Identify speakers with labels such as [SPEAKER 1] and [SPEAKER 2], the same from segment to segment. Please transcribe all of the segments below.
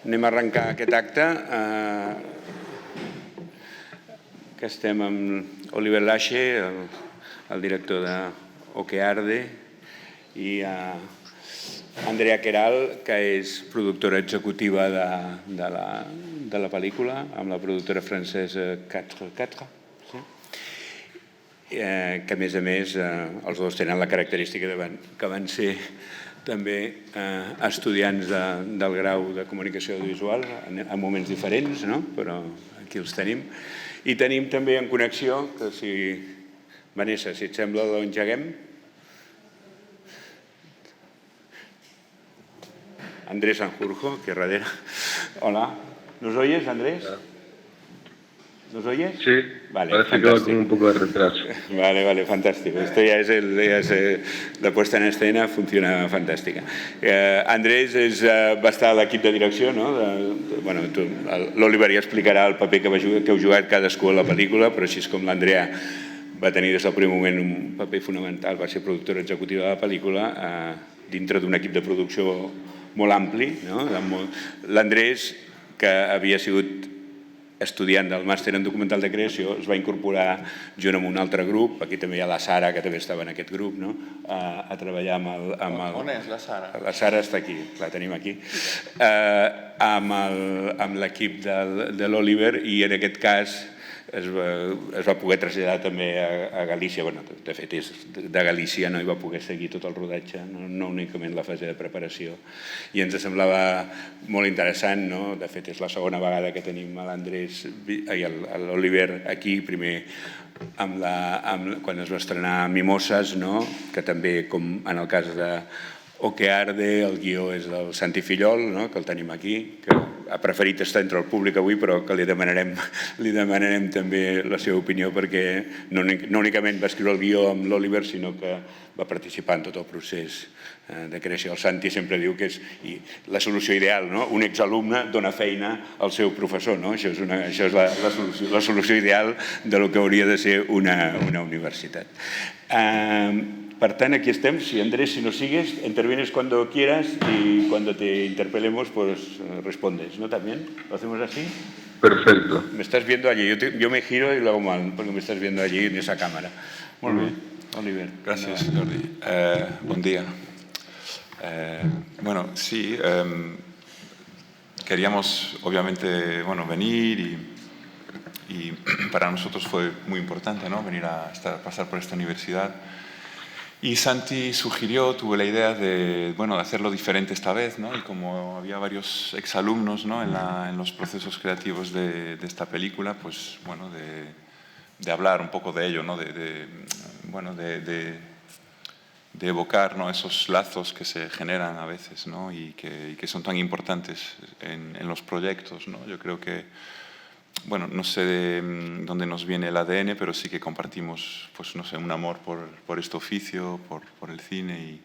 [SPEAKER 1] Anem a arrencar aquest acte, que estem amb Oliver Lache, el director de O que Arde, i Andrea Queralt, que és productora executiva de la pel·lícula, amb la productora francesa 4, que a més els dos tenen la característica que van ser també estudiants del grau de comunicació audiovisual en moments diferents, no? Però aquí els tenim. I tenim també en connexió, que si Vanessa, si et sembla, l'engeguem. Andrés Sanjurjo, aquí darrere. Hola. ¿Nos oyes, Andrés? ¿Nos oyes?
[SPEAKER 2] Sí,
[SPEAKER 1] vale,
[SPEAKER 2] parece que va con un poco de retraso.
[SPEAKER 1] Vale, fantástico. Esto ya es la puesta en escena, funciona fantàstica. Andrés va estar a l'equip de direcció, no? L'Oliver ja explicarà el paper que heu jugat cadascú a la pel·lícula, però així com l'Andrea va tenir des del primer moment un paper fonamental, va ser productora executiva de la pel·lícula dintre d'un equip de producció molt ampli, no? L'Andrés, que havia sigut estudiant del màster en documental de creació, es va incorporar junt amb un altre grup, aquí també hi ha la Sara, que també estava en aquest grup, a treballar amb el...
[SPEAKER 3] On és la Sara?
[SPEAKER 1] La Sara està aquí, la tenim aquí, amb l'equip de l'Oliver, i en aquest cas es va poder traslladar també a Galícia. De fet, és de Galícia, no hi va poder seguir tot el rodatge, no únicament la fase de preparació. I ens semblava molt interessant, no? De fet, és la segona vegada que tenim l'Andrés i l'Oliver aquí, primer quan es va estrenar Mimoses, que també, com en el cas de O que Arde, el guió és del Santi Fillol, que el tenim aquí, que ha preferit estar entre el públic avui, però que li demanarem també la seva opinió, perquè no únicament va escriure el guió amb l'Oliver, sinó que va participar en tot el procés de creació. El Santi sempre diu que és la solució ideal, un exalumne dona feina al seu professor. Això és la solució ideal del que hauria de ser una universitat. Per tant, aquí estem. Si Andrés, si nos sigues, intervienes cuando quieras y cuando te interpelemos, pues respondes, ¿no? ¿También? ¿Lo hacemos así?
[SPEAKER 2] Perfecto.
[SPEAKER 1] Me estás viendo allí. Yo me giro y lo hago mal, porque me estás viendo allí en esa cámara. Muy bien. Oliver.
[SPEAKER 3] Gracias, Jordi. Buen día. Bueno, sí, queríamos obviamente venir y para nosotros fue muy importante, ¿no? Venir a pasar por esta universidad. Y Santi sugirió, tuvo la idea de hacerlo diferente esta vez, ¿no? Y como había varios exalumnos, ¿no? en los procesos creativos de esta película, pues de hablar un poco de ello, ¿no? de evocar, ¿no? Esos lazos que se generan a veces, ¿no? y que son tan importantes en los proyectos, ¿no? Yo creo que no sé de dónde nos viene el ADN, pero sí que compartimos, pues no sé, un amor por este oficio, por el cine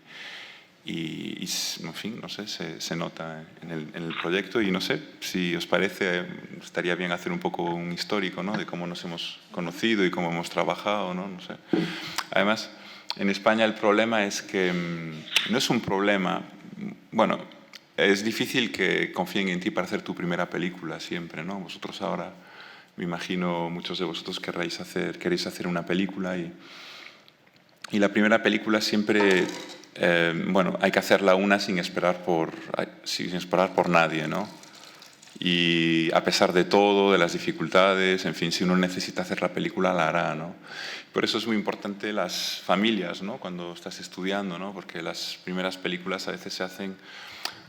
[SPEAKER 3] y en fin, no sé, se nota en el proyecto y no sé, si os parece, estaría bien hacer un poco un histórico, ¿no? De cómo nos hemos conocido y cómo hemos trabajado, ¿no? No sé. Además, en España el problema es que no es un problema, es difícil que confíen en ti para hacer tu primera película siempre, ¿no? Vosotros ahora, me imagino, muchos de vosotros queréis hacer una película y la primera película siempre, hay que hacerla sin esperar por nadie, ¿no? Y a pesar de todo, de las dificultades, en fin, si uno necesita hacer la película, la hará, ¿no? Por eso es muy importante las familias, ¿no? Cuando estás estudiando, ¿no? Porque las primeras películas a veces se hacen...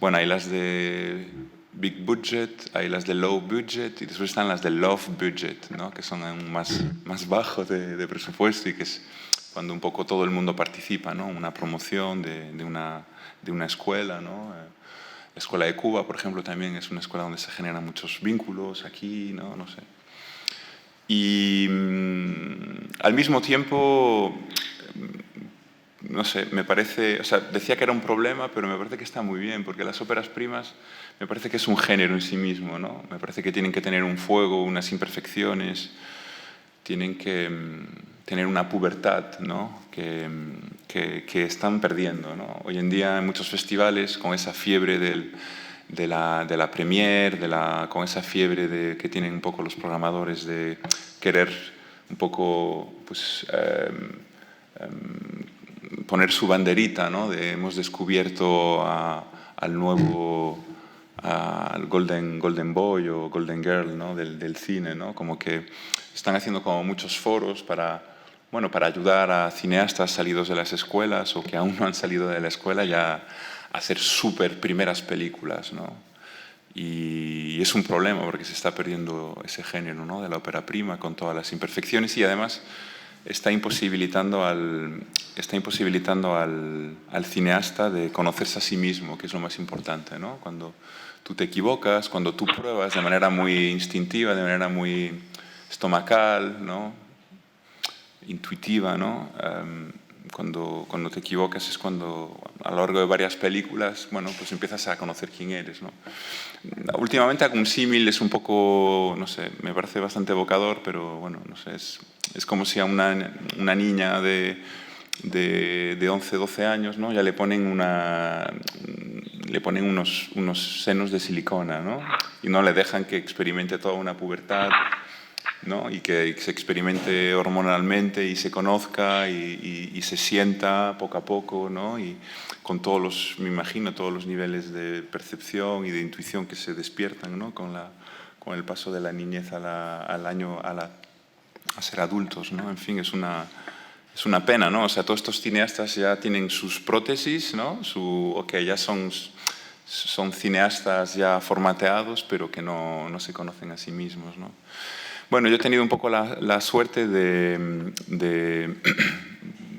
[SPEAKER 3] hay las de big budget, hay las de low budget y después están las de love budget, ¿no? Que son aún más bajos de presupuesto y que es cuando un poco todo el mundo participa, ¿no? Una promoción de una escuela, ¿no? La Escuela de Cuba, por ejemplo, también es una escuela donde se generan muchos vínculos aquí, ¿no? No sé. Y al mismo tiempo... no sé, me parece, decía que era un problema, pero me parece que está muy bien, porque las óperas primas me parece que es un género en sí mismo, ¿no? Me parece que tienen que tener un fuego, unas imperfecciones, tienen que tener una pubertad, ¿no? que están perdiendo, ¿no? Hoy en día en muchos festivales, con esa fiebre de la premiere, con esa fiebre que tienen un poco los programadores de querer un poco pues, poner su banderita, ¿no? Hemos descubierto al nuevo, al Golden Boy o Golden Girl, ¿no? del cine, ¿no? Como que están haciendo como muchos foros para ayudar a cineastas salidos de las escuelas o que aún no han salido de la escuela ya a hacer súper primeras películas, ¿no? Y es un problema porque se está perdiendo ese género, ¿no? de la ópera prima con todas las imperfecciones y además está imposibilitando al cineasta de conocerse a sí mismo, que es lo más importante, ¿no? Cuando tú te equivocas, cuando tú pruebas de manera muy instintiva, de manera muy estomacal, ¿no? Intuitiva, ¿no? Cuando te equivocas es cuando a lo largo de varias películas, bueno, pues empiezas a conocer quién eres, ¿no? Últimamente algún símil es un poco, no sé, me parece bastante evocador, pero bueno, no sé, es como si a una niña de 11, 12 años, ¿no? Ya le ponen unos senos de silicona, ¿no? Y no le dejan que experimente toda una pubertad, ¿no? Y que se experimente hormonalmente y se conozca y se sienta poco a poco, ¿no? Y con me imagino, todos los niveles de percepción y de intuición que se despiertan, ¿no? Con el paso de la niñez a ser adultos, ¿no? En fin, es una pena, ¿no? O sea, todos estos cineastas ya tienen sus prótesis, ¿no? Ya son cineastas ya formateados, pero que no se conocen a sí mismos, ¿no? Bueno, yo he tenido un poco la suerte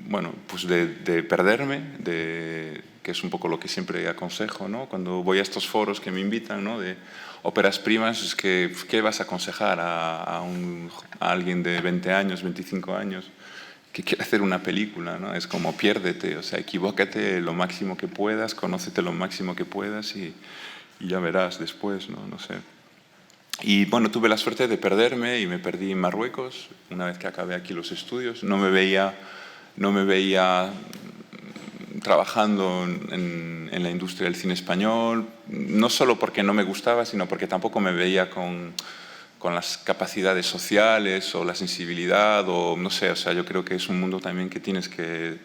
[SPEAKER 3] bueno, pues de perderme, que es un poco lo que siempre aconsejo, ¿no? Cuando voy a estos foros que me invitan, ¿no? De óperas primas, es que, ¿qué vas a aconsejar a alguien de 20 años, 25 años, que quiere hacer una película, ¿no? Es como piérdete, o sea, equivócate lo máximo que puedas, conócete lo máximo que puedas y ya verás después, ¿no? No sé. Y bueno, tuve la suerte de perderme y me perdí en Marruecos una vez que acabé aquí los estudios. No me veía trabajando en la industria del cine español, no solo porque no me gustaba, sino porque tampoco me veía con las capacidades sociales o la sensibilidad o no sé, o sea, yo creo que es un mundo también que tienes que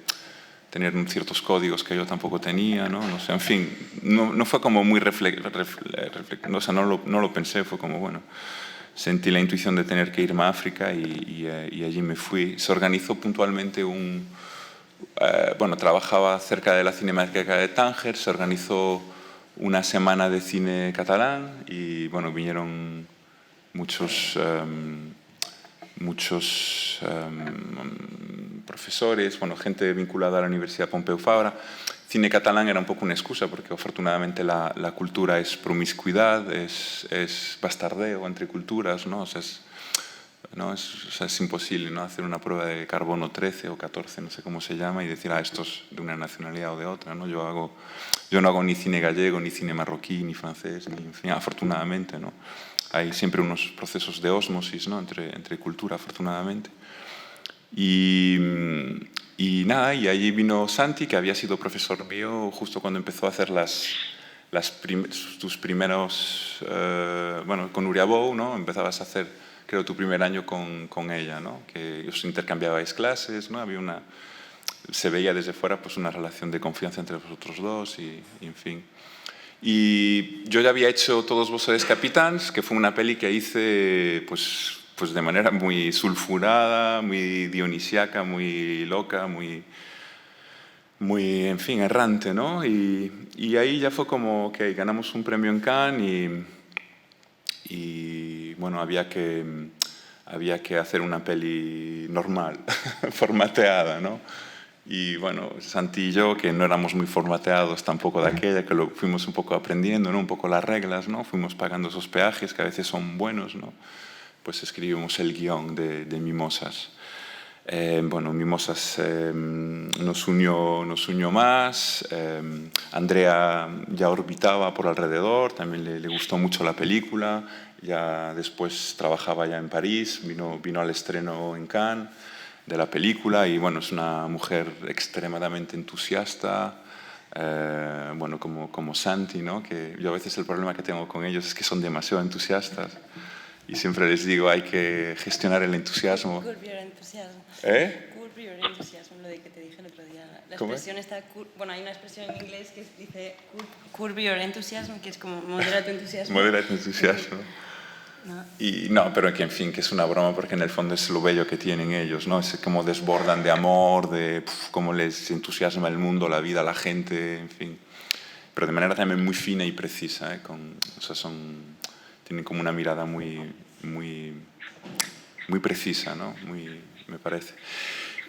[SPEAKER 3] tener ciertos códigos que yo tampoco tenía, ¿no? No sé, en fin, no fue como muy o sea, no lo pensé, fue como, bueno, sentí la intuición de tener que irme a África y allí me fui. Se organizó puntualmente bueno, trabajaba cerca de la Cinemateca de Tánger, se organizó una semana de cine catalán y, bueno, vinieron muchos profesores, bueno, gente vinculada a la Universidad Pompeu Fabra. Cine catalán era un poco una excusa porque afortunadamente la cultura es promiscuidad, es bastardeo entre culturas, ¿no? O sea, es imposible, ¿no? Hacer una prueba de carbono 13 o 14, no sé cómo se llama, y decir, esto es de una nacionalidad o de otra, ¿no? Yo no hago ni cine gallego, ni cine marroquí, ni francés, en fin, afortunadamente, ¿no? Hay siempre unos procesos de ósmosis, ¿no? entre cultura, afortunadamente. Y nada, y allí vino Santi, que había sido profesor mío justo cuando empezó a hacer tus primeros... bueno, con Uriabou, ¿no? Empezabas a hacer, creo, tu primer año con ella, ¿no? Que os intercambiabais clases, ¿no? Se veía desde fuera pues, una relación de confianza entre vosotros dos y en fin... Y yo ya había hecho Todos vos sois capitans, que fue una peli que hice pues de manera muy sulfurada, muy dionisiaca, muy loca, muy en fin, errante, ¿no? Y ahí ya fue como que ganamos un premio en Cannes y bueno, había que hacer una peli normal, formateada, ¿no? Y bueno, Santi y yo, que no éramos muy formateados tampoco de aquella, que lo fuimos un poco aprendiendo, ¿no? Un poco las reglas, ¿no? Fuimos pagando esos peajes que a veces son buenos, ¿no? Pues escribimos el guión de Mimosas. Bueno, Mimosas nos unió más. Andrea ya orbitaba por alrededor, también le gustó mucho la película. Ya después trabajaba ya en París, vino al estreno en Cannes de la película y bueno, es una mujer extremadamente entusiasta, bueno, como Santi, ¿no? Que yo a veces el problema que tengo con ellos es que son demasiado entusiastas y siempre les digo hay que gestionar el entusiasmo.
[SPEAKER 4] Curb your enthusiasm.
[SPEAKER 3] ¿Eh?
[SPEAKER 4] Curb your enthusiasm, lo de que te dije el otro día. La
[SPEAKER 3] ¿Cómo
[SPEAKER 4] expresión está... Bueno, hay una expresión en inglés que dice curb your enthusiasm, que es como modera tu entusiasmo.
[SPEAKER 3] Modera tu entusiasmo.
[SPEAKER 4] No.
[SPEAKER 3] Y no, pero que en fin, que es una broma porque en el fondo es lo bello que tienen ellos, ¿no? Es como desbordan de amor, de cómo les entusiasma el mundo, la vida, la gente, en fin. Pero de manera también muy fina y precisa, ¿eh? O sea, tienen como una mirada muy precisa, ¿no? Me parece.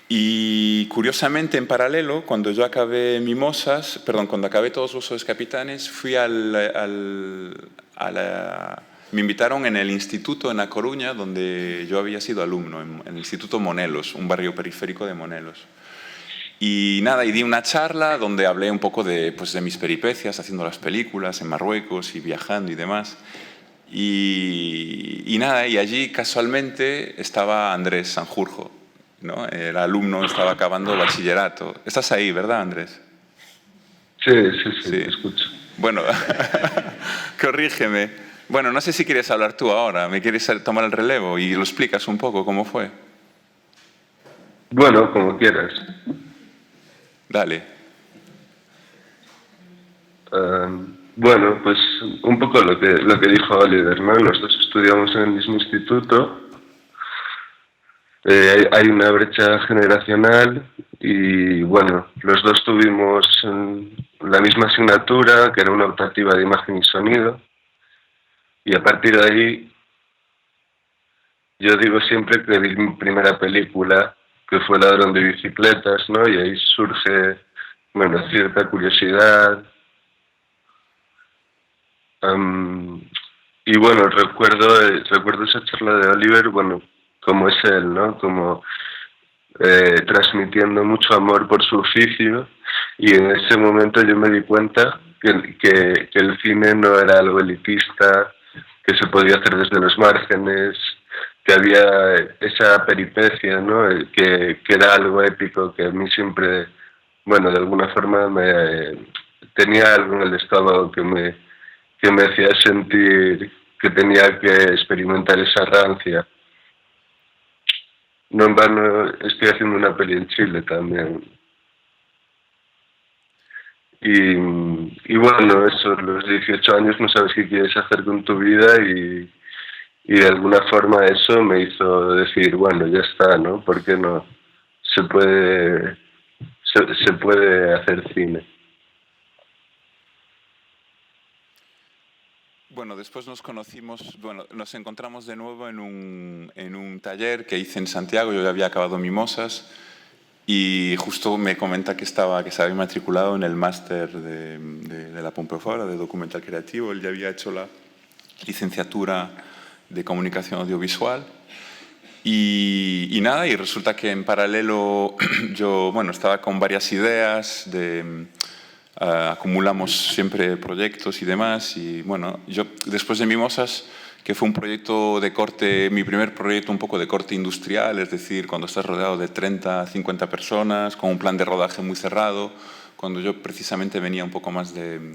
[SPEAKER 3] Y curiosamente, en paralelo, cuando yo acabé Mimosas, cuando acabé Todos los Sois Capitanes, fui me invitaron en el instituto en A Coruña, donde yo había sido alumno, en el Instituto Monelos, un barrio periférico de Monelos. Y nada, y di una charla donde hablé un poco de mis peripecias haciendo las películas en Marruecos y viajando y demás. Y nada, y allí casualmente estaba Andrés Sanjurjo, ¿no? El alumno estaba acabando bachillerato. Estás ahí, ¿verdad, Andrés?
[SPEAKER 2] Sí, te escucho.
[SPEAKER 3] Bueno, corrígeme. Bueno, no sé si quieres hablar tú ahora, me quieres tomar el relevo y lo explicas un poco cómo fue.
[SPEAKER 2] Bueno, como quieras.
[SPEAKER 3] Dale.
[SPEAKER 2] Bueno, pues un poco lo que dijo Oliver, ¿no? Los dos estudiamos en el mismo instituto. Hay una brecha generacional y, bueno, los dos tuvimos la misma asignatura, que era una optativa de imagen y sonido. Y a partir de ahí, yo digo siempre que vi mi primera película, que fue Ladrón de bicicletas, ¿no? Y ahí surge, bueno, cierta curiosidad. Y bueno, recuerdo esa charla de Oliver, bueno, como es él, ¿no? Como transmitiendo mucho amor por su oficio, y en ese momento yo me di cuenta que el cine no era algo elitista, que se podía hacer desde los márgenes, que había esa peripecia, ¿no? Que era algo épico que a mí siempre, bueno, de alguna forma tenía algo en el estómago que me hacía sentir que tenía que experimentar esa rancia. No en vano estoy haciendo una peli en Chile también. Y bueno, eso, los 18 años no sabes qué quieres hacer con tu vida y de alguna forma eso me hizo decir, bueno, ya está, ¿no? ¿Por qué no? Se puede hacer cine.
[SPEAKER 3] Bueno, después nos encontramos de nuevo en un taller que hice en Santiago. Yo ya había acabado Mimosas y justo me comenta que se había matriculado en el máster de la Pompeu Fabra de documental creativo. Él ya había hecho la licenciatura de comunicación audiovisual y nada, y resulta que en paralelo yo, bueno, estaba con varias ideas acumulamos siempre proyectos y demás, y bueno, yo después de Mimosas, que fue un proyecto de corte, mi primer proyecto un poco de corte industrial, es decir, cuando estás rodeado de 30, 50 personas, con un plan de rodaje muy cerrado, cuando yo precisamente venía un poco más de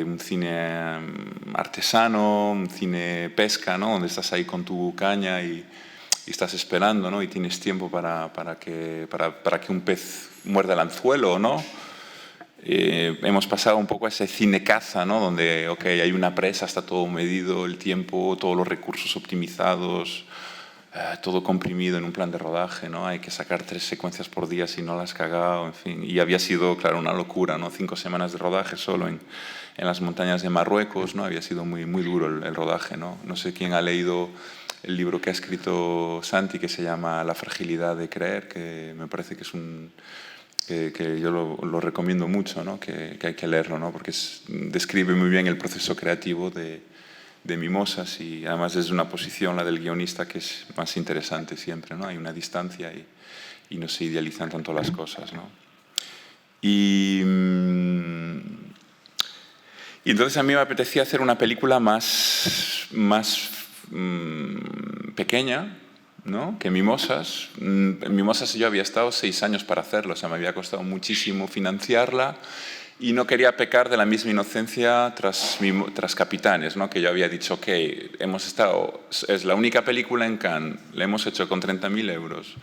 [SPEAKER 3] un cine artesano, un cine pesca, ¿no? Donde estás ahí con tu caña y estás esperando, ¿no? Y tienes tiempo para que un pez muerda el anzuelo, ¿no? Hemos pasado un poco a ese cine caza, ¿no? Donde hay una presa, está todo medido, el tiempo, todos los recursos optimizados, todo comprimido en un plan de rodaje, ¿no? Hay que sacar 3 secuencias por día si no las has cagado, en fin. Y había sido, claro, una locura, ¿no? 5 semanas de rodaje solo en las montañas de Marruecos, ¿no? Había sido muy, muy duro el rodaje, ¿no? No sé quién ha leído el libro que ha escrito Santi, que se llama La fragilidad de creer, que me parece que es que yo lo recomiendo mucho, ¿no? Que hay que leerlo, ¿no? Porque describe muy bien el proceso creativo de Mimosas y además desde una posición, la del guionista, que es más interesante siempre, ¿no? Hay una distancia y no se idealizan tanto las cosas, ¿no? Y entonces a mí me apetecía hacer una película más pequeña, ¿no? Que Mimosas, Mimosas yo había estado 6 años para hacerlo, o sea, me había costado muchísimo financiarla y no quería pecar de la misma inocencia tras Capitanes, ¿no? Que yo había dicho, ok, es la única película en Cannes, la hemos hecho con 30.000 euros,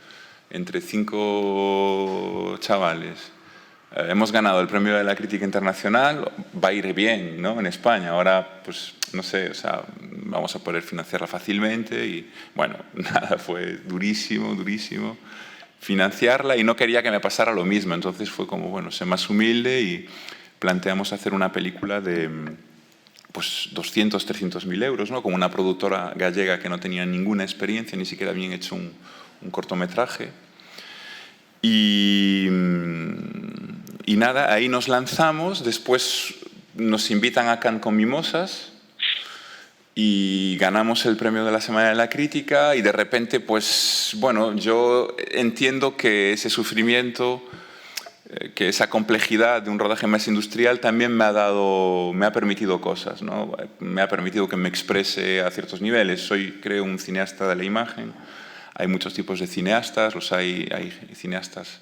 [SPEAKER 3] entre 5 chavales. Hemos ganado el premio de la crítica internacional, va a ir bien, ¿no? En España. Ahora, pues, no sé, o sea, vamos a poder financiarla fácilmente y, bueno, nada, fue durísimo, durísimo financiarla y no quería que me pasara lo mismo. Entonces fue como, bueno, sé más humilde y planteamos hacer una película de, pues, 200, 300.000 euros, ¿no? Con una productora gallega que no tenía ninguna experiencia, ni siquiera habían hecho un cortometraje. Y nada, ahí nos lanzamos, después nos invitan a Cannes con Mimosas y ganamos el premio de la Semana de la Crítica y de repente, pues, bueno, yo entiendo que ese sufrimiento, que esa complejidad de un rodaje más industrial también me ha permitido cosas, ¿no? Me ha permitido que me exprese a ciertos niveles. Soy, creo, un cineasta de la imagen. Hay muchos tipos de cineastas, hay cineastas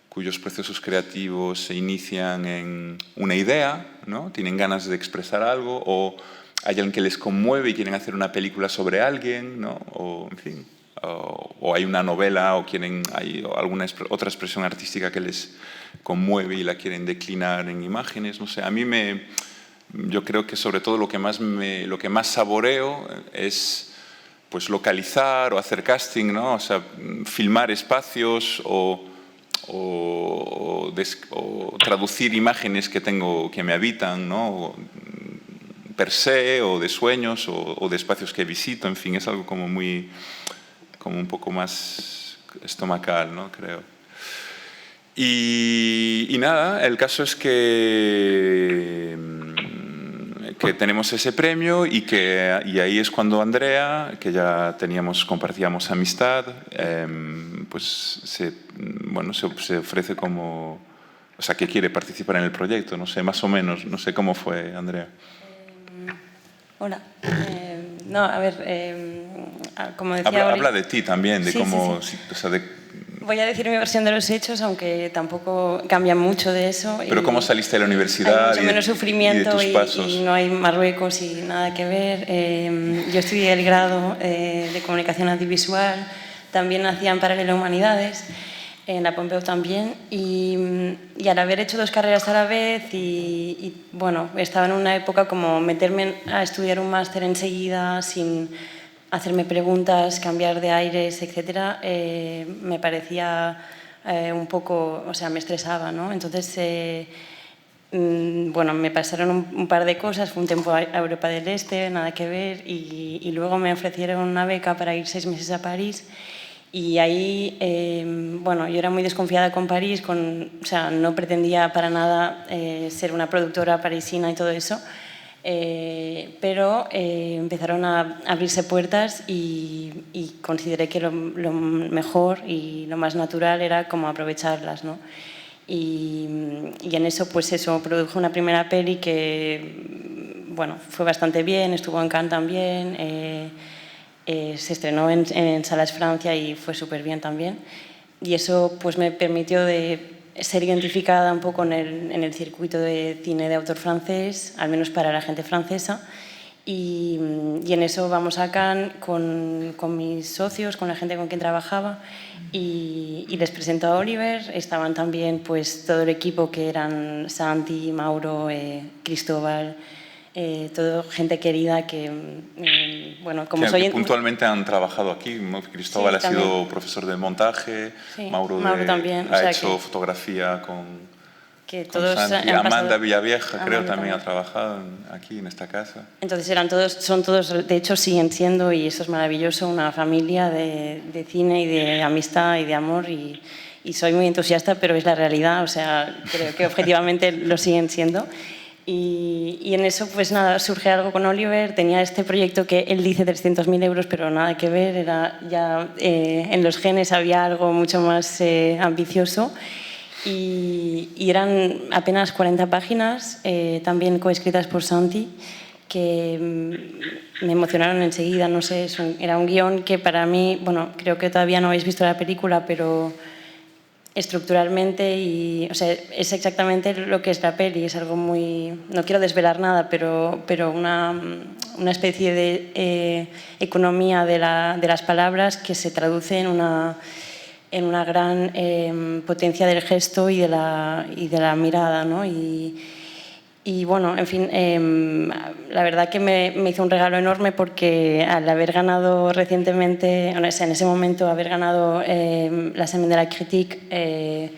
[SPEAKER 3] cuyos procesos creativos se inician en una idea, ¿no? Tienen ganas de expresar algo, o hay alguien que les conmueve y quieren hacer una película sobre alguien, ¿no? O, en fin, o hay una novela o hay alguna otra expresión artística que les conmueve y la quieren declinar en imágenes. No sé, yo creo que sobre todo lo que más saboreo es, pues, localizar o hacer casting, ¿no? O sea, filmar espacios o traducir imágenes que me habitan, ¿no? Per se, o de sueños, o de espacios que visito. En fin, es algo como un poco más estomacal, ¿no? Creo. Y nada, el caso es que tenemos ese premio y ahí es cuando Andrea, que ya compartíamos amistad, pues se ofrece como, o sea, que quiere participar en el proyecto, no sé, más o menos, no sé cómo fue, Andrea.
[SPEAKER 4] Hola. No, a ver, como decía
[SPEAKER 3] habla de ti también, de
[SPEAKER 4] sí,
[SPEAKER 3] cómo,
[SPEAKER 4] sí.
[SPEAKER 3] O sea,
[SPEAKER 4] voy a decir mi versión de los hechos, aunque tampoco cambia mucho de eso.
[SPEAKER 3] Pero ¿cómo saliste de la universidad?
[SPEAKER 4] Hay mucho menos sufrimiento
[SPEAKER 3] y de tus pasos.
[SPEAKER 4] y no hay Marruecos y nada que ver. Yo estudié el grado de Comunicación Audiovisual, también hacía en paralelo Humanidades, en la Pompeu también, y al haber hecho 2 carreras a la vez bueno, estaba en una época como meterme a estudiar un máster enseguida sin hacerme preguntas, cambiar de aires, etcétera, me parecía un poco, o sea, me estresaba, ¿no? Entonces, bueno, me pasaron un par de cosas, fue un tiempo a Europa del Este, nada que ver, y luego me ofrecieron una beca para ir 6 meses a París, y ahí, bueno, yo era muy desconfiada con París, o sea, no pretendía para nada ser una productora parisina y todo eso, pero empezaron a abrirse puertas y consideré que lo mejor y lo más natural era como aprovecharlas, ¿no? Y en eso, pues eso, produjo una primera peli que, bueno, fue bastante bien, estuvo en Cannes también, se estrenó en Salas Francia y fue súper bien también. Y eso, pues, me permitió de ser identificada un poco en el circuito de cine de autor francés, al menos para la gente francesa, y en eso vamos a Cannes con mis socios, con la gente con quien trabajaba, y les presento a Oliver. Estaban también, pues, todo el equipo, que eran Santi, Mauro, Cristóbal, todo gente querida que, bueno, como soy...
[SPEAKER 3] Que puntualmente han trabajado aquí. Cristóbal ha sido profesor de montaje, sí, Mauro
[SPEAKER 4] también,
[SPEAKER 3] ha hecho fotografía con Santi. Amanda Villavieja, creo, también ha trabajado aquí en esta casa.
[SPEAKER 4] Entonces son todos, de hecho siguen siendo, y eso es maravilloso, una familia de cine y de amistad y de amor, y soy muy entusiasta, pero es la realidad, o sea, creo que objetivamente lo siguen siendo. Y en eso, pues nada, surge algo con Oliver. Tenía este proyecto que él dice 300.000 euros, pero nada que ver, era ya en los genes había algo mucho más ambicioso, y eran apenas 40 páginas, también coescritas por Santi, me emocionaron enseguida, no sé, era un guión que para mí, bueno, creo que todavía no habéis visto la película, pero estructuralmente o sea, es exactamente lo que es la peli, es algo muy, no quiero desvelar nada, pero una especie de economía de las palabras que se traduce en una gran potencia del gesto y de la mirada, ¿no? Y bueno, en fin, la verdad que me hizo un regalo enorme porque al haber ganado recientemente, o sea, en ese momento haber ganado la Semaine de la Critique,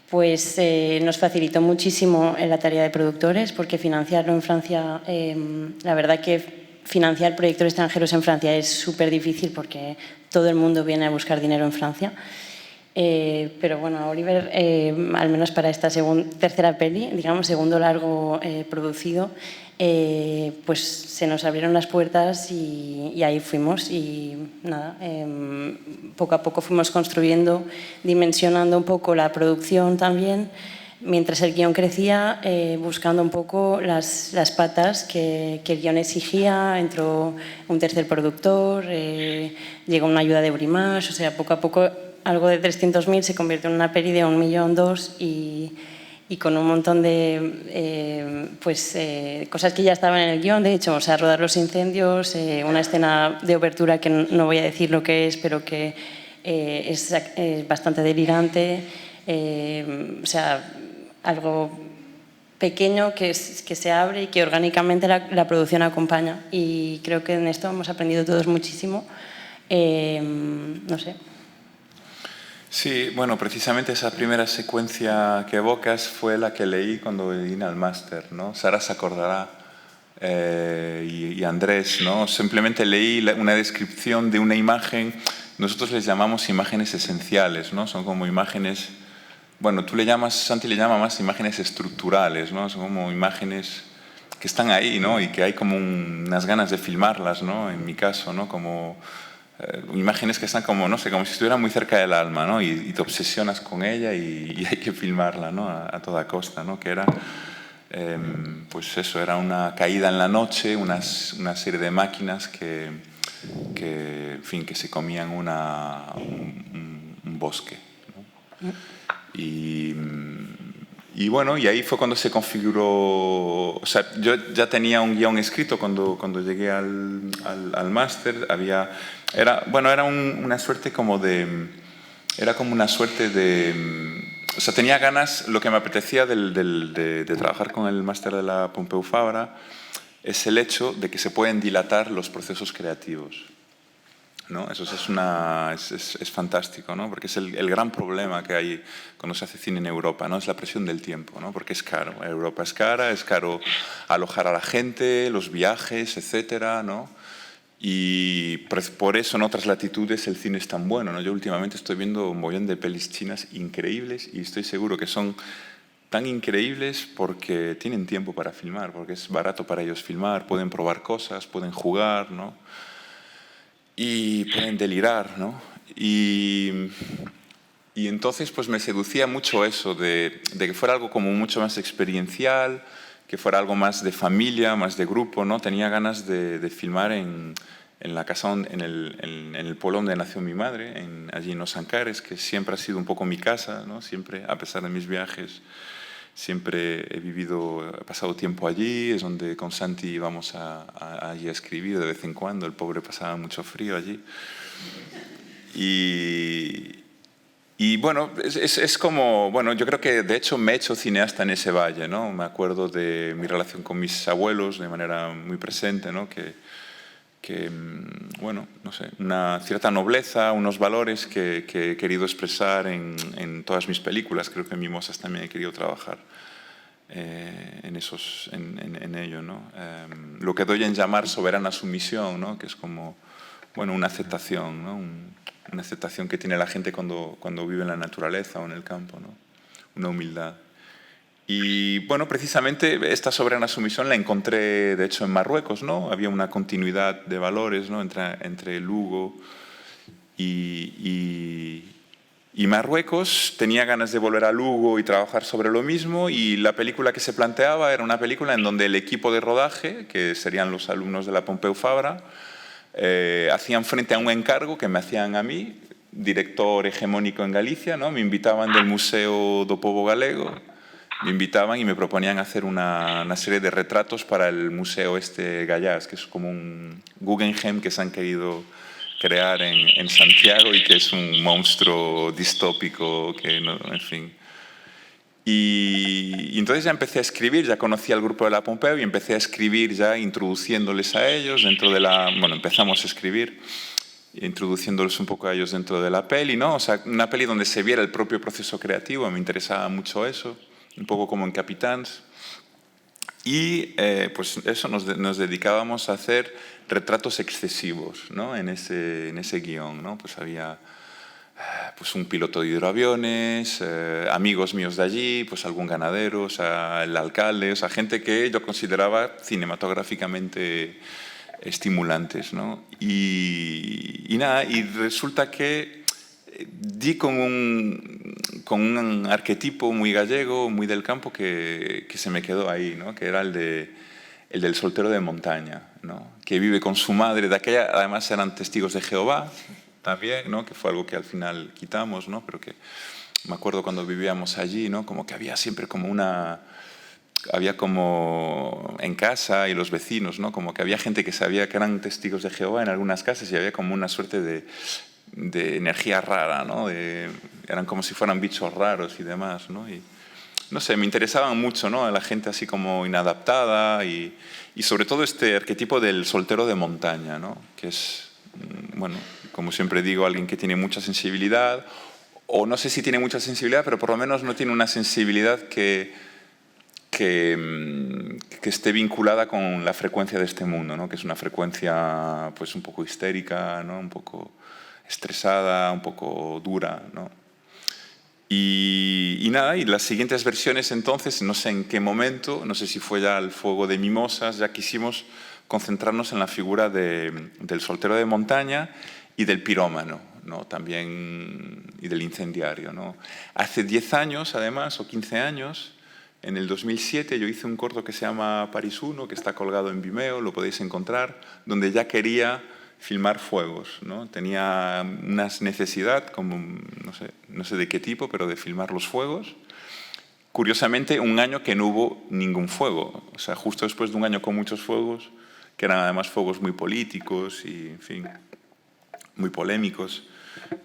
[SPEAKER 4] pues nos facilitó muchísimo la tarea de productores, porque financiarlo en Francia, la verdad que financiar proyectos extranjeros en Francia es súper difícil porque todo el mundo viene a buscar dinero en Francia. Pero bueno, Oliver, al menos para esta tercera peli, digamos, segundo largo producido, pues se nos abrieron las puertas y ahí fuimos. Y nada, poco a poco fuimos construyendo, dimensionando un poco la producción también, mientras el guión crecía, buscando un poco las patas que el guión exigía. Entró un tercer productor, llegó una ayuda de Brimage, o sea, poco a poco algo de 300.000 se convirtió en una peli de 1,2 millones y con un montón de cosas que ya estaban en el guión, de hecho, o sea, rodar los incendios, una escena de obertura que no voy a decir lo que es, pero que es bastante delirante, o sea, algo pequeño que se abre y que orgánicamente la producción acompaña. Y creo que en esto hemos aprendido todos muchísimo. No sé.
[SPEAKER 3] Sí, bueno, precisamente esa primera secuencia que evocas fue la que leí cuando vine al máster, ¿no? Sara se acordará, y Andrés, ¿no? Simplemente leí una descripción de una imagen, nosotros les llamamos imágenes esenciales, ¿no? Son como imágenes, bueno, Santi le llama más imágenes estructurales, ¿no? Son como imágenes que están ahí, ¿no? Y que hay como unas ganas de filmarlas, ¿no? En mi caso, ¿no? Como imágenes que están como, no sé, como si estuvieran muy cerca del alma, ¿no? Y te obsesionas con ella y hay que filmarla, ¿no? A toda costa, ¿no? Que era, pues eso, era una caída en la noche, una serie de máquinas que en fin, que se comían un bosque, ¿no? Y bueno, y ahí fue cuando se configuró, o sea, yo ya tenía un guión escrito cuando llegué al máster, era una suerte como de, o sea, tenía ganas, lo que me apetecía de trabajar con el máster de la Pompeu Fabra es el hecho de que se pueden dilatar los procesos creativos, ¿no? Eso es fantástico, ¿no? Porque es el gran problema que hay cuando se hace cine en Europa, ¿no? Es la presión del tiempo, ¿no? Porque es caro. Europa es cara, es caro alojar a la gente, los viajes, etcétera, ¿no? Y por eso en otras latitudes el cine es tan bueno, ¿no? Yo últimamente estoy viendo un montón de pelis chinas increíbles y estoy seguro que son tan increíbles porque tienen tiempo para filmar, porque es barato para ellos filmar, pueden probar cosas, pueden jugar, ¿no? Y pueden delirar, ¿no? Y entonces pues me seducía mucho eso, de que fuera algo como mucho más experiencial, que fuera algo más de familia, más de grupo, ¿no? Tenía ganas de filmar en la casa, en el pueblo donde nació mi madre, allí en Los Ancares, que siempre ha sido un poco mi casa, ¿no? Siempre, a pesar de mis viajes, siempre he pasado tiempo allí, es donde con Santi íbamos allí a escribir de vez en cuando, el pobre pasaba mucho frío allí. Y bueno, es como, bueno, yo creo que de hecho me he hecho cineasta en ese valle, ¿no? Me acuerdo de mi relación con mis abuelos de manera muy presente, ¿no? Que bueno, no sé, una cierta nobleza, unos valores que he querido expresar en todas mis películas. Creo que en Mimosas también he querido trabajar en ello, ¿no? Lo que doy en llamar soberana sumisión, ¿no? Que es como, bueno, una aceptación, ¿no? Una aceptación que tiene la gente cuando vive en la naturaleza o en el campo, ¿no? Una humildad. Y bueno, precisamente esta soberana sumisión la encontré, de hecho, en Marruecos, ¿no? Había una continuidad de valores, ¿no? entre Lugo y Y Marruecos tenía ganas de volver a Lugo y trabajar sobre lo mismo, y la película que se planteaba era una película en donde el equipo de rodaje, que serían los alumnos de la Pompeu Fabra, hacían frente a un encargo que me hacían a mí, director hegemónico en Galicia, ¿no? Me invitaban del Museo do Povo Galego, me invitaban y me proponían hacer una serie de retratos para el museo Gallás, que es como un Guggenheim que se han querido crear en Santiago y que es un monstruo distópico que no, en fin. Y entonces ya empecé a escribir, ya conocí al grupo de la Pompeu y empecé a escribir ya introduciéndoles a ellos dentro de la... Bueno, empezamos a escribir introduciéndoles un poco a ellos dentro de la peli, ¿no? O sea, una peli donde se viera el propio proceso creativo, me interesaba mucho eso, un poco como en Capitans. Y pues eso, nos dedicábamos a hacer retratos excesivos, ¿no? en ese guión, ¿no? Pues había pues un piloto de hidroaviones, amigos míos de allí, pues algún ganadero, o sea, el alcalde, o sea, gente que yo consideraba cinematográficamente estimulantes, ¿no? Y nada, y resulta que di con un arquetipo muy gallego, muy del campo, que se me quedó ahí, ¿no? Que era el del soltero de montaña, ¿no? Que vive con su madre, de aquella, además eran testigos de Jehová también, ¿no? Que fue algo que al final quitamos, ¿no? Pero que me acuerdo cuando vivíamos allí, ¿no? Como que había siempre como había como en casa y los vecinos, ¿no? Como que había gente que sabía que eran testigos de Jehová en algunas casas y había como una suerte de energía rara, ¿no? Eran como si fueran bichos raros y demás, ¿no? Y no sé, me interesaban mucho, ¿no? La gente así como inadaptada y sobre todo este arquetipo del soltero de montaña, ¿no? Que es, bueno, como siempre digo, alguien que tiene mucha sensibilidad, o no sé si tiene mucha sensibilidad, pero por lo menos no tiene una sensibilidad que esté vinculada con la frecuencia de este mundo, ¿no? Que es una frecuencia pues un poco histérica, ¿no? Un poco estresada, un poco dura, ¿no? Y nada, y las siguientes versiones entonces, no sé en qué momento, no sé si fue ya el fuego de Mimosas, ya quisimos concentrarnos en la figura del soltero de montaña y del pirómano, ¿no? También, y del incendiario, ¿no? Hace 10 años, además, o 15 años, en el 2007 yo hice un corto que se llama París 1, que está colgado en Vimeo, lo podéis encontrar, donde ya quería filmar fuegos, ¿no? Tenía una necesidad, como, no sé de qué tipo, pero de filmar los fuegos. Curiosamente, un año que no hubo ningún fuego, o sea, justo después de un año con muchos fuegos, que eran además fuegos muy políticos y, en fin, muy polémicos.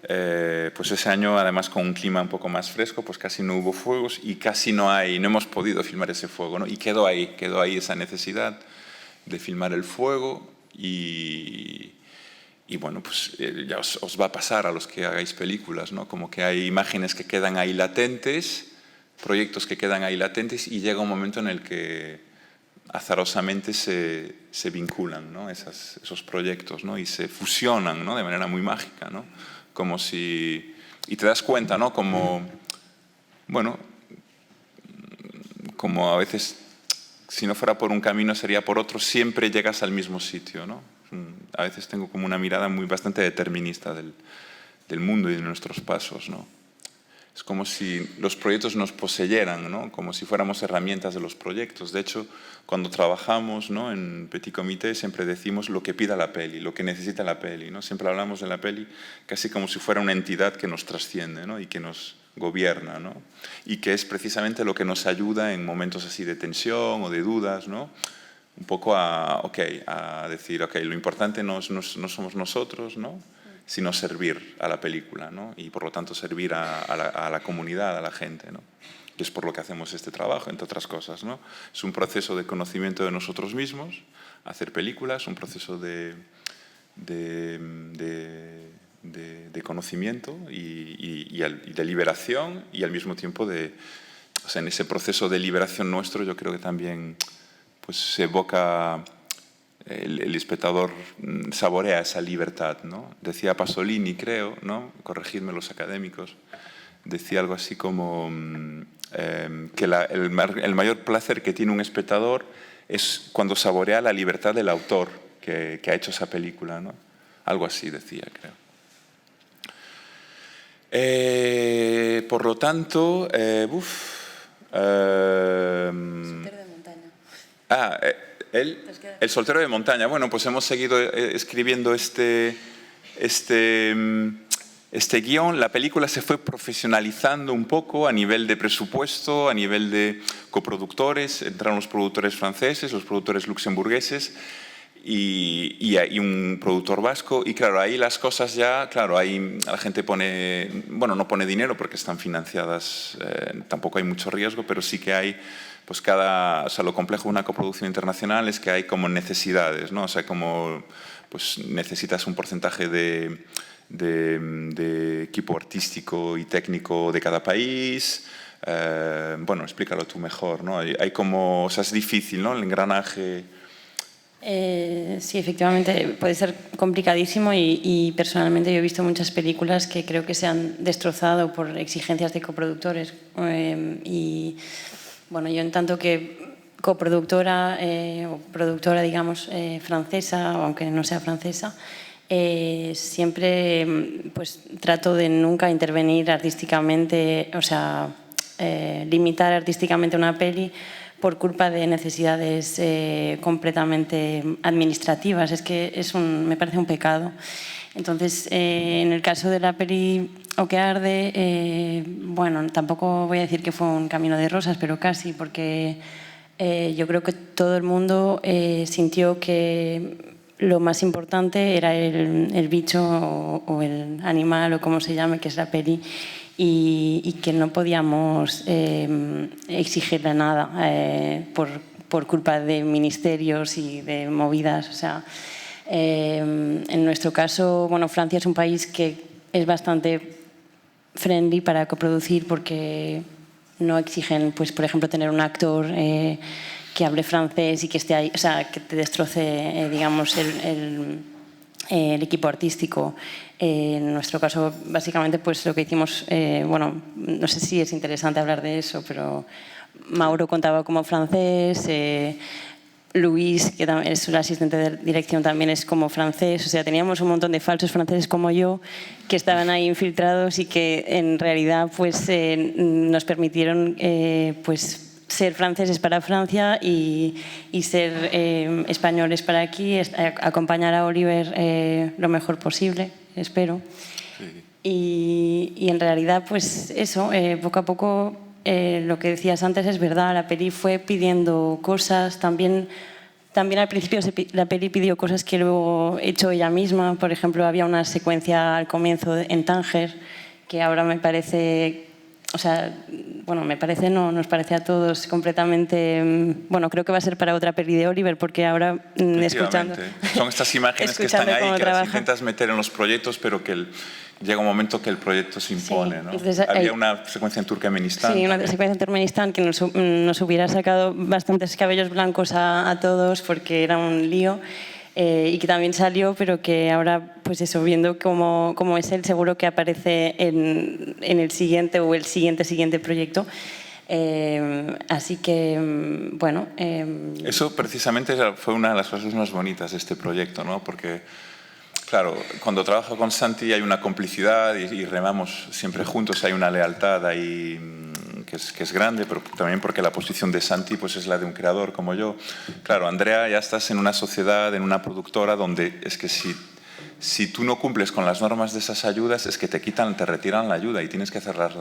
[SPEAKER 3] Pues ese año, además con un clima un poco más fresco, pues casi no hubo fuegos y casi no hemos podido filmar ese fuego, ¿no? Y quedó ahí esa necesidad de filmar el fuego y bueno, pues ya os va a pasar a los que hagáis películas, ¿no? Como que hay imágenes que quedan ahí latentes, proyectos que quedan ahí latentes y llega un momento en el que azarosamente se vinculan, ¿no? Esos proyectos, ¿no? Y se fusionan, ¿no? De manera muy mágica, ¿no? Como si... Y te das cuenta, ¿no? Como, bueno, como a veces, si no fuera por un camino sería por otro, siempre llegas al mismo sitio, ¿no? A veces tengo como una mirada bastante determinista del mundo y de nuestros pasos, ¿no? Es como si los proyectos nos poseyeran, ¿no? Como si fuéramos herramientas de los proyectos. De hecho, cuando trabajamos, ¿no? En Petit Comité siempre decimos lo que pida la peli, lo que necesita la peli, ¿no? Siempre hablamos de la peli casi como si fuera una entidad que nos trasciende, ¿no? Y que nos gobierna, ¿no? Y que es precisamente lo que nos ayuda en momentos así de tensión o de dudas, ¿no? Un poco a decir, lo importante no somos nosotros, ¿no? Sino servir a la película, ¿no? Y por lo tanto servir a la comunidad, a la gente, ¿no? Y es por lo que hacemos este trabajo, entre otras cosas, ¿no? Es un proceso de conocimiento de nosotros mismos, hacer películas, un proceso de conocimiento y de liberación y al mismo tiempo o sea, en ese proceso de liberación nuestro yo creo que también pues, se evoca... El espectador saborea esa libertad, ¿no? Decía Pasolini, creo, ¿no? Corregidme los académicos, decía algo así como que el mayor placer que tiene un espectador es cuando saborea la libertad del autor que ha hecho esa película, ¿no? Algo así decía, creo. Por lo tanto,
[SPEAKER 4] Soltero de montaña.
[SPEAKER 3] El soltero de montaña. Bueno, pues hemos seguido escribiendo este guión. La película se fue profesionalizando un poco a nivel de presupuesto, a nivel de coproductores. Entraron los productores franceses, los productores luxemburgueses y un productor vasco. Y claro, ahí las cosas ya, claro, ahí la gente pone, bueno, no pone dinero porque están financiadas, tampoco hay mucho riesgo, pero sí que hay, pues o sea, lo complejo de una coproducción internacional es que hay como necesidades, ¿no? O sea, como, pues necesitas un porcentaje de equipo artístico y técnico de cada país. Bueno, explícalo tú mejor, ¿no? Hay como, o sea, es difícil, ¿no? El engranaje.
[SPEAKER 4] Sí, efectivamente, puede ser complicadísimo y personalmente yo he visto muchas películas que creo que se han destrozado por exigencias de coproductores. Y bueno, yo en tanto que coproductora o productora, digamos, francesa, aunque no sea francesa, siempre pues trato de nunca intervenir artísticamente, o sea, limitar artísticamente una peli por culpa de necesidades completamente administrativas. Es que me parece un pecado. Entonces, en el caso de la peli O que arde, bueno, tampoco voy a decir que fue un camino de rosas, pero casi, porque yo creo que todo el mundo sintió que lo más importante era el bicho o el animal o como se llame, que es la peli, y que no podíamos exigirle nada por culpa de ministerios y de movidas. O sea, en nuestro caso, bueno, Francia es un país que es bastante friendly para coproducir porque no exigen, pues, por ejemplo, tener un actor que hable francés y que esté ahí, o sea, que te destroce, digamos, el equipo artístico. En nuestro caso, básicamente, pues lo que hicimos, bueno, no sé si es interesante hablar de eso, pero Mauro contaba como francés, Luis, que es el asistente de dirección, también es como francés. O sea, teníamos un montón de falsos franceses como yo que estaban ahí infiltrados y que en realidad pues, nos permitieron pues, ser franceses para Francia y ser españoles para aquí, acompañar a Oliver lo mejor posible, espero. Sí. Y en realidad, pues eso, poco a poco, lo que decías antes es verdad, la peli fue pidiendo cosas, también al principio la peli pidió cosas que luego he hecho ella misma. Por ejemplo, había una secuencia al comienzo en Tánger que ahora me parece... O sea, bueno, me parece, no, nos parece a todos completamente... Bueno, creo que va a ser para otra peli de Oliver, porque ahora escuchando...
[SPEAKER 3] Son estas imágenes que están ahí, que las intentas meter en los proyectos, pero que llega un momento que el proyecto se impone, sí, ¿no? Entonces, había una secuencia en Turkmenistán.
[SPEAKER 4] Sí, una secuencia en Turkmenistán que nos hubiera sacado bastantes cabellos blancos a todos, porque era un lío. Y que también salió, pero que ahora, pues eso, viendo cómo es él, seguro que aparece en el siguiente o el siguiente proyecto. Así que, bueno...
[SPEAKER 3] Eso precisamente fue una de las cosas más bonitas de este proyecto, ¿no? Porque, claro, cuando trabajo con Santi hay una complicidad y remamos siempre juntos, hay una lealtad ahí... Que es grande, pero también porque la posición de Santi pues, es la de un creador como yo. Claro, Andrea, ya estás en una sociedad, en una productora, donde es que si tú no cumples con las normas de esas ayudas, es que te retiran la ayuda y tienes que cerrar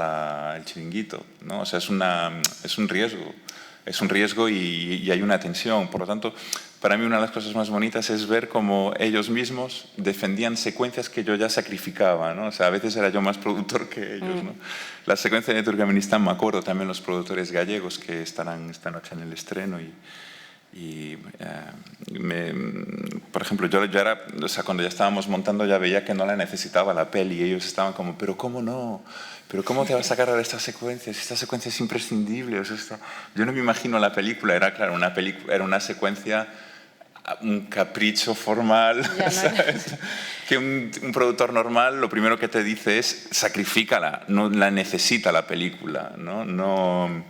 [SPEAKER 3] el chiringuito, ¿no? O sea, es un riesgo. Es un riesgo y hay una tensión. Por lo tanto, para mí una de las cosas más bonitas es ver cómo ellos mismos defendían secuencias que yo ya sacrificaba, ¿no? O sea, a veces era yo más productor que ellos, ¿no? La secuencia de Turkmenistán, me acuerdo también los productores gallegos que estarán esta noche en el estreno por ejemplo, yo era, o sea, cuando ya estábamos montando ya veía que no la necesitaba la peli y ellos estaban como, pero ¿cómo no? ¿Pero cómo te vas a cargar estas secuencias? Esta secuencia es imprescindible. O sea, yo no me imagino la película, era claro, era una secuencia, un capricho formal, ¿sabes? Que un productor normal lo primero que te dice es sacrifícala, no la necesita la película, ¿no?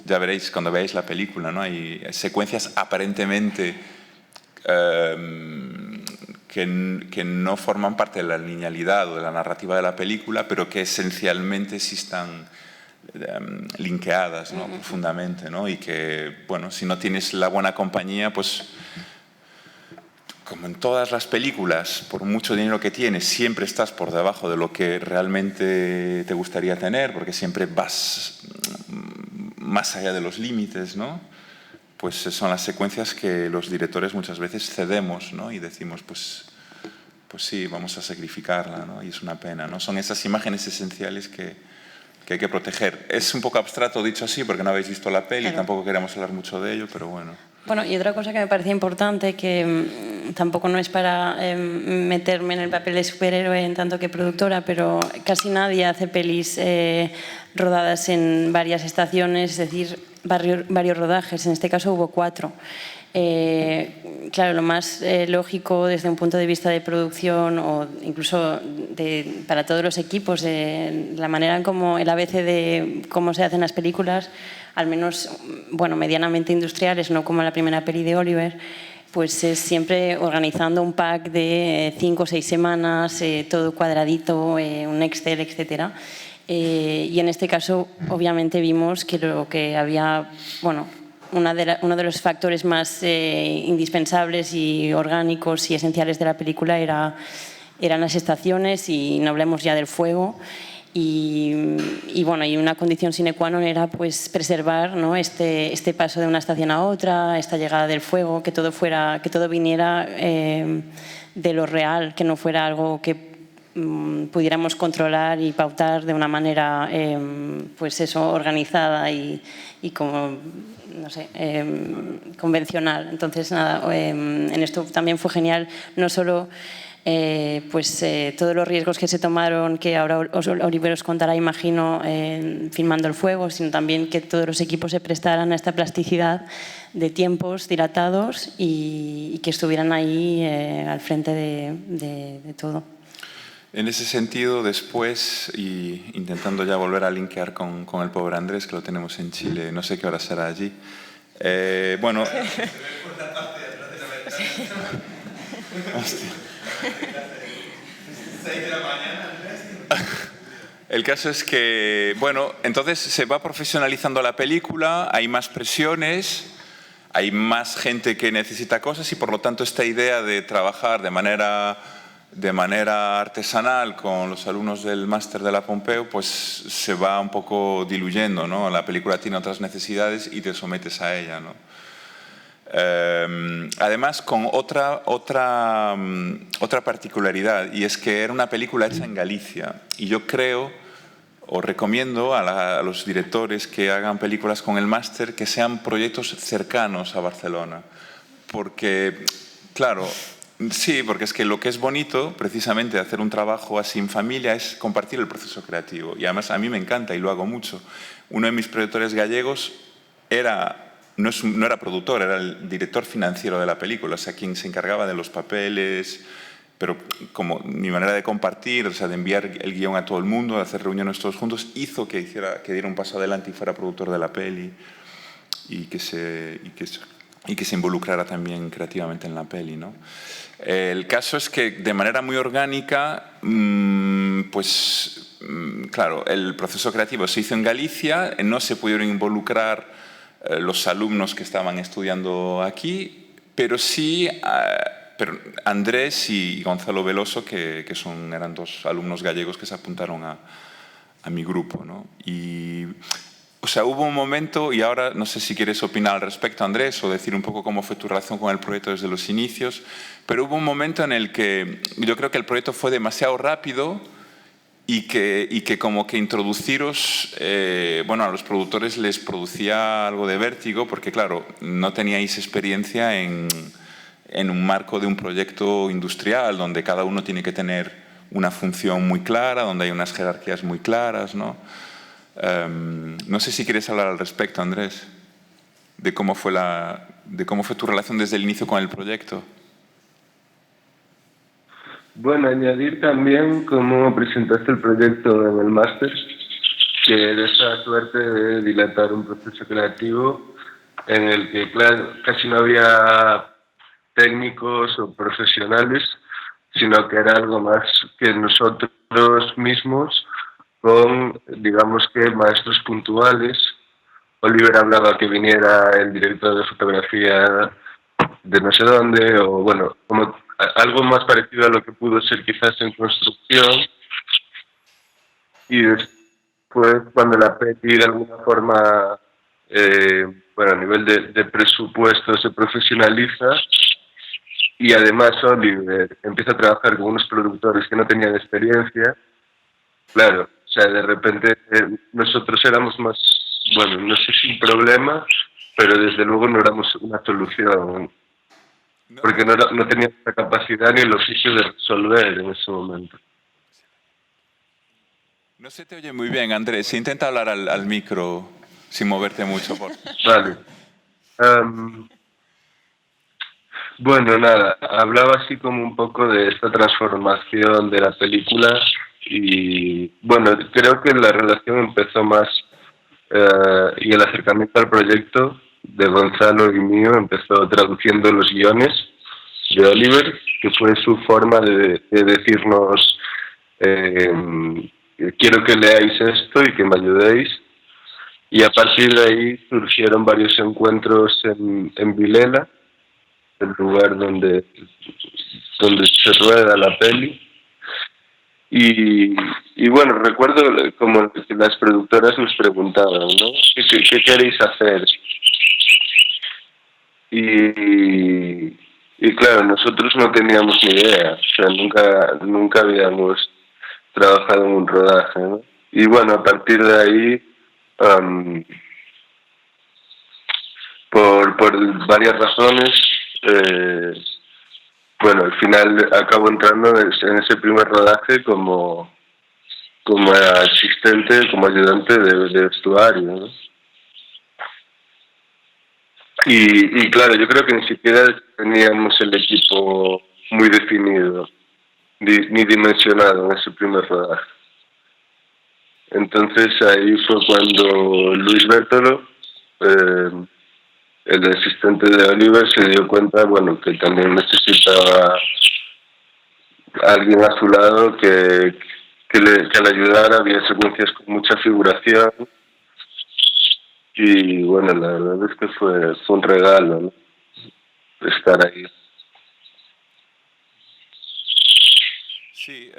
[SPEAKER 3] Ya veréis cuando veáis la película, ¿no? Hay secuencias aparentemente que no forman parte de la linealidad o de la narrativa de la película, pero que esencialmente sí están linkeadas, ¿no? Profundamente, ¿no? Y que, bueno, si no tienes la buena compañía, pues como en todas las películas, por mucho dinero que tienes, siempre estás por debajo de lo que realmente te gustaría tener, porque siempre vas más allá de los límites, ¿no? Pues son las secuencias que los directores muchas veces cedemos, ¿no? Y decimos, pues sí, vamos a sacrificarla, ¿no? Y es una pena, ¿no? Son esas imágenes esenciales que hay que proteger. Es un poco abstracto dicho así, porque no habéis visto la peli, claro. Tampoco queremos hablar mucho de ello, pero bueno.
[SPEAKER 4] Bueno, y otra cosa que me parecía importante, que tampoco no es para meterme en el papel de superhéroe en tanto que productora, pero casi nadie hace pelis rodadas en varias estaciones, es decir, varios rodajes. En este caso hubo 4. Claro, lo más lógico desde un punto de vista de producción o incluso para todos los equipos, la manera en cómo el ABC de cómo se hacen las películas, al menos, bueno, medianamente industriales, no como la primera peli de Oliver, pues es siempre organizando un pack de 5 o 6 semanas, todo cuadradito, un Excel, etcétera. Y en este caso, obviamente, vimos que lo que había, bueno, uno de los factores más indispensables y orgánicos y esenciales de la película eran las estaciones, y no hablemos ya del fuego. Y bueno, y una condición sine qua non era pues preservar, ¿no? este paso de una estación a otra, esta llegada del fuego, que todo viniera de lo real, que no fuera algo que pudiéramos controlar y pautar de una manera pues eso, organizada y como, no sé, convencional. Entonces, nada, en esto también fue genial, no solo todos los riesgos que se tomaron, que ahora Oliver os contará, imagino, filmando el fuego, sino también que todos los equipos se prestaran a esta plasticidad de tiempos dilatados y que estuvieran ahí al frente de todo.
[SPEAKER 3] En ese sentido, después, y intentando ya volver a linkear con el pobre Andrés, que lo tenemos en Chile, no sé qué hora será allí. Bueno. El caso es que, bueno, entonces se va profesionalizando la película, hay más presiones, hay más gente que necesita cosas y por lo tanto esta idea de trabajar de manera artesanal con los alumnos del máster de la Pompeu pues se va un poco diluyendo, ¿no? La película tiene otras necesidades y te sometes a ella, ¿no? Además, con otra particularidad, y es que era una película hecha en Galicia, y yo creo, o recomiendo a los directores que hagan películas con el máster que sean proyectos cercanos a Barcelona, porque, claro, sí, porque es que lo que es bonito, precisamente, de hacer un trabajo así en familia es compartir el proceso creativo, y además a mí me encanta y lo hago mucho. Uno de mis productores gallegos no era productor, era el director financiero de la película, o sea, quien se encargaba de los papeles, pero como mi manera de compartir, o sea, de enviar el guión a todo el mundo, de hacer reuniones todos juntos, hizo que diera un paso adelante y fuera productor de la peli y que se involucrara también creativamente en la peli, ¿no? El caso es que de manera muy orgánica, pues claro, el proceso creativo se hizo en Galicia, no se pudieron involucrar los alumnos que estaban estudiando aquí, pero sí pero Andrés y Gonzalo Veloso, que eran 2 alumnos gallegos que se apuntaron a mi grupo, ¿no? Y, o sea, hubo un momento, y ahora no sé si quieres opinar al respecto, Andrés, o decir un poco cómo fue tu relación con el proyecto desde los inicios, pero hubo un momento en el que yo creo que el proyecto fue demasiado rápido y que como que introduciros, bueno, a los productores les producía algo de vértigo, porque claro, no teníais experiencia en un marco de un proyecto industrial donde cada uno tiene que tener una función muy clara, donde hay unas jerarquías muy claras, ¿no? No sé si quieres hablar al respecto, Andrés, de cómo fue tu relación desde el inicio con el proyecto.
[SPEAKER 2] Bueno, añadir también cómo presentaste el proyecto en el máster, que de esa suerte de dilatar un proceso creativo en el que, claro, casi no había técnicos o profesionales sino que era algo más que nosotros mismos con, digamos que, maestros puntuales. Oliver hablaba que viniera el director de fotografía de no sé dónde, o bueno, como algo más parecido a lo que pudo ser quizás en construcción. Y después, cuando la peli de alguna forma, bueno, a nivel de presupuesto se profesionaliza, y además Oliver empieza a trabajar con unos productores que no tenían experiencia, claro, o sea, de repente nosotros éramos más, bueno, no sé si un problema, pero desde luego no éramos una solución, porque no teníamos la capacidad ni el oficio de resolver en ese momento.
[SPEAKER 3] No se te oye muy bien, Andrés. Intenta hablar al micro sin moverte mucho.
[SPEAKER 2] Vale. Bueno, nada, hablaba así como un poco de esta transformación de la película y bueno, creo que la relación empezó más y el acercamiento al proyecto de Gonzalo y mío empezó traduciendo los guiones de Oliver, que fue su forma de decirnos quiero que leáis esto y que me ayudéis. Y a partir de ahí surgieron varios encuentros en Vilela, el lugar donde se rueda la peli. Y bueno, recuerdo como que las productoras nos preguntaban, ¿no? ¿Qué queréis hacer? Y claro, nosotros no teníamos ni idea, o sea, nunca habíamos trabajado en un rodaje, ¿no? Y bueno, a partir de ahí, por varias razones, bueno, al final acabo entrando en ese primer rodaje como asistente, como ayudante de vestuario, ¿no? Y claro, yo creo que ni siquiera teníamos el equipo muy definido ni dimensionado en ese primer rodaje. Entonces ahí fue cuando Luis Bertolo, el asistente de Oliver, se dio cuenta, bueno, que también necesitaba alguien a su lado que le ayudara. Había secuencias con mucha figuración y bueno, la verdad es que fue un regalo, ¿no? Estar ahí.
[SPEAKER 3] Sí,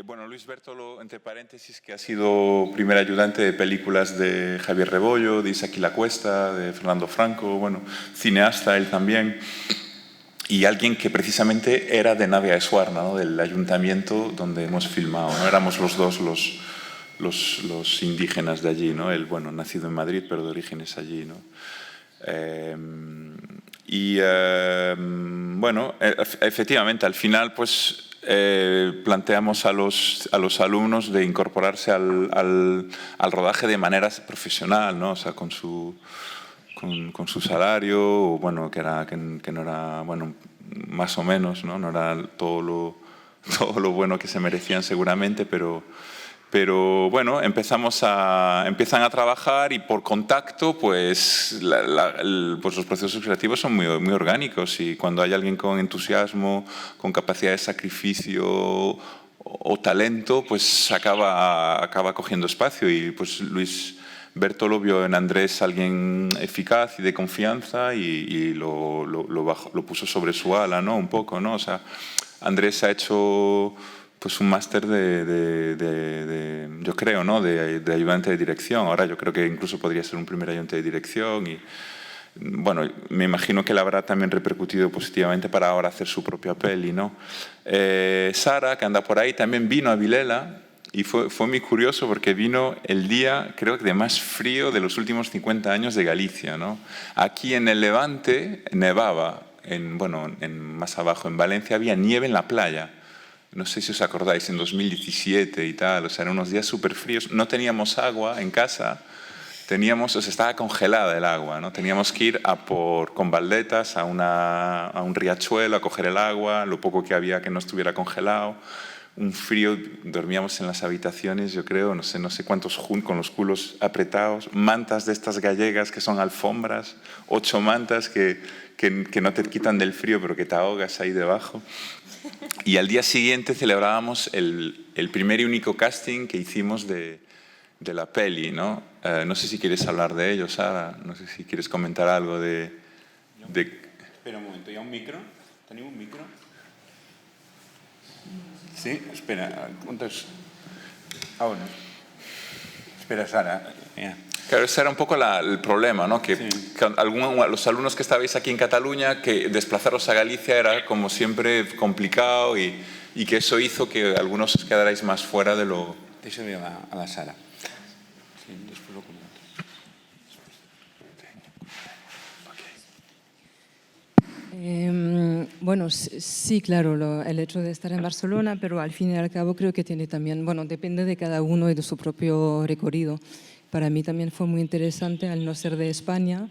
[SPEAKER 3] bueno, Luis Bertolo, entre paréntesis, que ha sido primer ayudante de películas de Javier Rebollo, de Isaac y la Cuesta, de Fernando Franco, bueno, cineasta él también, y alguien que precisamente era de Navia de Suarna, ¿no? Del ayuntamiento donde hemos filmado, ¿no? Éramos los dos los indígenas de allí, ¿no? Él, bueno, nacido en Madrid, pero de orígenes allí, ¿no? Bueno, efectivamente, al final, pues planteamos a los alumnos de incorporarse al rodaje de manera profesional, ¿no? O sea, con su salario, bueno, que no era, bueno, más o menos, ¿no? No era todo lo bueno que se merecían seguramente, pero bueno, empiezan a trabajar y por contacto, pues, pues los procesos creativos son muy, muy orgánicos, y cuando hay alguien con entusiasmo, con capacidad de sacrificio o talento, pues acaba cogiendo espacio. Y pues Luis Bertolo vio en Andrés alguien eficaz y de confianza y lo puso sobre su ala, ¿no? Un poco, ¿no? O sea, Andrés ha hecho pues un máster yo creo, ¿no? de ayudante de dirección. Ahora yo creo que incluso podría ser un primer ayudante de dirección y, bueno, me imagino que le habrá también repercutido positivamente para ahora hacer su propia peli, ¿no? Sara, que anda por ahí, también vino a Vilela y fue muy curioso porque vino el día, creo que de más frío de los últimos 50 años de Galicia, ¿no? Aquí en el Levante nevaba, más abajo, en Valencia, había nieve en la playa. No sé si os acordáis, en 2017 y tal, o sea, eran unos días súper fríos. No teníamos agua en casa, estaba congelada el agua, ¿no? Teníamos que ir con baldetas a un riachuelo a coger el agua, lo poco que había que no estuviera congelado. Un frío, dormíamos en las habitaciones, yo creo, no sé cuántos con los culos apretados, mantas de estas gallegas que son alfombras, 8 mantas que no te quitan del frío, pero que te ahogas ahí debajo. Y al día siguiente celebrábamos el primer y único casting que hicimos de la peli, ¿no? No sé si quieres hablar de ello, Sara. No sé si quieres comentar algo de...
[SPEAKER 1] Espera un momento, ¿hi ha un micro? ¿Tenim un micro? Sí? Espera, ¿cuántos? Ah, bueno. Espera, Sara. Yeah.
[SPEAKER 3] Claro, ese era un poco el problema, ¿no? Que los alumnos que estabais aquí en Cataluña, que desplazaros a Galicia era como siempre complicado y que eso hizo que algunos os quedarais más fuera de lo...
[SPEAKER 1] Deixa-li a la Sara. Sí, després ho comento.
[SPEAKER 5] Bueno, sí, claro, el hecho de estar en Barcelona, pero al fin y al cabo creo que tiene también, bueno, depende de cada uno y de su propio recorrido. Para mí también fue muy interesante, al no ser de España,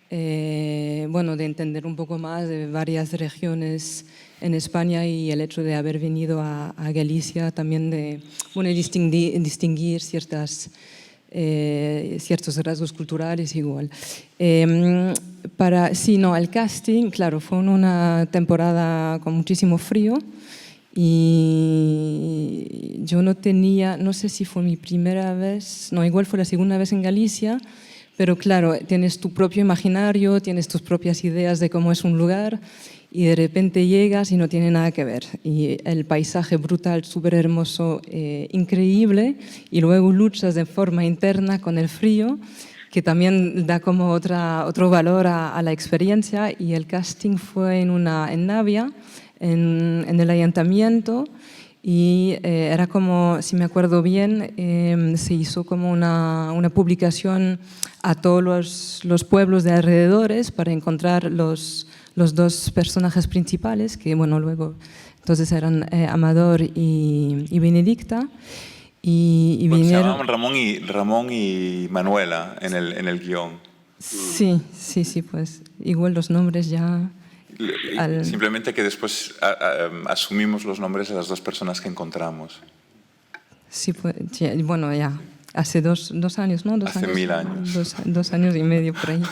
[SPEAKER 5] bueno, de entender un poco más de varias regiones en España y el hecho de haber venido a Galicia también de, bueno, distinguir ciertos rasgos culturales igual. Sí, no, el casting, claro, fue en una temporada con muchísimo frío y yo no sé si fue mi primera vez, no, igual fue la segunda vez en Galicia, pero claro, tienes tu propio imaginario, tienes tus propias ideas de cómo es un lugar y de repente llegas y no tiene nada que ver. Y el paisaje brutal, súper hermoso, increíble, y luego luchas de forma interna con el frío, que también da como otro valor a la experiencia. Y el casting fue en Navia, en el ayuntamiento, y era como, si me acuerdo bien, se hizo como una publicación a todos los pueblos de alrededores para encontrar los dos personajes principales, que bueno, luego entonces eran Amador y Benedicta. Y
[SPEAKER 3] bueno,
[SPEAKER 5] vinieron...
[SPEAKER 3] se llamaban Ramón y Manuela en el guión.
[SPEAKER 5] Sí, pues igual los nombres ya...
[SPEAKER 3] Simplemente que después asumimos los nombres de las dos personas que encontramos.
[SPEAKER 5] Sí, pues, bueno, ya. Hace dos años, ¿no?
[SPEAKER 3] Hace 1000 años.
[SPEAKER 5] 2 años y medio por ahí.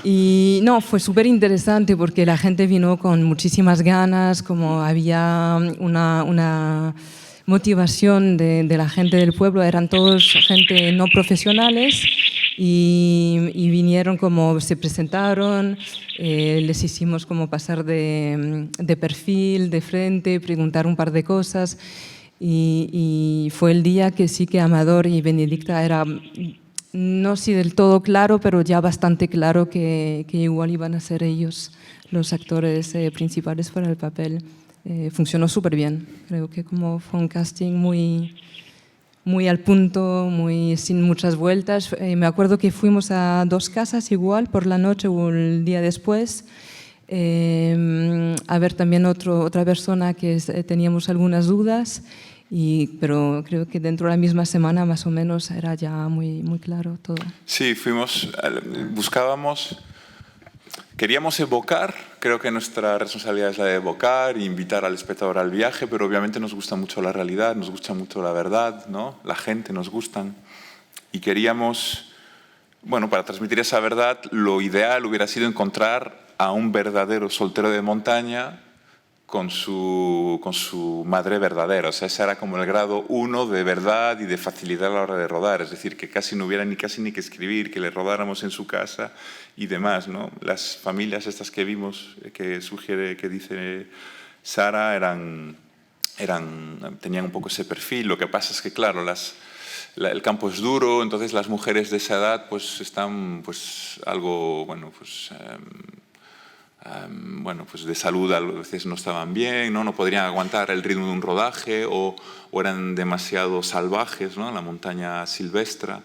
[SPEAKER 5] Y no, fue súper interesante porque la gente vino con muchísimas ganas, como había una motivación de la gente del pueblo, eran todos gente no profesionales y vinieron como se presentaron, les hicimos como pasar de perfil, de frente, preguntar un par de cosas. Y fue el día que sí que Amador y Benedicta era, no sí del todo claro, pero ya bastante claro que igual iban a ser ellos los actores principales para el papel. Funcionó súper bien. Creo que como fue un casting muy al punto, sin muchas vueltas. Me acuerdo que fuimos a 2 casas igual por la noche o el día después. A ver también otra persona que teníamos algunas dudas, pero creo que dentro de la misma semana más o menos era ya muy claro todo.
[SPEAKER 3] Sí, queríamos evocar, creo que nuestra responsabilidad es la de evocar e invitar al espectador al viaje, pero obviamente nos gusta mucho la realidad, nos gusta mucho la verdad, ¿no? La gente nos gustan y queríamos, bueno, para transmitir esa verdad, lo ideal hubiera sido encontrar a un verdadero soltero de montaña con su madre verdadera. O sea, ese era como el grado 1 de verdad y de facilidad a la hora de rodar. Es decir, que casi no hubiera ni que escribir, que le rodáramos en su casa y demás, ¿no? Las familias estas que vimos, que dice Sara, tenían un poco ese perfil. Lo que pasa es que, claro, el campo es duro, entonces las mujeres de esa edad pues están pues algo, bueno, pues de salud a veces no estaban bien, no podrían aguantar el ritmo de un rodaje o eran demasiado salvajes, ¿no? La montaña silvestre.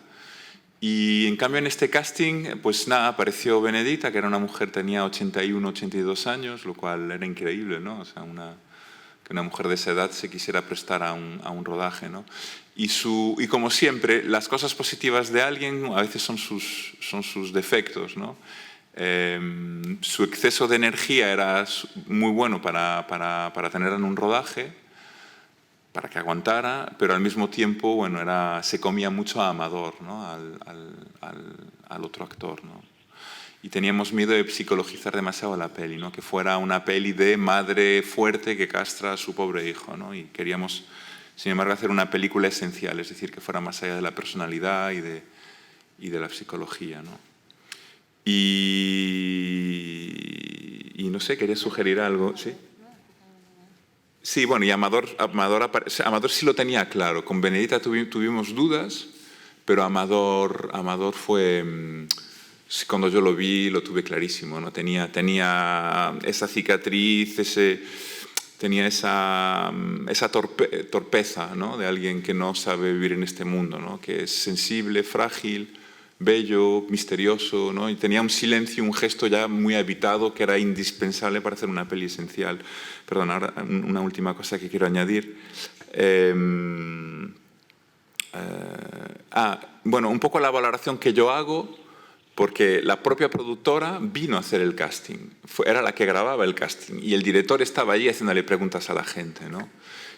[SPEAKER 3] Y en cambio en este casting, pues nada, apareció Benedicta, que era una mujer, tenía 81, 82 años, lo cual era increíble, ¿no? O sea, que una mujer de esa edad se quisiera prestar a un rodaje, ¿no? Y como siempre, las cosas positivas de alguien a veces son sus defectos, ¿no? Su exceso de energía era muy bueno para tenerla en un rodaje, para que aguantara, pero al mismo tiempo, bueno, se comía mucho a Amador, ¿no? al otro actor, ¿no? y teníamos miedo de psicologizar demasiado la peli, ¿no? Que fuera una peli de madre fuerte que castra a su pobre hijo, ¿no? Y queríamos, sin embargo, hacer una película esencial, es decir, que fuera más allá de la personalidad y de la psicología, ¿no? Y no sé, quería sugerir algo, ¿sí? Sí, bueno, y Amador sí lo tenía claro. Con Benedicta tuvimos dudas, pero Amador fue... Cuando yo lo vi, lo tuve clarísimo, ¿no? Tenía esa cicatriz, tenía esa torpeza, ¿no? De alguien que no sabe vivir en este mundo, ¿no? Que es sensible, frágil, bello, misterioso, ¿no? Y tenía un silencio, un gesto ya muy habitado que era indispensable para hacer una peli esencial. Perdón, ahora una última cosa que quiero añadir. Bueno, un poco la valoración que yo hago, porque la propia productora vino a hacer el casting, era la que grababa el casting, y el director estaba allí haciéndole preguntas a la gente, ¿no?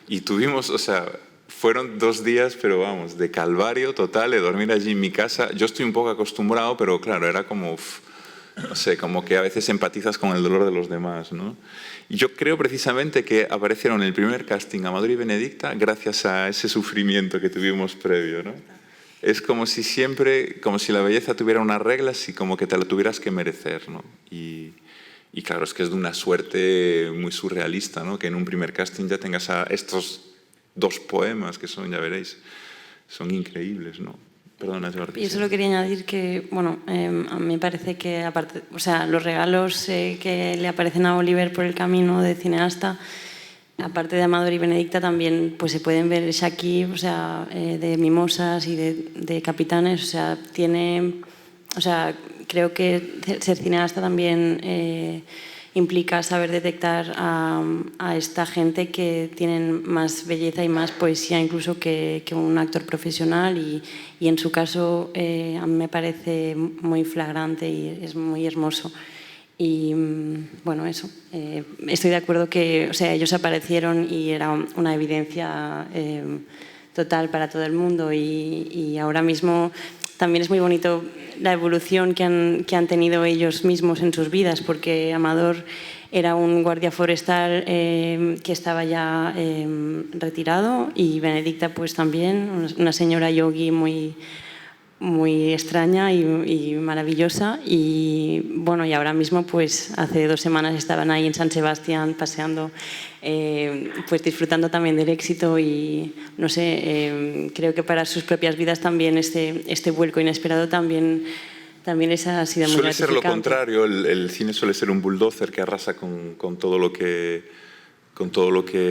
[SPEAKER 3] Y tuvimos, o sea, fueron 2 días, pero vamos, de calvario total, de dormir allí en mi casa. Yo estoy un poco acostumbrado, pero claro, era como, no sé, como que a veces empatizas con el dolor de los demás, ¿no? Y yo creo precisamente que aparecieron en el primer casting Amador y Benedicta gracias a ese sufrimiento que tuvimos previo, ¿no? Es como si la belleza tuviera unas reglas y como que te la tuvieras que merecer, ¿no? Y claro, es que es de una suerte muy surrealista, ¿no? Que en un primer casting ya tengas a estos 2 poemas que son, ya veréis, son increíbles, ¿no? Perdona, Jordi.
[SPEAKER 4] Yo solo quería añadir que, bueno, a mí me parece que, aparte, o sea, los regalos que le aparecen a Oliver por el camino de cineasta, aparte de Amador y Benedicta, también pues se pueden ver Shaki, o sea, de Mimosas y de Capitanes, o sea, creo que ser cineasta también implica saber detectar a esta gente que tienen más belleza y más poesía incluso que un actor profesional, y en su caso a mí me parece muy flagrante y es muy hermoso. Y bueno, eso. Estoy de acuerdo que, o sea, ellos aparecieron y era una evidencia total para todo el mundo, y ahora mismo también es muy bonito la evolución que han tenido ellos mismos en sus vidas, porque Amador era un guardia forestal que estaba ya retirado, y Benedicta pues también, una señora yogi muy extraña y maravillosa, y bueno, y ahora mismo pues hace 2 semanas estaban ahí en San Sebastián paseando, pues disfrutando también del éxito, y no sé, creo que para sus propias vidas también este vuelco inesperado también les ha sido muy gratificante.
[SPEAKER 3] Suele ser lo contrario, el cine suele ser un bulldozer que arrasa con todo lo que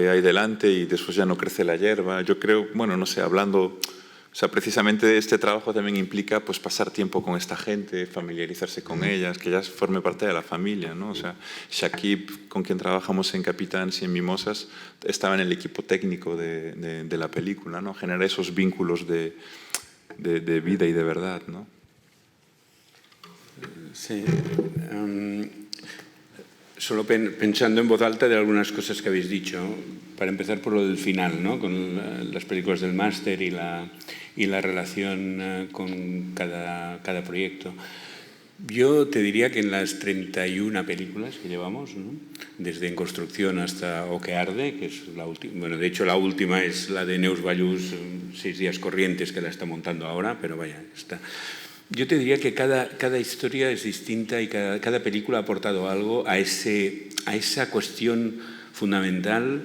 [SPEAKER 3] hay delante, y después ya no crece la hierba. Yo creo, bueno, no sé, hablando... O sea, precisamente este trabajo también implica pues, pasar tiempo con esta gente, familiarizarse con ellas, que ya forme parte de la familia, ¿no? O sea, Shakib, con quien trabajamos en Capitanes y en Mimosas, estaba en el equipo técnico de la película, ¿no? Generar esos vínculos de vida y de verdad, ¿no?
[SPEAKER 1] Sí. Solo pensando en voz alta de algunas cosas que habéis dicho, para empezar por lo del final, ¿no? Con las películas del máster y la relación con cada proyecto. Yo te diría que en las 31 películas que llevamos, ¿no? Desde En construcción hasta O que arde, que es la última, bueno, de hecho la última es la de Neus Ballús, 6 días corrientes, que la está montando ahora, pero vaya, está... Yo te diría que cada historia es distinta, y cada película ha aportado algo a esa cuestión fundamental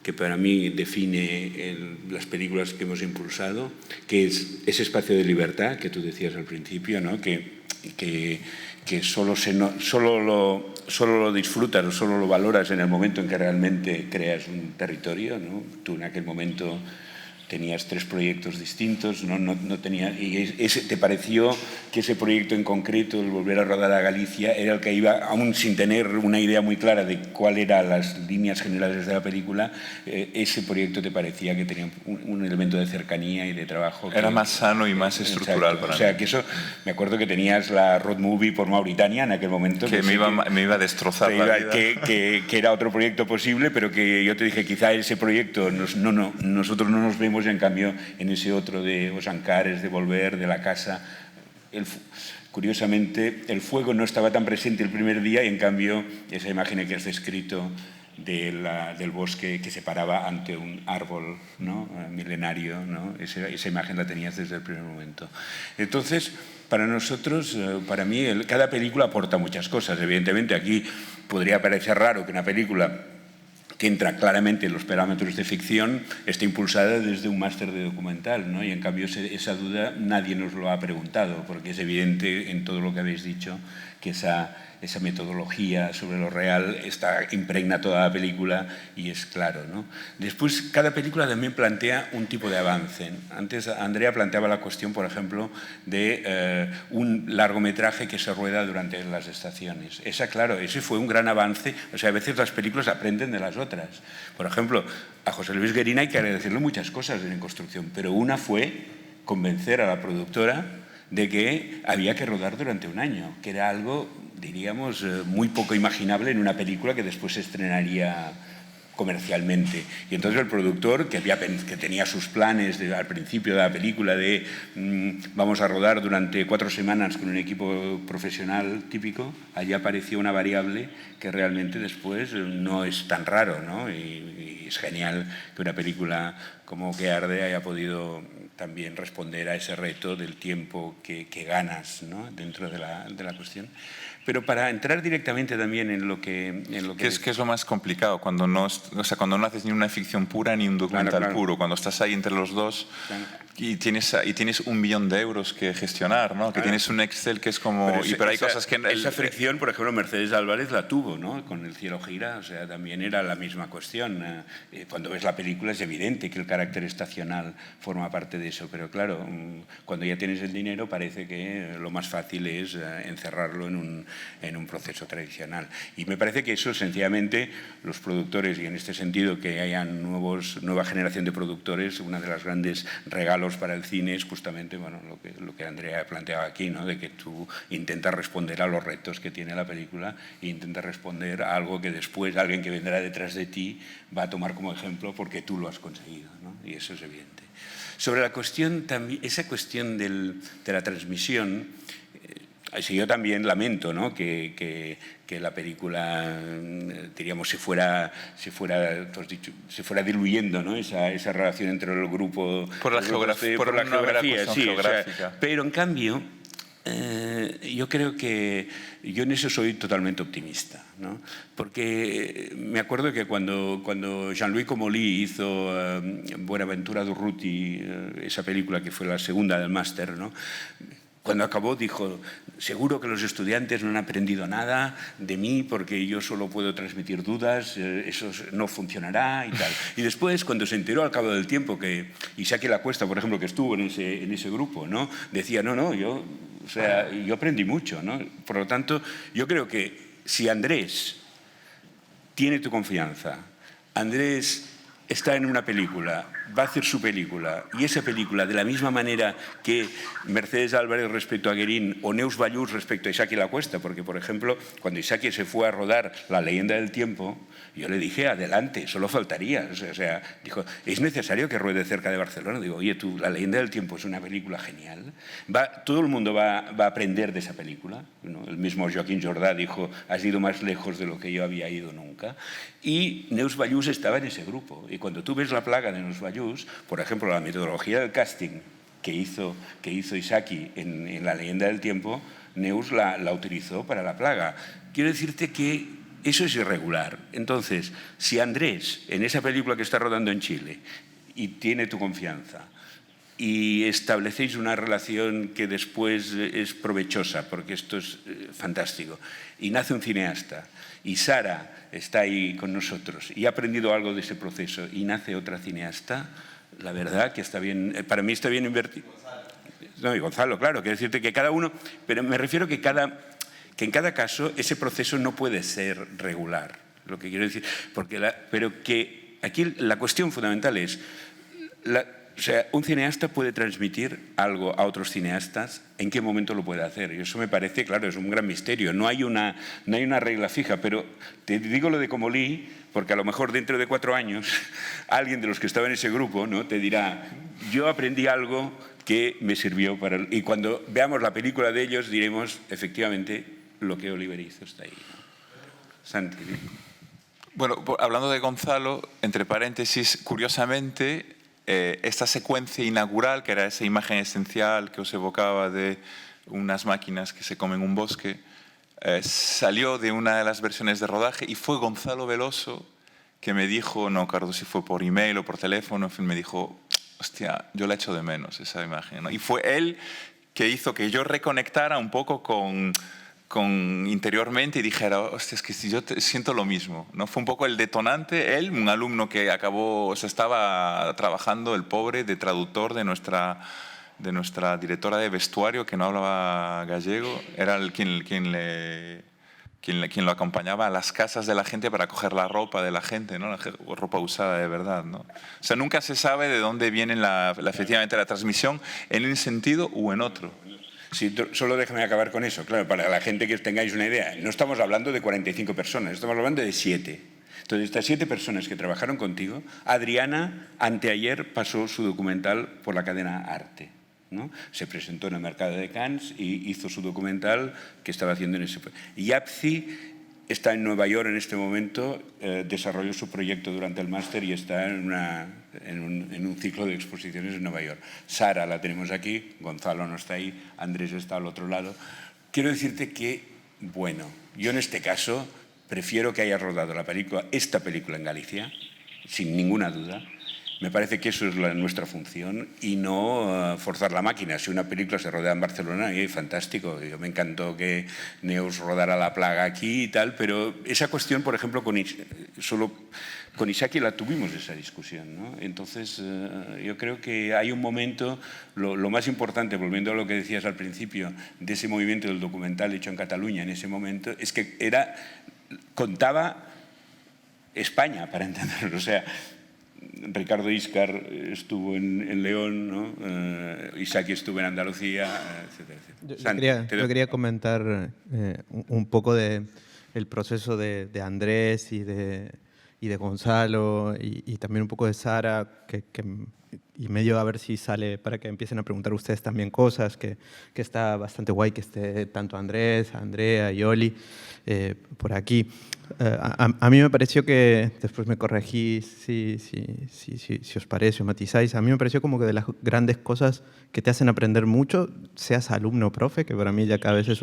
[SPEAKER 1] que para mí define las películas que hemos impulsado, que es ese espacio de libertad que tú decías al principio, ¿no? que solo lo disfrutas o solo lo valoras en el momento en que realmente creas un territorio, ¿no? Tú en aquel momento tenías 3 proyectos distintos, no tenía, y te pareció que ese proyecto en concreto, el volver a rodar a Galicia, era el que iba, aún sin tener una idea muy clara de cuáles eran las líneas generales de la película, ese proyecto te parecía que tenía un elemento de cercanía y de trabajo.
[SPEAKER 3] Era más sano y más estructural.
[SPEAKER 1] Exacto. Para mí. O sea, que eso, me acuerdo que tenías la road movie por Mauritania en aquel momento.
[SPEAKER 3] Que me iba a destrozar la vida.
[SPEAKER 1] Que era otro proyecto posible, pero que yo te dije, quizá ese proyecto, nosotros no nos vemos, en cambio en ese otro de Osancares, de Volver, de La Casa. curiosamente, el fuego no estaba tan presente el primer día y, en cambio, esa imagen que has descrito del bosque que se paraba ante un árbol, ¿no?, milenario, ¿no?, esa imagen la tenías desde el primer momento. Entonces, para nosotros, para mí, cada película aporta muchas cosas. Evidentemente, aquí podría parecer raro que una película que entra claramente en los parámetros de ficción esté impulsada desde un máster de documental, ¿no? Y en cambio esa duda nadie nos lo ha preguntado, porque es evidente en todo lo que habéis dicho que esa metodología sobre lo real impregna toda la película y es claro, ¿no? Después, cada película también plantea un tipo de avance. Antes Andrea planteaba la cuestión, por ejemplo, de un largometraje que se rueda durante las estaciones. Claro, ese fue un gran avance. O sea, a veces las películas aprenden de las otras. Por ejemplo, a José Luis Guerín hay que agradecerle muchas cosas en construcción, pero una fue convencer a la productora de que había que rodar durante un año, que era algo, diríamos, muy poco imaginable en una película que después se estrenaría comercialmente. Y entonces el productor, que tenía sus planes al principio de la película de vamos a rodar durante 4 semanas con un equipo profesional típico, allí apareció una variable que realmente después no es tan raro, ¿no? Y es genial que una película como Que arde haya podido también responder a ese reto del tiempo que ganas, ¿no?, dentro de la cuestión. Pero para entrar directamente también en lo que...
[SPEAKER 3] ¿Qué es lo más complicado? Cuando no haces ni una ficción pura ni un documental puro, cuando estás ahí entre los dos y tienes 1 millón de euros que gestionar, ¿no? Que tienes un Excel que es como... Pero hay cosas que...
[SPEAKER 1] Esa fricción, por ejemplo, Mercedes Álvarez la tuvo, ¿no?, con El cielo gira, o sea, también era la misma cuestión. Cuando ves la película es evidente que el carácter estacional forma parte de eso, pero claro, cuando ya tienes el dinero parece que lo más fácil es encerrarlo en un proceso tradicional. Y me parece que eso, sencillamente, los productores, y en este sentido que haya nueva generación de productores, uno de los grandes regalos para el cine es justamente, bueno, lo que Andrea planteaba aquí, ¿no?, de que tú intentas responder a los retos que tiene la película e intentas responder a algo que después alguien que vendrá detrás de ti va a tomar como ejemplo porque tú lo has conseguido, ¿no? Y eso es evidente. Sobre la cuestión, esa cuestión de la transmisión, yo también lamento, ¿no?, que la película, diríamos, se fuera diluyendo, ¿no?, esa relación entre el grupo...
[SPEAKER 3] Por la geografía,
[SPEAKER 1] sí, geográfica. O sea, pero en cambio, yo creo que yo en eso soy totalmente optimista, ¿no? Porque me acuerdo que cuando Jean-Louis Comolli hizo Buenaventura Durruti, esa película que fue la segunda del máster, ¿no?, cuando acabó dijo, seguro que los estudiantes no han aprendido nada de mí porque yo solo puedo transmitir dudas, eso no funcionará y tal. Y después, cuando se enteró al cabo del tiempo que Isaki Lacuesta, por ejemplo, que estuvo en ese grupo, ¿no?, decía, no, yo aprendí mucho, ¿no? Por lo tanto, yo creo que si Andrés tiene tu confianza, Andrés está en una película, va a hacer su película, y esa película, de la misma manera que Mercedes Álvarez respecto a Guerín o Neus Ballús respecto a Isaki Lacuesta, porque, por ejemplo, cuando Isaki se fue a rodar La leyenda del tiempo, yo le dije, adelante, solo faltaría. O sea, dijo, ¿es necesario que ruede cerca de Barcelona? Digo, oye, tú, La leyenda del tiempo es una película genial. Todo el mundo va a aprender de esa película, ¿no? El mismo Joaquín Jordà dijo, has ido más lejos de lo que yo había ido nunca. Y Neus Ballús estaba en ese grupo. Y cuando tú ves La plaga de Neus Ballús, por ejemplo, la metodología del casting que hizo Isaki en La leyenda del tiempo, Neus la utilizó para La plaga. Quiero decirte que eso es irregular. Entonces, si Andrés, en esa película que está rodando en Chile, y tiene tu confianza, y establecéis una relación que después es provechosa, porque esto es fantástico, y nace un cineasta, y Sara está ahí con nosotros, y ha aprendido algo de ese proceso, y nace otra cineasta, la verdad que está bien, para mí está bien invertido. No, y Gonzalo, claro, quiero decirte que cada uno, pero me refiero que en cada caso ese proceso no puede ser regular, lo que quiero decir, pero que aquí la cuestión fundamental es, o sea, un cineasta puede transmitir algo a otros cineastas, ¿en qué momento lo puede hacer? Y eso me parece, claro, es un gran misterio, no hay una regla fija, pero te digo lo de Comolli, porque a lo mejor dentro de 4 años alguien de los que estaba en ese grupo, ¿no?, te dirá, yo aprendí algo que me sirvió para... Y cuando veamos la película de ellos diremos, efectivamente, lo que Oliver hizo está ahí, ¿no? Santi.
[SPEAKER 3] Bueno, hablando de Gonzalo, entre paréntesis, curiosamente, esta secuencia inaugural, que era esa imagen esencial que os evocaba de unas máquinas que se comen un bosque, salió de una de las versiones de rodaje y fue Gonzalo Veloso que me dijo, no, Carlos, si fue por email o por teléfono, en fin, me dijo, hostia, yo la echo de menos esa imagen, ¿no? Y fue él que hizo que yo reconectara un poco con interiormente y dijera, hostia, es que yo siento lo mismo, ¿no? Fue un poco el detonante, él, un alumno que acabó, o sea, estaba trabajando, el pobre, de traductor de nuestra directora de vestuario, que no hablaba gallego, era quien lo acompañaba a las casas de la gente para coger la ropa de la gente, ¿no? La ropa usada de verdad, ¿no? O sea, nunca se sabe de dónde viene efectivamente la transmisión, en un sentido u en otro.
[SPEAKER 1] Sí, solo déjame acabar con eso. Claro, para la gente que tengáis una idea, no estamos hablando de 45 personas, estamos hablando de 7. Entonces, estas 7 personas que trabajaron contigo, Adriana, anteayer, pasó su documental por la cadena Arte, ¿no? Se presentó en el mercado de Cannes y hizo su documental que estaba haciendo en ese... Yapci está en Nueva York en este momento, desarrolló su proyecto durante el máster y está en un ciclo de exposiciones en Nueva York. Sara la tenemos aquí, Gonzalo no está ahí, Andrés está al otro lado. Quiero decirte que, bueno, yo en este caso prefiero que hayas rodado esta película en Galicia, sin ninguna duda. Me parece que eso es nuestra función y no forzar la máquina. Si una película se rodea en Barcelona, fantástico. Yo me encantó que Neus rodara La plaga aquí y tal, pero esa cuestión, por ejemplo, solo con Isaki la tuvimos esa discusión, ¿no? Entonces, yo creo que hay un momento, lo más importante, volviendo a lo que decías al principio, de ese movimiento del documental hecho en Cataluña en ese momento, es que contaba España, para entenderlo. O sea, Ricardo Íscar estuvo en León, ¿no? Isaki estuvo en Andalucía, etcétera.
[SPEAKER 6] Yo quería comentar un poco del proceso de Andrés y de Gonzalo y también un poco de Sara, y medio a ver si sale para que empiecen a preguntar ustedes también cosas, que está bastante guay que esté tanto Andrés, Andrea y Oli por aquí. A mí me pareció que, después me corregí si os parece o matizáis, a mí me pareció como que de las grandes cosas que te hacen aprender mucho, seas alumno o profe, que para mí ya cada vez es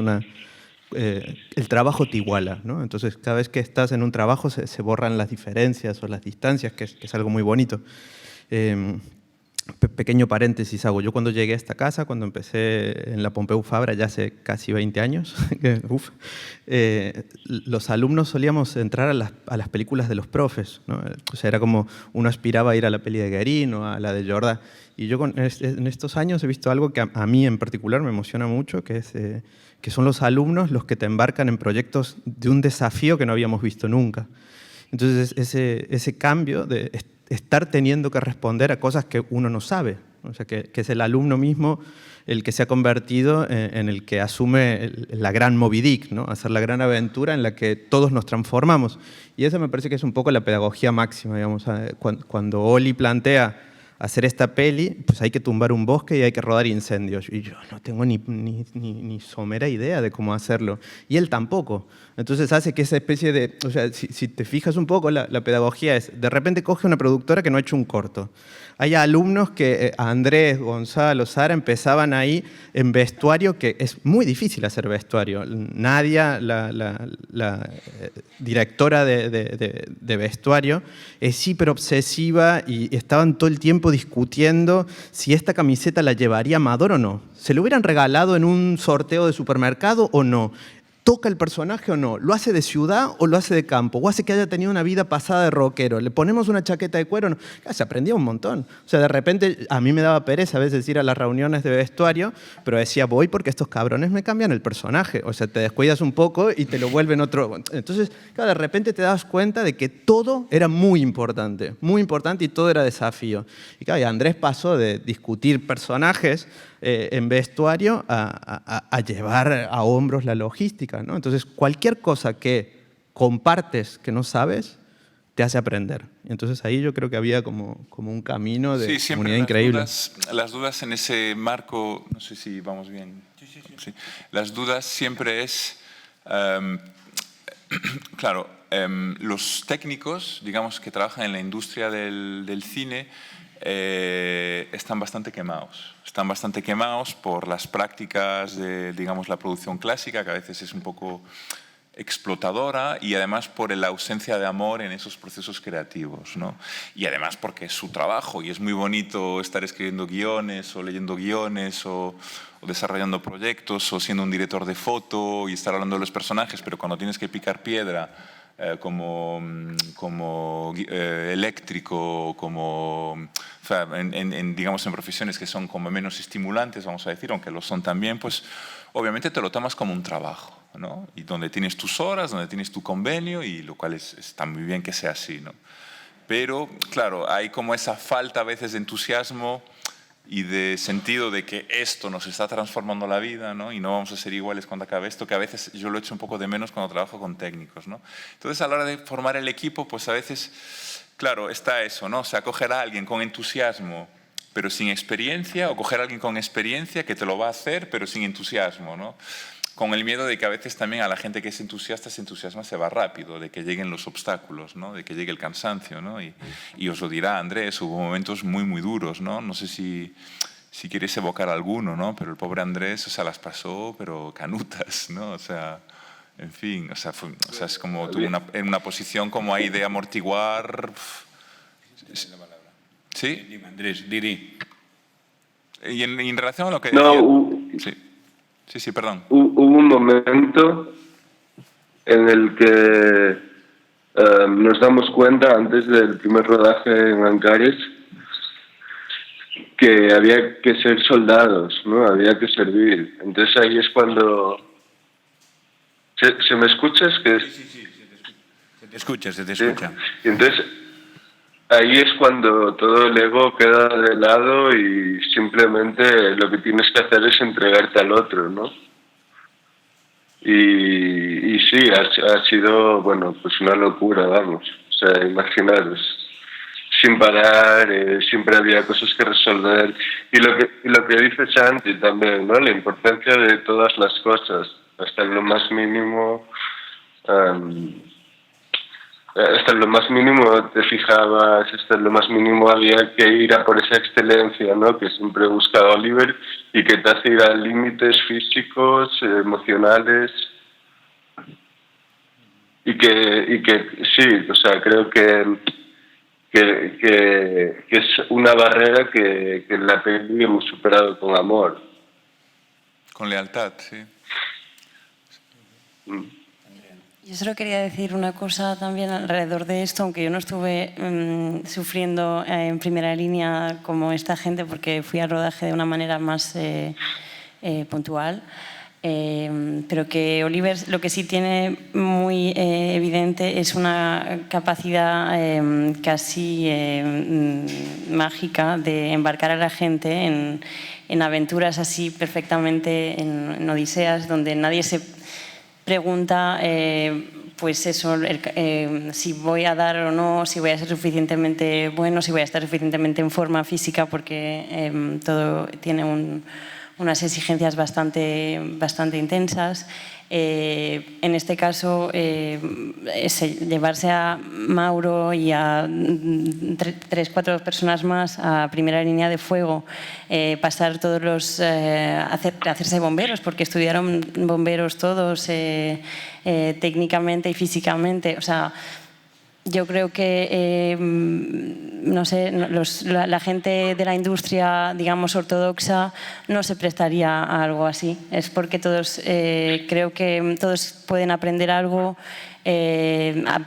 [SPEAKER 6] el trabajo te iguala, ¿no? Entonces cada vez que estás en un trabajo se borran las diferencias o las distancias, que es algo muy bonito. Pequeño paréntesis hago. Yo cuando llegué a esta casa, cuando empecé en la Pompeu Fabra ya hace casi 20 años, los alumnos solíamos entrar a las películas de los profes, ¿no? O sea, era como uno aspiraba a ir a la peli de Guérin o a la de Jordà. Y yo en estos años he visto algo que a mí en particular me emociona mucho, que son los alumnos los que te embarcan en proyectos de un desafío que no habíamos visto nunca. Entonces ese cambio de estar teniendo que responder a cosas que uno no sabe, o sea, que es el alumno mismo el que se ha convertido en el que asume la gran Moby Dick, ¿no? Hacer la gran aventura en la que todos nos transformamos. Y eso me parece que es un poco la pedagogía máxima, digamos. Cuando Oli plantea hacer esta peli, pues hay que tumbar un bosque y hay que rodar incendios. Y yo no tengo ni somera idea de cómo hacerlo. Y él tampoco. Entonces hace que esa especie de... O sea, si te fijas un poco, la pedagogía es, de repente coge una productora que no ha hecho un corto. Hay alumnos que, Andrés, Gonzalo, Sara, empezaban ahí en vestuario, que es muy difícil hacer vestuario. Nadia, la directora de vestuario, es hiper obsesiva y estaban todo el tiempo discutiendo si esta camiseta la llevaría Amador o no. ¿Se lo hubieran regalado en un sorteo de supermercado o no? ¿Toca el personaje o no? ¿Lo hace de ciudad o lo hace de campo? ¿O hace que haya tenido una vida pasada de rockero? ¿Le ponemos una chaqueta de cuero o no? Se aprendía un montón. O sea, de repente a mí me daba pereza a veces ir a las reuniones de vestuario, pero decía, voy porque estos cabrones me cambian el personaje. O sea, te descuidas un poco y te lo vuelven otro. Entonces, claro, de repente te das cuenta de que todo era muy importante y todo era desafío. Y claro, y Andrés pasó de discutir personajes en vestuario a llevar a hombros la logística, ¿no? Entonces, cualquier cosa que compartes que no sabes, te hace aprender. Entonces ahí yo creo que había como un camino de
[SPEAKER 3] sí,
[SPEAKER 6] comunidad increíble.
[SPEAKER 3] Las dudas en ese marco, no sé si vamos bien. Sí. Las dudas siempre es, claro, los técnicos, digamos, que trabajan en la industria del cine, están bastante quemados. Están bastante quemados por las prácticas de, digamos, la producción clásica, que a veces es un poco explotadora, y además por la ausencia de amor en esos procesos creativos, ¿no? Y además porque es su trabajo y es muy bonito estar escribiendo guiones o leyendo guiones o desarrollando proyectos o siendo un director de foto y estar hablando de los personajes, pero cuando tienes que picar piedra como eléctrico, como, o sea, digamos en profesiones que son como menos estimulantes, vamos a decir, aunque lo son también, pues obviamente te lo tomas como un trabajo, ¿no? Y donde tienes tus horas, donde tienes tu convenio, y lo cual está muy bien que sea así, ¿no? Pero, claro, hay como esa falta a veces de entusiasmo y de sentido de que esto nos está transformando la vida, ¿no? Y no vamos a ser iguales cuando acabe esto, que a veces yo lo echo un poco de menos cuando trabajo con técnicos, ¿no? Entonces, a la hora de formar el equipo, pues a veces, claro, está eso, ¿no? O sea, coger a alguien con entusiasmo pero sin experiencia, o coger a alguien con experiencia que te lo va a hacer pero sin entusiasmo, ¿no? Con el miedo de que a veces también a la gente que es entusiasta, se entusiasma, se va rápido, de que lleguen los obstáculos, ¿no? De que llegue el cansancio, ¿no? Y os lo dirá Andrés, hubo momentos muy, muy duros, ¿no? No sé si quieres evocar alguno, ¿no? Pero el pobre Andrés, o sea, las pasó, pero canutas, ¿no? O sea, en fin, o sea es como tuvo en una posición como ahí de amortiguar. ¿Sí?
[SPEAKER 1] Dime, Andrés, Diri.
[SPEAKER 3] Y en relación a lo que
[SPEAKER 2] No,
[SPEAKER 3] decía... Sí, perdón.
[SPEAKER 2] Hubo un momento en el que nos damos cuenta, antes del primer rodaje en Ancares, que había que ser soldados, ¿no? Había que servir. Entonces ahí es cuando... ¿Se me escucha? Es que...
[SPEAKER 1] Sí, se te escucha. Se te escucha.
[SPEAKER 2] Y entonces ahí es cuando todo el ego queda de lado y simplemente lo que tienes que hacer es entregarte al otro, ¿no? Y sí, ha sido, bueno, pues una locura, vamos. O sea, imaginaros, sin parar, siempre había cosas que resolver. Y lo que dice Santi también, ¿no? La importancia de todas las cosas, hasta en lo más mínimo. Hasta en lo más mínimo te fijabas, hasta en lo más mínimo había que ir a por esa excelencia, ¿no? Que siempre busca Oliver y que te hace ir a límites físicos, emocionales, y que sí, o sea, creo que es una barrera que en la peli hemos superado con amor.
[SPEAKER 3] Con lealtad, sí.
[SPEAKER 4] Yo solo quería decir una cosa también alrededor de esto, aunque yo no estuve sufriendo en primera línea como esta gente, porque fui al rodaje de una manera más puntual, pero que Oliver lo que sí tiene muy evidente es una capacidad casi mágica de embarcar a la gente en aventuras así perfectamente, en odiseas, donde nadie se pregunta, pues eso, si voy a dar o no, si voy a ser suficientemente bueno, si voy a estar suficientemente en forma física, porque todo tiene unas exigencias bastante intensas. En este caso, llevarse a Mauro y a 3-4 personas más a primera línea de fuego, pasar todos los... hacerse bomberos, porque estudiaron bomberos todos técnicamente y físicamente. O sea, yo creo que, no sé, la gente de la industria, digamos, ortodoxa no se prestaría a algo así. Es porque todos, creo que todos pueden aprender algo,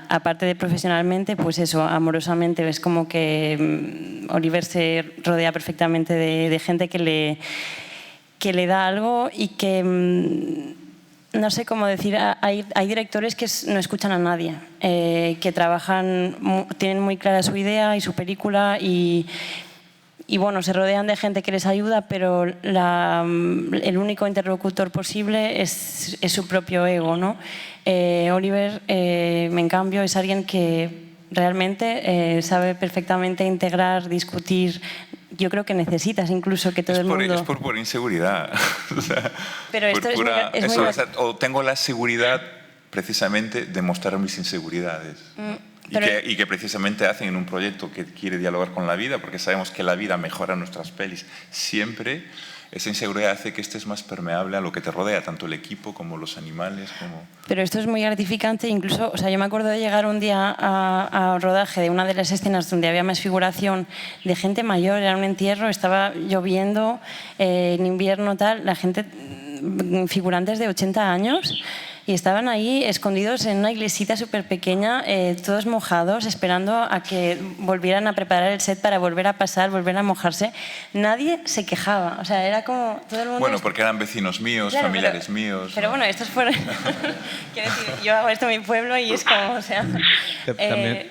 [SPEAKER 4] aparte de profesionalmente, pues eso, amorosamente. Es como que Oliver se rodea perfectamente de gente que le da algo y que... No sé cómo decir, hay directores que no escuchan a nadie, que trabajan, tienen muy clara su idea y su película y bueno, se rodean de gente que les ayuda, pero el único interlocutor posible es su propio ego, ¿no? Oliver, en cambio, es alguien que realmente sabe perfectamente integrar, discutir. Yo creo que necesitas incluso que todo el mundo...
[SPEAKER 3] Es por inseguridad. O sea,
[SPEAKER 4] pero esto es muy...
[SPEAKER 3] o sea, o tengo la seguridad precisamente de mostrar mis inseguridades. Y que precisamente hacen en un proyecto que quiere dialogar con la vida, porque sabemos que la vida mejora nuestras pelis. Siempre esa inseguridad hace que estés más permeable a lo que te rodea, tanto el equipo como los animales.
[SPEAKER 4] Pero esto es muy gratificante, incluso, o sea, yo me acuerdo de llegar un día a rodaje de una de las escenas donde había más figuración de gente mayor, era un entierro, estaba lloviendo, en invierno tal, la gente, figurantes de 80 años, y estaban ahí escondidos en una iglesita súper pequeña, todos mojados, esperando a que volvieran a preparar el set para volver a pasar, volver a mojarse. Nadie se quejaba, o sea, era como todo el mundo...
[SPEAKER 3] Bueno, porque eran vecinos míos, claro, familiares míos.
[SPEAKER 4] Pero bueno, estos fueron... Quiero decir, yo hago esto en mi pueblo y es como, o sea...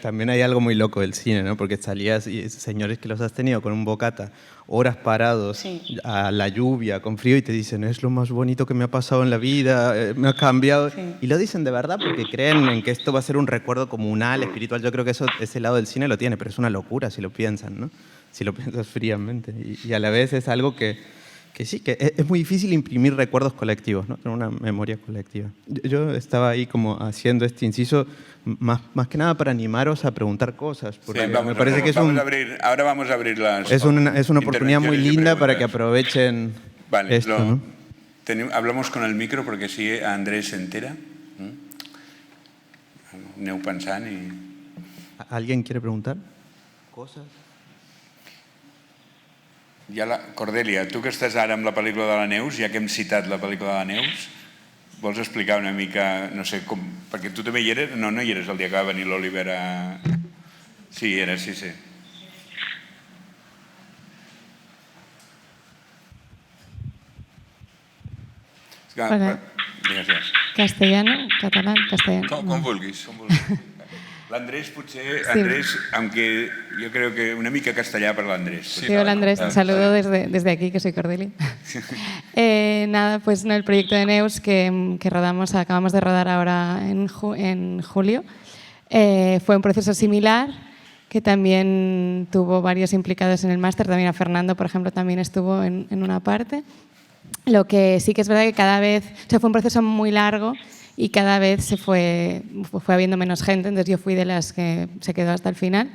[SPEAKER 6] También hay algo muy loco del cine, ¿no? Porque salías y señores que los has tenido con un bocata, horas parados, a la lluvia, con frío, y te dicen, es lo más bonito que me ha pasado en la vida, me ha cambiado. Sí. Y lo dicen de verdad porque creen en que esto va a ser un recuerdo comunal, espiritual. Yo creo que ese lado del cine lo tiene, pero es una locura si lo piensan, ¿no? Si lo piensas fríamente. Y a la vez es algo que sí, que es muy difícil imprimir recuerdos colectivos, ¿no? Tener una memoria colectiva. Yo estaba ahí como haciendo este inciso más que nada para animaros a preguntar cosas, porque me parece que
[SPEAKER 1] ahora vamos a abrir las...
[SPEAKER 6] Es una oportunidad muy linda para que aprovechen esto, ¿no?
[SPEAKER 1] Hablamos con el micro porque si Andrés se entera. Aneu pensant i...
[SPEAKER 6] ¿Alguien quiere preguntar? ¿Cosas?
[SPEAKER 1] Cordèlia, tu que estàs ara amb la pel·lícula de la Neus, ja que hem citat la pel·lícula de la Neus, vols explicar una mica, no sé, com, perquè tu també hi eres? No hi eres el dia que va venir l'Oliver a... Sí, hi eres, sí.
[SPEAKER 7] Hola.
[SPEAKER 1] Gràcies.
[SPEAKER 7] Castellano, catalán, castellano.
[SPEAKER 3] Com vulguis.
[SPEAKER 1] L'Andrés potser, Andrés, aunque yo creo que una mica castellà per l'Andrés.
[SPEAKER 7] Sí, hola Andrés, te saludo desde aquí, que soy Cordelia. Nada, pues no, el proyecto de Neus que rodamos, acabamos de rodar ahora en julio, fue un proceso similar que también tuvo varios implicados en el máster, también a Fernando, por ejemplo, también estuvo en una parte. Lo que sí que es verdad que cada vez, o sea, fue un proceso muy largo y cada vez se fue habiendo menos gente, entonces yo fui de las que se quedó hasta el final.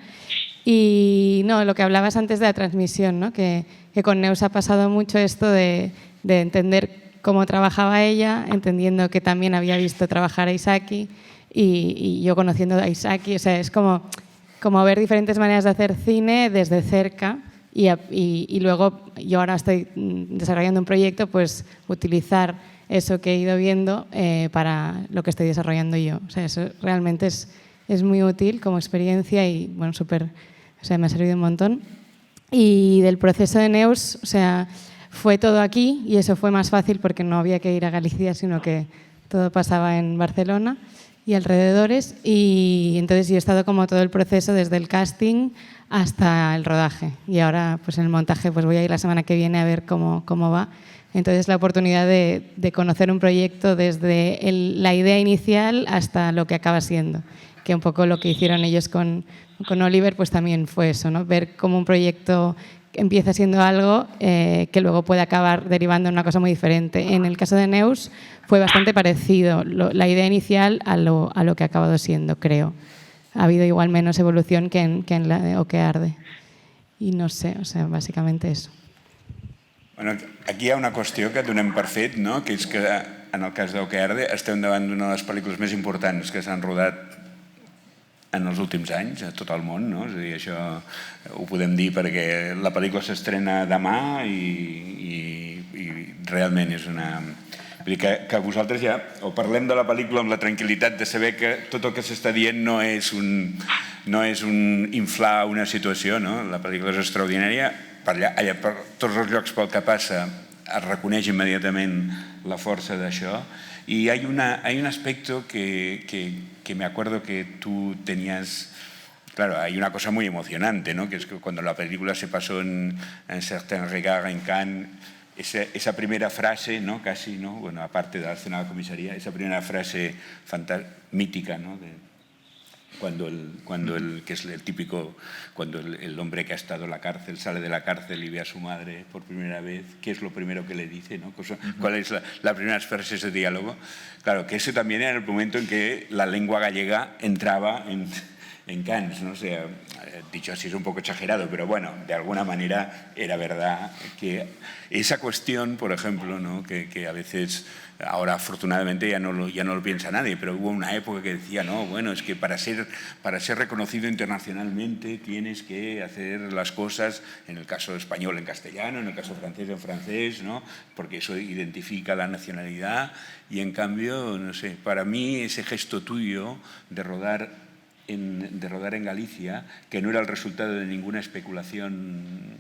[SPEAKER 7] Y no, lo que hablabas antes de la transmisión, ¿no? que con Neus ha pasado mucho esto de entender cómo trabajaba ella, entendiendo que también había visto trabajar a Isaki y yo conociendo a Isaki, o sea, es como ver diferentes maneras de hacer cine desde cerca. Y luego yo ahora estoy desarrollando un proyecto, pues utilizar eso que he ido viendo para lo que estoy desarrollando yo. O sea, eso realmente es muy útil como experiencia y bueno, o sea, me ha servido un montón. Y del proceso de Neus, o sea, fue todo aquí y eso fue más fácil porque no había que ir a Galicia, sino que todo pasaba en Barcelona y alrededores. Y entonces yo he estado como todo el proceso desde el casting hasta el rodaje. Y ahora pues en el montaje pues voy a ir la semana que viene a ver cómo va. Entonces la oportunidad de conocer un proyecto desde la idea inicial hasta lo que acaba siendo. Que un poco lo que hicieron ellos con Oliver pues también fue eso, ¿no? Ver cómo un proyecto empieza siendo algo que luego puede acabar derivando en una cosa muy diferente. En el caso de Neus fue bastante parecido la idea inicial a lo que ha acabado siendo, creo. Ha habido igual menos evolución que en la de O que arde. I no sé, o sea, bàsicament eso.
[SPEAKER 1] Bueno, aquí hi ha una qüestió que donem per fet, no? Que és que en el cas d'O que arde estem davant d'una de les pel·lícules més importants que s'han rodat en els últims anys a tot el món, no? És a dir, això ho podem dir perquè la pel·lícula s'estrena demà i realment és una... Vull dir que vosaltres ja o parlem de la pel·lícula amb la tranquil·litat de saber que tot el que s'està dient no és un inflar una situació, no? La pel·lícula és extraordinària, per tots els llocs pel que passa es reconeix immediatament la força d'això. Y hay un aspecto que me acuerdo que tú tenías... Claro, hay una cosa muy emocionante, ¿no? Que es que cuando la película se pasó en Certain Regard en Cannes, esa primera frase, ¿no? Casi, ¿no? Bueno, aparte de la escena de la comisaría, esa primera frase mítica, ¿no? que es el típico, cuando el hombre que ha estado en la cárcel sale de la cárcel y ve a su madre por primera vez, ¿qué es lo primero que le dice? ¿No? ¿Cuál es la primera frase de ese diálogo? Claro, que ese también era el momento en que la lengua gallega entraba en Cannes, ¿no? O sea, dicho así es un poco exagerado, pero bueno, de alguna manera era verdad que esa cuestión, por ejemplo, ¿no? que a veces, ahora afortunadamente ya no lo piensa nadie, pero hubo una época que decía, no, bueno, es que para ser reconocido internacionalmente tienes que hacer las cosas, en el caso español en castellano, en el caso francés en francés, ¿no? Porque eso identifica la nacionalidad, y en cambio, no sé, para mí ese gesto tuyo de rodar en Galicia, que no era el resultado de ninguna especulación...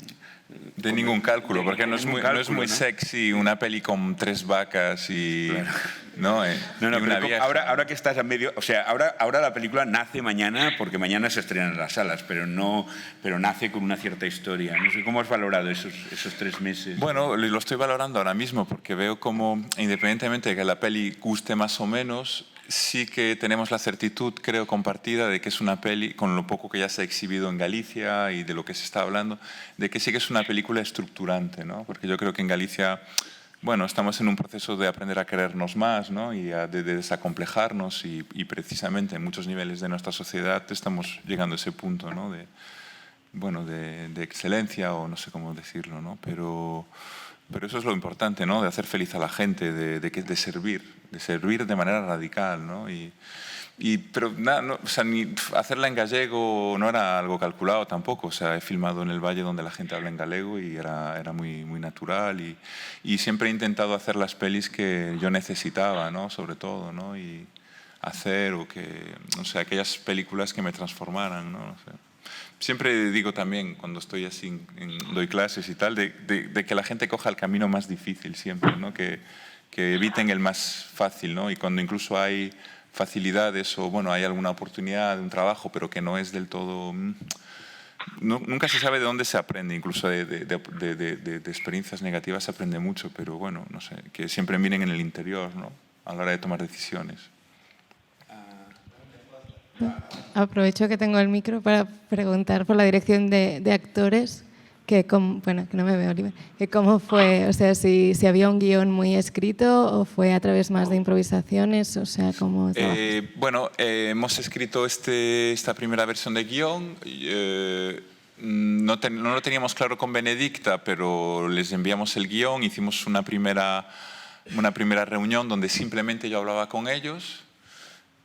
[SPEAKER 3] De ningún cálculo, porque no es muy sexy una peli con 3 vacas y... Claro. ¿no?
[SPEAKER 1] No, una vieja. Ahora que estás a medio... O sea, ahora la película nace mañana, porque mañana se estrena en las salas, pero nace con una cierta historia. No sé, ¿cómo has valorado esos 3 meses?
[SPEAKER 3] Bueno, lo estoy valorando ahora mismo, porque veo como, independientemente de que la peli guste más o menos, sí que tenemos la certitud, creo, compartida de que es una peli, con lo poco que ya se ha exhibido en Galicia y de lo que se está hablando, de que sí que es una película estructurante, ¿no? Porque yo creo que en Galicia, bueno, estamos en un proceso de aprender a querernos más, ¿no? Y de desacomplejarnos, y precisamente en muchos niveles de nuestra sociedad estamos llegando a ese punto, ¿no? de excelencia, o no sé cómo decirlo, ¿no? Pero eso es lo importante, ¿no? De hacer feliz a la gente, de servir de manera radical, ¿no? Pero nada, no, o sea, ni hacerla en gallego no era algo calculado tampoco. O sea, he filmado en el Valle, donde la gente habla en galego, y era muy, muy natural. Y siempre he intentado hacer las pelis que yo necesitaba, ¿no? Sobre todo, ¿no? Y hacer, o que, no sé, aquellas películas que me transformaran, ¿no? No sé. Siempre digo también, cuando estoy así, doy clases y tal, de que la gente coja el camino más difícil siempre, ¿no? Que eviten el más fácil, ¿no? Y cuando incluso hay facilidades, o bueno, hay alguna oportunidad de un trabajo, pero que no es del todo... nunca se sabe de dónde se aprende, incluso de experiencias negativas se aprende mucho, pero bueno, no sé, que siempre miren en el interior, ¿no? A la hora de tomar decisiones.
[SPEAKER 7] Aprovecho que tengo el micro para preguntar por la dirección de actores, bueno, que no me veo, Oliver, que cómo fue, o sea, si había un guión muy escrito o fue a través más de improvisaciones, o sea, cómo...
[SPEAKER 3] Bueno, hemos escrito esta primera versión de guión. No lo teníamos claro con Benedicta, pero les enviamos el guión, hicimos una primera reunión donde simplemente yo hablaba con ellos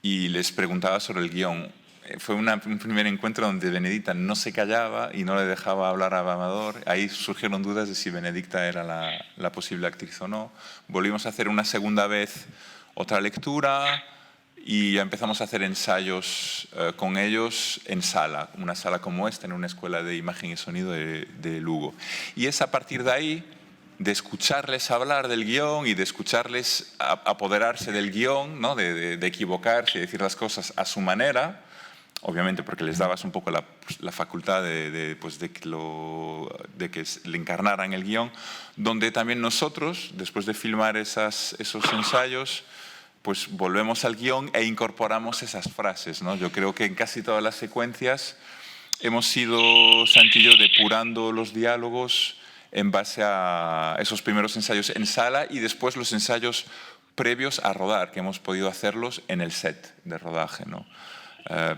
[SPEAKER 3] y les preguntaba sobre el guión. Fue un primer encuentro donde Benedicta no se callaba y no le dejaba hablar a Amador. Ahí surgieron dudas de si Benedicta era la posible actriz o no. Volvimos a hacer una segunda vez otra lectura y empezamos a hacer ensayos con ellos en sala, una sala como esta, en una escuela de imagen y sonido de Lugo. Y es a partir de ahí, de escucharles hablar del guión y de escucharles apoderarse del guión, ¿no? de equivocarse y decir las cosas a su manera, obviamente porque les dabas un poco la facultad de que le encarnaran el guión, donde también nosotros, después de filmar esos ensayos, pues volvemos al guión e incorporamos esas frases, ¿no? Yo creo que en casi todas las secuencias hemos ido, Santi y yo, depurando los diálogos en base a esos primeros ensayos en sala y después los ensayos previos a rodar, que hemos podido hacerlos en el set de rodaje, ¿no?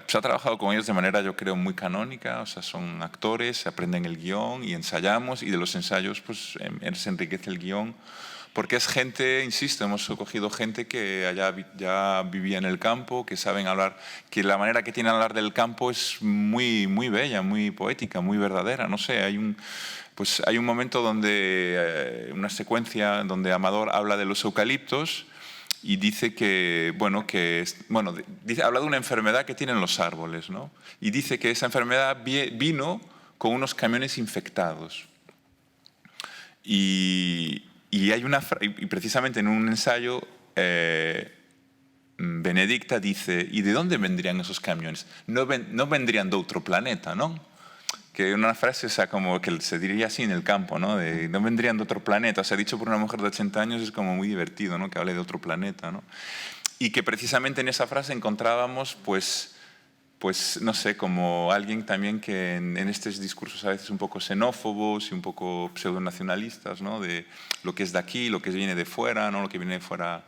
[SPEAKER 3] Se ha trabajado con ellos de manera, yo creo, muy canónica. O sea, son actores, se aprenden el guión y ensayamos, y de los ensayos pues se enriquece el guión, porque es gente, insisto, hemos cogido gente que ya vivía en el campo, que saben hablar, que la manera que tienen de hablar del campo es muy, muy bella, muy poética, muy verdadera. No sé, hay un momento una secuencia donde Amador habla de los eucaliptos y dice habla de una enfermedad que tienen los árboles, ¿no? Y dice que esa enfermedad vino con unos camiones infectados. Y precisamente en un ensayo Benedicta dice: ¿y de dónde vendrían esos camiones? No vendrían de otro planeta, ¿no? Que una frase, o sea, como que se diría así en el campo, ¿no? No vendrían de otro planeta. O sea, dicho por una mujer de 80 años es como muy divertido, ¿no? Que hable de otro planeta, ¿no? Y que precisamente en esa frase encontrábamos, pues, pues no sé, como alguien también que en estos discursos a veces un poco xenófobos y un poco pseudonacionalistas, ¿no? De lo que es de aquí, lo que viene de fuera, ¿no? Lo que viene de fuera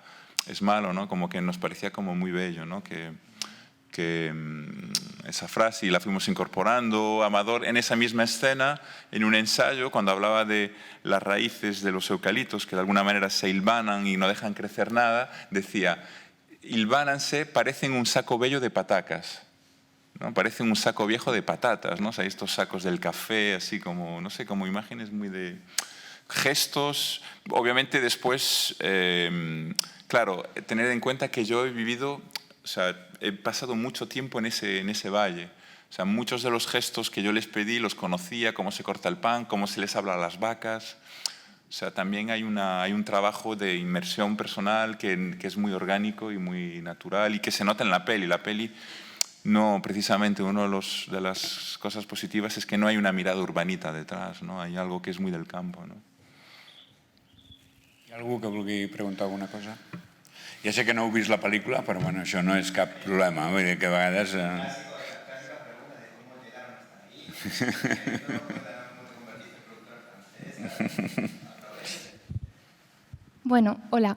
[SPEAKER 3] es malo, ¿no? Como que nos parecía como muy bello, ¿no? Que esa frase, y la fuimos incorporando. Amador, en esa misma escena, en un ensayo, cuando hablaba de las raíces de los eucaliptos, que de alguna manera se hilvanan y no dejan crecer nada, decía, hilvánanse, parecen un saco bello de patacas, ¿no? Parecen un saco viejo de patatas, ¿no? O sea, estos sacos del café, así como, no sé, como imágenes muy de gestos. Obviamente después, claro, tener en cuenta que yo he vivido, o sea, he pasado mucho tiempo en ese valle. O sea, muchos de los gestos que yo les pedí los conocía, cómo se corta el pan, cómo se les habla a las vacas. O sea, también hay un trabajo de inmersión personal que es muy orgánico y muy natural y que se nota en la peli. La peli, no, precisamente, una de las cosas positivas es que no hay una mirada urbanita detrás, ¿no? Hay algo que es muy del campo, ¿no?
[SPEAKER 1] Hi ha algú que vulgui preguntar alguna cosa? Ja sé que no heu vist la pel·lícula, però bueno, això no és cap problema. Vull dir que a vegades...
[SPEAKER 8] Bueno, hola.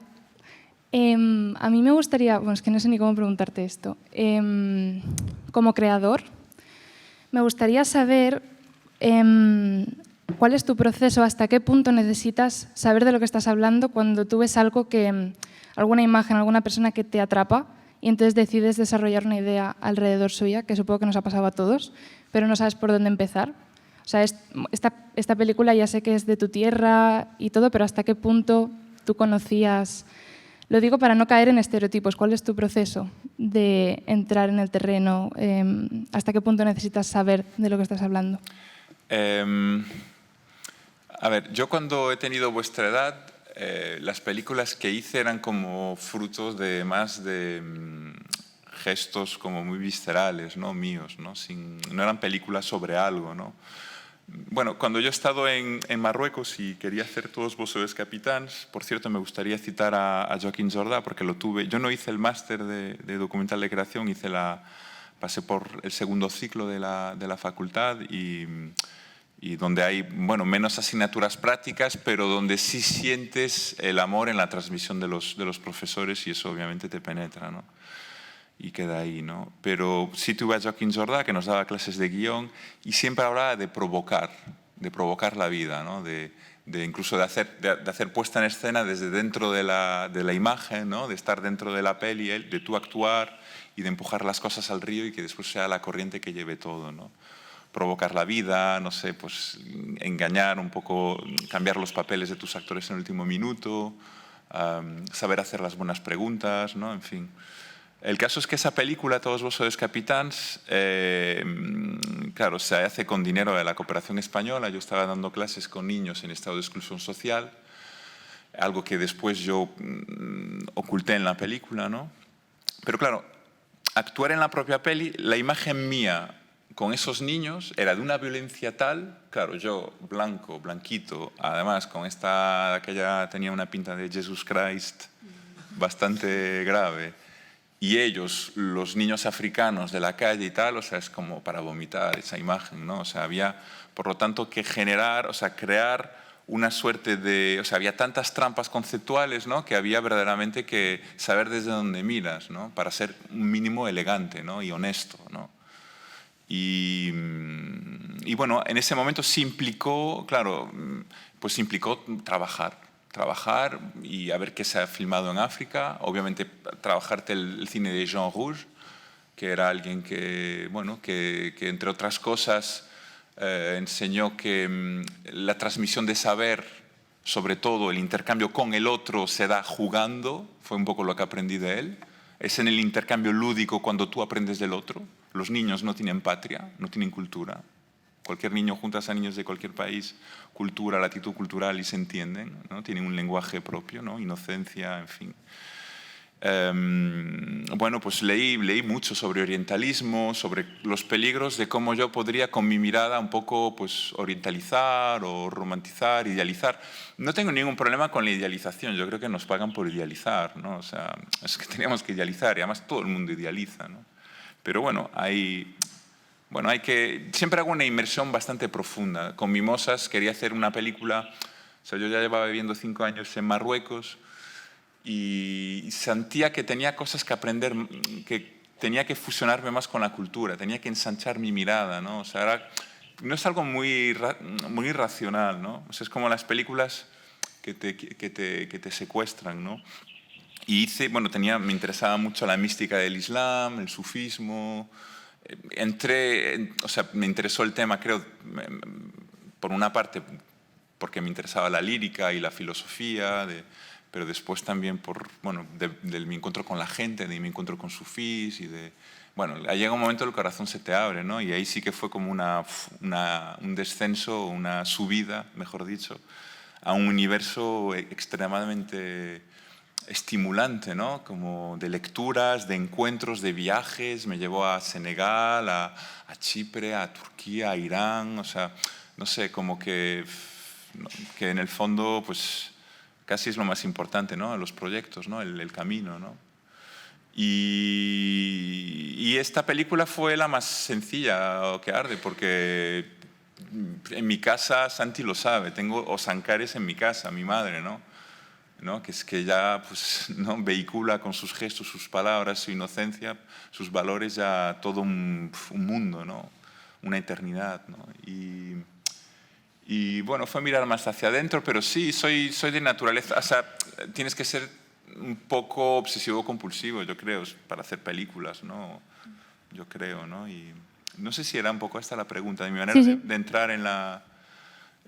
[SPEAKER 8] A mí me gustaría, bueno, es que no sé ni cómo preguntarte esto. Como creador, me gustaría saber cuál es tu proceso, hasta qué punto necesitas saber de lo que estás hablando cuando tú ves algo que, alguna imagen, alguna persona que te atrapa y entonces decides desarrollar una idea alrededor suya, que supongo que nos ha pasado a todos, pero no sabes por dónde empezar. O sea, esta película ya sé que es de tu tierra y todo, pero ¿hasta qué punto tú conocías? Lo digo para no caer en estereotipos. ¿Cuál es tu proceso de entrar en el terreno? ¿Hasta qué punto necesitas saber de lo que estás hablando?
[SPEAKER 3] A ver, yo cuando he tenido vuestra edad, las películas que hice eran como frutos de más de gestos como muy viscerales, ¿no? Míos, ¿no? No eran películas sobre algo, ¿no? Bueno, cuando yo he estado en Marruecos y quería hacer Todos vos sois capitans, por cierto, me gustaría citar a Joaquín Jordà porque lo tuve. Yo no hice el máster de documental de creación, pasé por el segundo ciclo de la facultad y donde hay, bueno, menos asignaturas prácticas, pero donde sí sientes el amor en la transmisión de los profesores y eso obviamente te penetra, ¿no? Y queda ahí, ¿no? Pero sí tuve a Joaquín Jordà, que nos daba clases de guión y siempre hablaba de provocar la vida, ¿no? Incluso de hacer puesta en escena desde dentro de la imagen, ¿no? De estar dentro de la peli, de tú actuar y de empujar las cosas al río y que después sea la corriente que lleve todo, ¿no? Provocar la vida, no sé, pues engañar un poco, cambiar los papeles de tus actores en el último minuto, saber hacer las buenas preguntas, ¿no? En fin. El caso es que esa película, Todos vos sois capitans, claro, se hace con dinero de la cooperación española. Yo estaba dando clases con niños en estado de exclusión social, algo que después yo oculté en la película, ¿no? Pero claro, actuar en la propia peli, la imagen mía con esos niños era de una violencia tal, claro, yo blanco, blanquito, además con aquella tenía una pinta de Jesus Christ bastante grave, y ellos, los niños africanos de la calle y tal, o sea, es como para vomitar esa imagen, ¿no? O sea, había, por lo tanto, que generar, o sea, crear una suerte de, o sea, había tantas trampas conceptuales, ¿no? Que había verdaderamente que saber desde dónde miras, ¿no? Para ser un mínimo elegante, ¿no? Y honesto, ¿no? Y bueno, en ese momento sí implicó, claro, pues implicó trabajar y a ver qué se ha filmado en África. Obviamente trabajarte el cine de Jean Rouge, que era alguien que, bueno, que entre otras cosas enseñó que la transmisión de saber, sobre todo el intercambio con el otro, se da jugando. Fue un poco lo que aprendí de él. Es en el intercambio lúdico cuando tú aprendes del otro. Los niños no tienen patria, no tienen cultura. Cualquier niño, juntas a niños de cualquier país, cultura, latitud cultural y se entienden, ¿no? Tienen un lenguaje propio, ¿no? Inocencia, en fin. Bueno, pues leí mucho sobre orientalismo, sobre los peligros de cómo yo podría con mi mirada un poco pues, orientalizar o romantizar, idealizar. No tengo ningún problema con la idealización, yo creo que nos pagan por idealizar, ¿no? O sea, es que teníamos que idealizar y además todo el mundo idealiza, ¿no? Pero bueno, siempre hago una inmersión bastante profunda. Con Mimosas quería hacer una película, o sea, yo ya llevaba viviendo 5 años en Marruecos y sentía que tenía cosas que aprender, que tenía que fusionarme más con la cultura, tenía que ensanchar mi mirada, ¿no? O sea, no es algo muy racional, ¿no? O sea, es como las películas que te secuestran, ¿no? Y me interesaba mucho la mística del Islam, el sufismo. Me interesó el tema, creo, por una parte, porque me interesaba la lírica y la filosofía, pero después también de mi encuentro con la gente, de mi encuentro con sufís llega un momento en el corazón se te abre, ¿no? Y ahí sí que fue como un descenso, una subida, mejor dicho, a un universo extremadamente estimulante, ¿no? Como de lecturas, de encuentros, de viajes. Me llevó a Senegal, a Chipre, a Turquía, a Irán. O sea, no sé, como que en el fondo, pues casi es lo más importante, ¿no? Los proyectos, ¿no? El camino, ¿no? Y esta película fue la más sencilla que Arde, porque en mi casa, Santi lo sabe, tengo Osankares en mi casa, mi madre, ¿no? Que es que ya pues, ¿no? vehicula con sus gestos, sus palabras, su inocencia, sus valores ya todo un mundo, ¿no? Una eternidad, ¿no? Y bueno, fue mirar más hacia adentro, pero sí, soy de naturaleza, o sea, tienes que ser un poco obsesivo-compulsivo, yo creo, para hacer películas, ¿no? Yo creo, ¿no? Y no sé si era un poco esta la pregunta, de mi manera de entrar en la...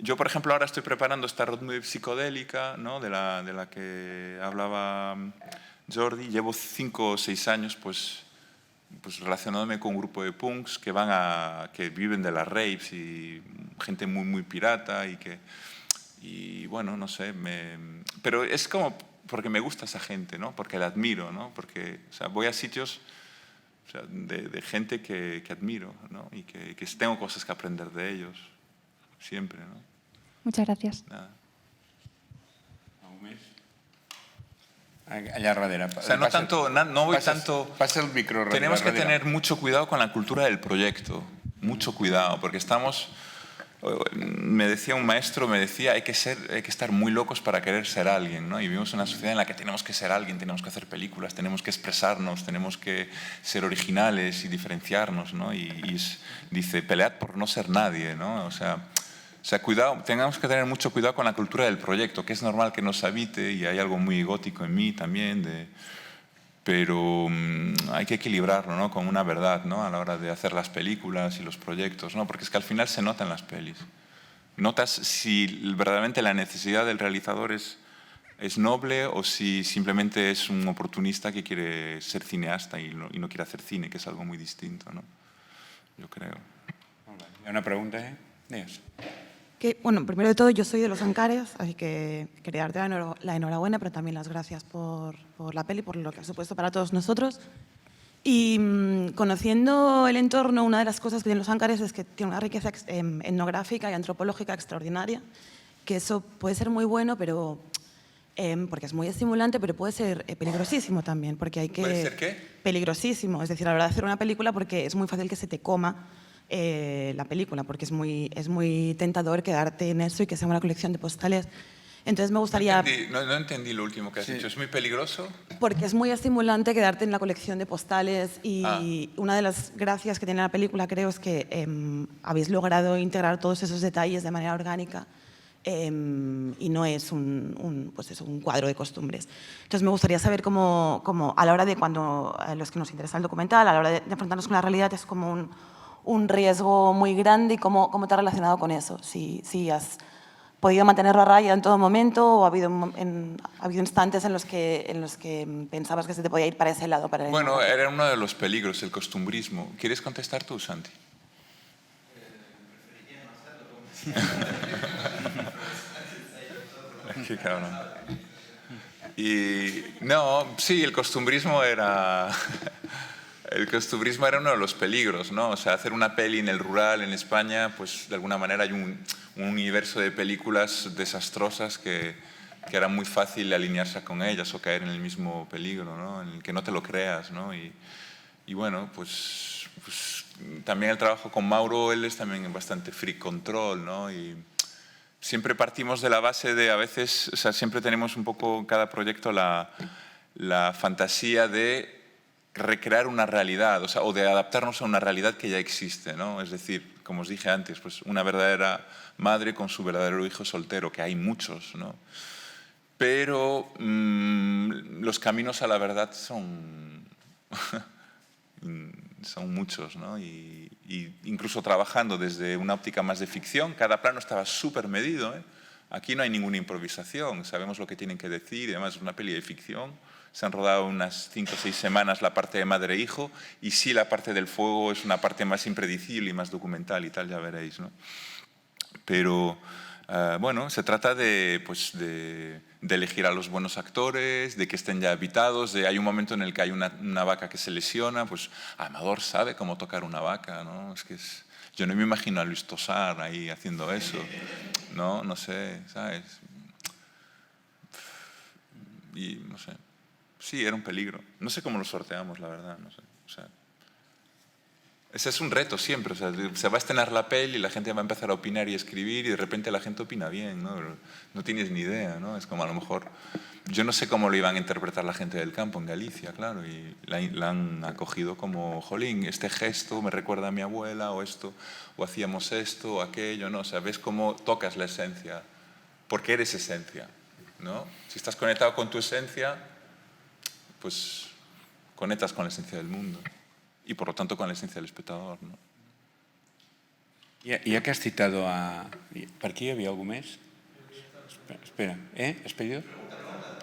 [SPEAKER 3] Yo, por ejemplo, ahora estoy preparando esta road movie psicodélica, ¿no? de la que hablaba Jordi. Llevo 5 o 6 años pues relacionándome con un grupo de punks que viven de las raves y gente muy, muy pirata y bueno, no sé, pero es como porque me gusta esa gente, ¿no? Porque la admiro, ¿no? Porque o sea, voy a sitios de gente que admiro, ¿no? Y que tengo cosas que aprender de ellos, siempre, ¿no?
[SPEAKER 8] Muchas gracias.
[SPEAKER 3] Nada.
[SPEAKER 1] Allá darrere.
[SPEAKER 3] O sea, no voy tanto...
[SPEAKER 1] Pasa el micro.
[SPEAKER 3] Tenemos que tener mucho cuidado con la cultura del proyecto, mucho cuidado, porque me decía un maestro, hay que estar muy locos para querer ser alguien, ¿no? Y vivimos en una sociedad en la que tenemos que ser alguien, tenemos que hacer películas, tenemos que expresarnos, tenemos que ser originales y diferenciarnos, ¿no? Dice, pelead por no ser nadie, ¿no? O sea, cuidado, tengamos que tener mucho cuidado con la cultura del proyecto, que es normal que nos habite y hay algo muy gótico en mí también, pero hay que equilibrarlo, ¿no? Con una verdad, ¿no? A la hora de hacer las películas y los proyectos, ¿no? Porque es que al final se nota en las pelis. Notas si verdaderamente la necesidad del realizador es noble o si simplemente es un oportunista que quiere ser cineasta y no quiere hacer cine, que es algo muy distinto, ¿no? Yo creo.
[SPEAKER 1] ¿Hi ha una pregunta, Digues.
[SPEAKER 9] Bueno, primero de todo, yo soy de Los Ancares, así que quería darte la enhorabuena, pero también las gracias por la peli, por lo que ha supuesto para todos nosotros. Y conociendo el entorno, una de las cosas que tiene Los Ancares es que tiene una riqueza etnográfica y antropológica extraordinaria, que eso puede ser muy bueno, pero porque es muy estimulante, pero puede ser peligrosísimo también, porque hay que...
[SPEAKER 3] ¿Puede ser qué?
[SPEAKER 9] Peligrosísimo, es decir, a la hora de hacer una película, porque es muy fácil que se te coma la película, porque es muy tentador quedarte en eso y que sea una colección de postales. Entonces me gustaría...
[SPEAKER 3] No entendí lo último que has dicho. ¿Es muy peligroso?
[SPEAKER 9] Porque es muy estimulante quedarte en la colección de postales y una de las gracias que tiene la película, creo, es que habéis logrado integrar todos esos detalles de manera orgánica y no es un cuadro de costumbres. Entonces me gustaría saber cómo a la hora de a los que nos interesa el documental, a la hora de enfrentarnos con la realidad, es como un riesgo muy grande y cómo te has relacionado con eso. Si has podido mantenerlo a raya en todo momento o ha habido instantes en los que pensabas que se te podía ir para ese lado.
[SPEAKER 3] Bueno, era uno de los peligros, el costumbrismo. ¿Quieres contestar tú, Santi? Qué cabrón. Sí, el costumbrismo era... El costumbrismo era uno de los peligros, ¿no? O sea, hacer una peli en el rural, en España, pues de alguna manera hay un universo de películas desastrosas que era muy fácil alinearse con ellas o caer en el mismo peligro, ¿no? En el que no te lo creas, ¿no? Y Y bueno, pues también el trabajo con Mauro, él es también bastante free control, ¿no? Y siempre partimos de la base de, a veces, o sea, siempre tenemos un poco en cada proyecto la fantasía de recrear una realidad, o sea, o de adaptarnos a una realidad que ya existe, ¿no? Es decir, como os dije antes, pues una verdadera madre con su verdadero hijo soltero, que hay muchos, ¿no? Pero los caminos a la verdad son muchos, ¿no? Y incluso trabajando desde una óptica más de ficción, cada plano estaba súper medido, ¿eh? Aquí no hay ninguna improvisación, sabemos lo que tienen que decir, y además es una peli de ficción. Se han rodado unas 5 o 6 semanas la parte de madre e hijo, y sí, la parte del fuego es una parte más impredecible y más documental y tal, ya veréis, ¿no? Pero bueno, se trata de elegir a los buenos actores, de que estén ya habitados, hay un momento en el que hay una vaca que se lesiona, pues Amador sabe cómo tocar una vaca, ¿no? Yo no me imagino a Luis Tosar ahí haciendo eso, ¿no? No sé, ¿sabes? Y no sé. Sí, era un peligro. No sé cómo lo sorteamos, la verdad, no sé. O sea, ese es un reto siempre. O sea, se va a estrenar la peli y la gente va a empezar a opinar y escribir y de repente la gente opina bien, ¿no? No tienes ni idea, ¿no? Es como a lo mejor... Yo no sé cómo lo iban a interpretar la gente del campo en Galicia, claro, y la han acogido como, jolín, este gesto me recuerda a mi abuela, o esto, o hacíamos esto, o aquello, ¿no? O sea, ves cómo tocas la esencia, porque eres esencia, ¿no? Si estás conectado con tu esencia, pues conectas con la esencia del mundo y por lo tanto con la esencia del espectador, ¿no?
[SPEAKER 1] Ja que has citado a... Per aquí hi havia algú més? Espera, ¿has pedido?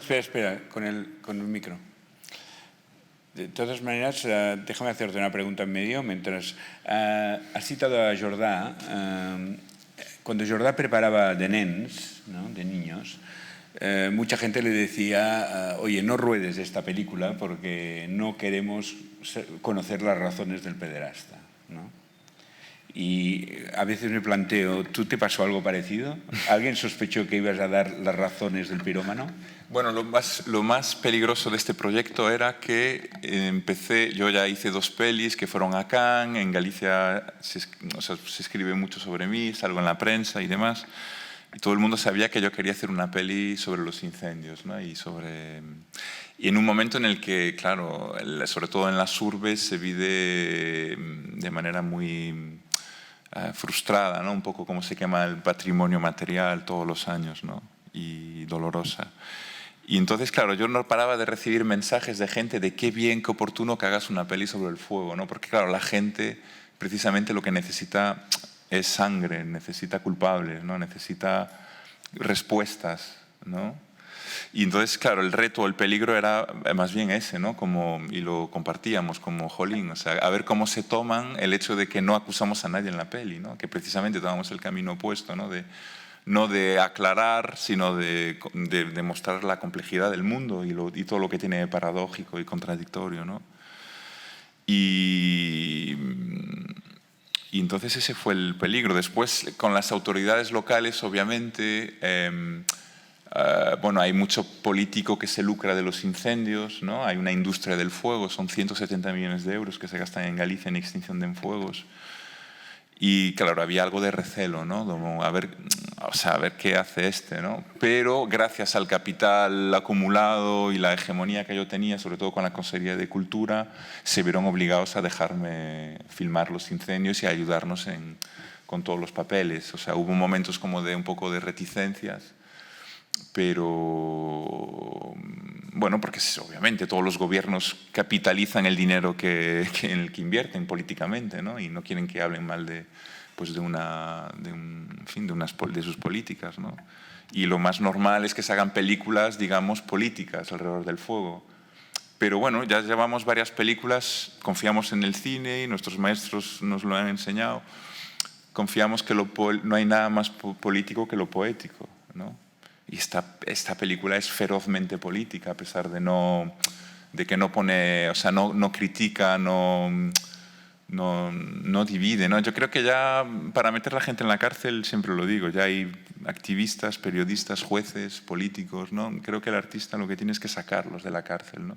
[SPEAKER 1] Espera, con el micro. De todas maneras, déjame hacerte una pregunta en medio. Mientras has citado a Jordà, cuando Jordà preparaba de nens, ¿no? De niños, mucha gente le decía, oye, no ruedes esta película porque no queremos conocer las razones del pederasta, ¿no? Y a veces me planteo, ¿tú te pasó algo parecido? ¿Alguien sospechó que ibas a dar las razones del pirómano?
[SPEAKER 3] Bueno, lo más peligroso de este proyecto era que yo ya hice 2 pelis que fueron a Cannes, en Galicia se escribe mucho sobre mí, salgo en la prensa y demás, y todo el mundo sabía que yo quería hacer una peli sobre los incendios, ¿no? Y en un momento en el que, claro, sobre todo en las urbes se vive de manera muy frustrada, ¿no? Un poco como se quema el patrimonio material todos los años, ¿no? Y dolorosa. Y entonces, claro, yo no paraba de recibir mensajes de gente de qué bien, qué oportuno que hagas una peli sobre el fuego, ¿no? Porque, claro, la gente precisamente lo que necesita es sangre, necesita culpables, ¿no? Necesita respuestas, ¿no? Y entonces, claro, el reto, el peligro era más bien ese, ¿no? Y lo compartíamos como jolín, o sea, a ver cómo se toman el hecho de que no acusamos a nadie en la peli, ¿no? Que precisamente tomamos el camino opuesto, ¿no? No de aclarar, sino de mostrar la complejidad del mundo y todo lo que tiene de paradójico y contradictorio, ¿no? Y entonces ese fue el peligro. Después, con las autoridades locales, obviamente, bueno, hay mucho político que se lucra de los incendios, ¿no? Hay una industria del fuego, son 170 millones de euros que se gastan en Galicia en extinción de fuegos. Y claro, había algo de recelo, ¿no? Como a ver qué hace ¿no? Pero gracias al capital acumulado y la hegemonía que yo tenía, sobre todo con la Consejería de Cultura, se vieron obligados a dejarme filmar los incendios y a ayudarnos con todos los papeles. O sea, hubo momentos como de un poco de reticencias, pero bueno, porque obviamente todos los gobiernos capitalizan el dinero en el que invierten políticamente, ¿no? Y no quieren que hablen mal de sus políticas, ¿no? Y lo más normal es que se hagan películas, digamos, políticas alrededor del fuego. Pero bueno, ya llevamos varias películas, confiamos en el cine y nuestros maestros nos lo han enseñado. Confiamos que no hay nada más político que lo poético, ¿no? Y esta película es ferozmente política, a pesar de que no pone, o sea, no critica, no divide, ¿no? Yo creo que ya para meter a la gente en la cárcel, siempre lo digo, ya hay activistas, periodistas, jueces, políticos, ¿no? Creo que el artista lo que tiene es que sacarlos de la cárcel, ¿no?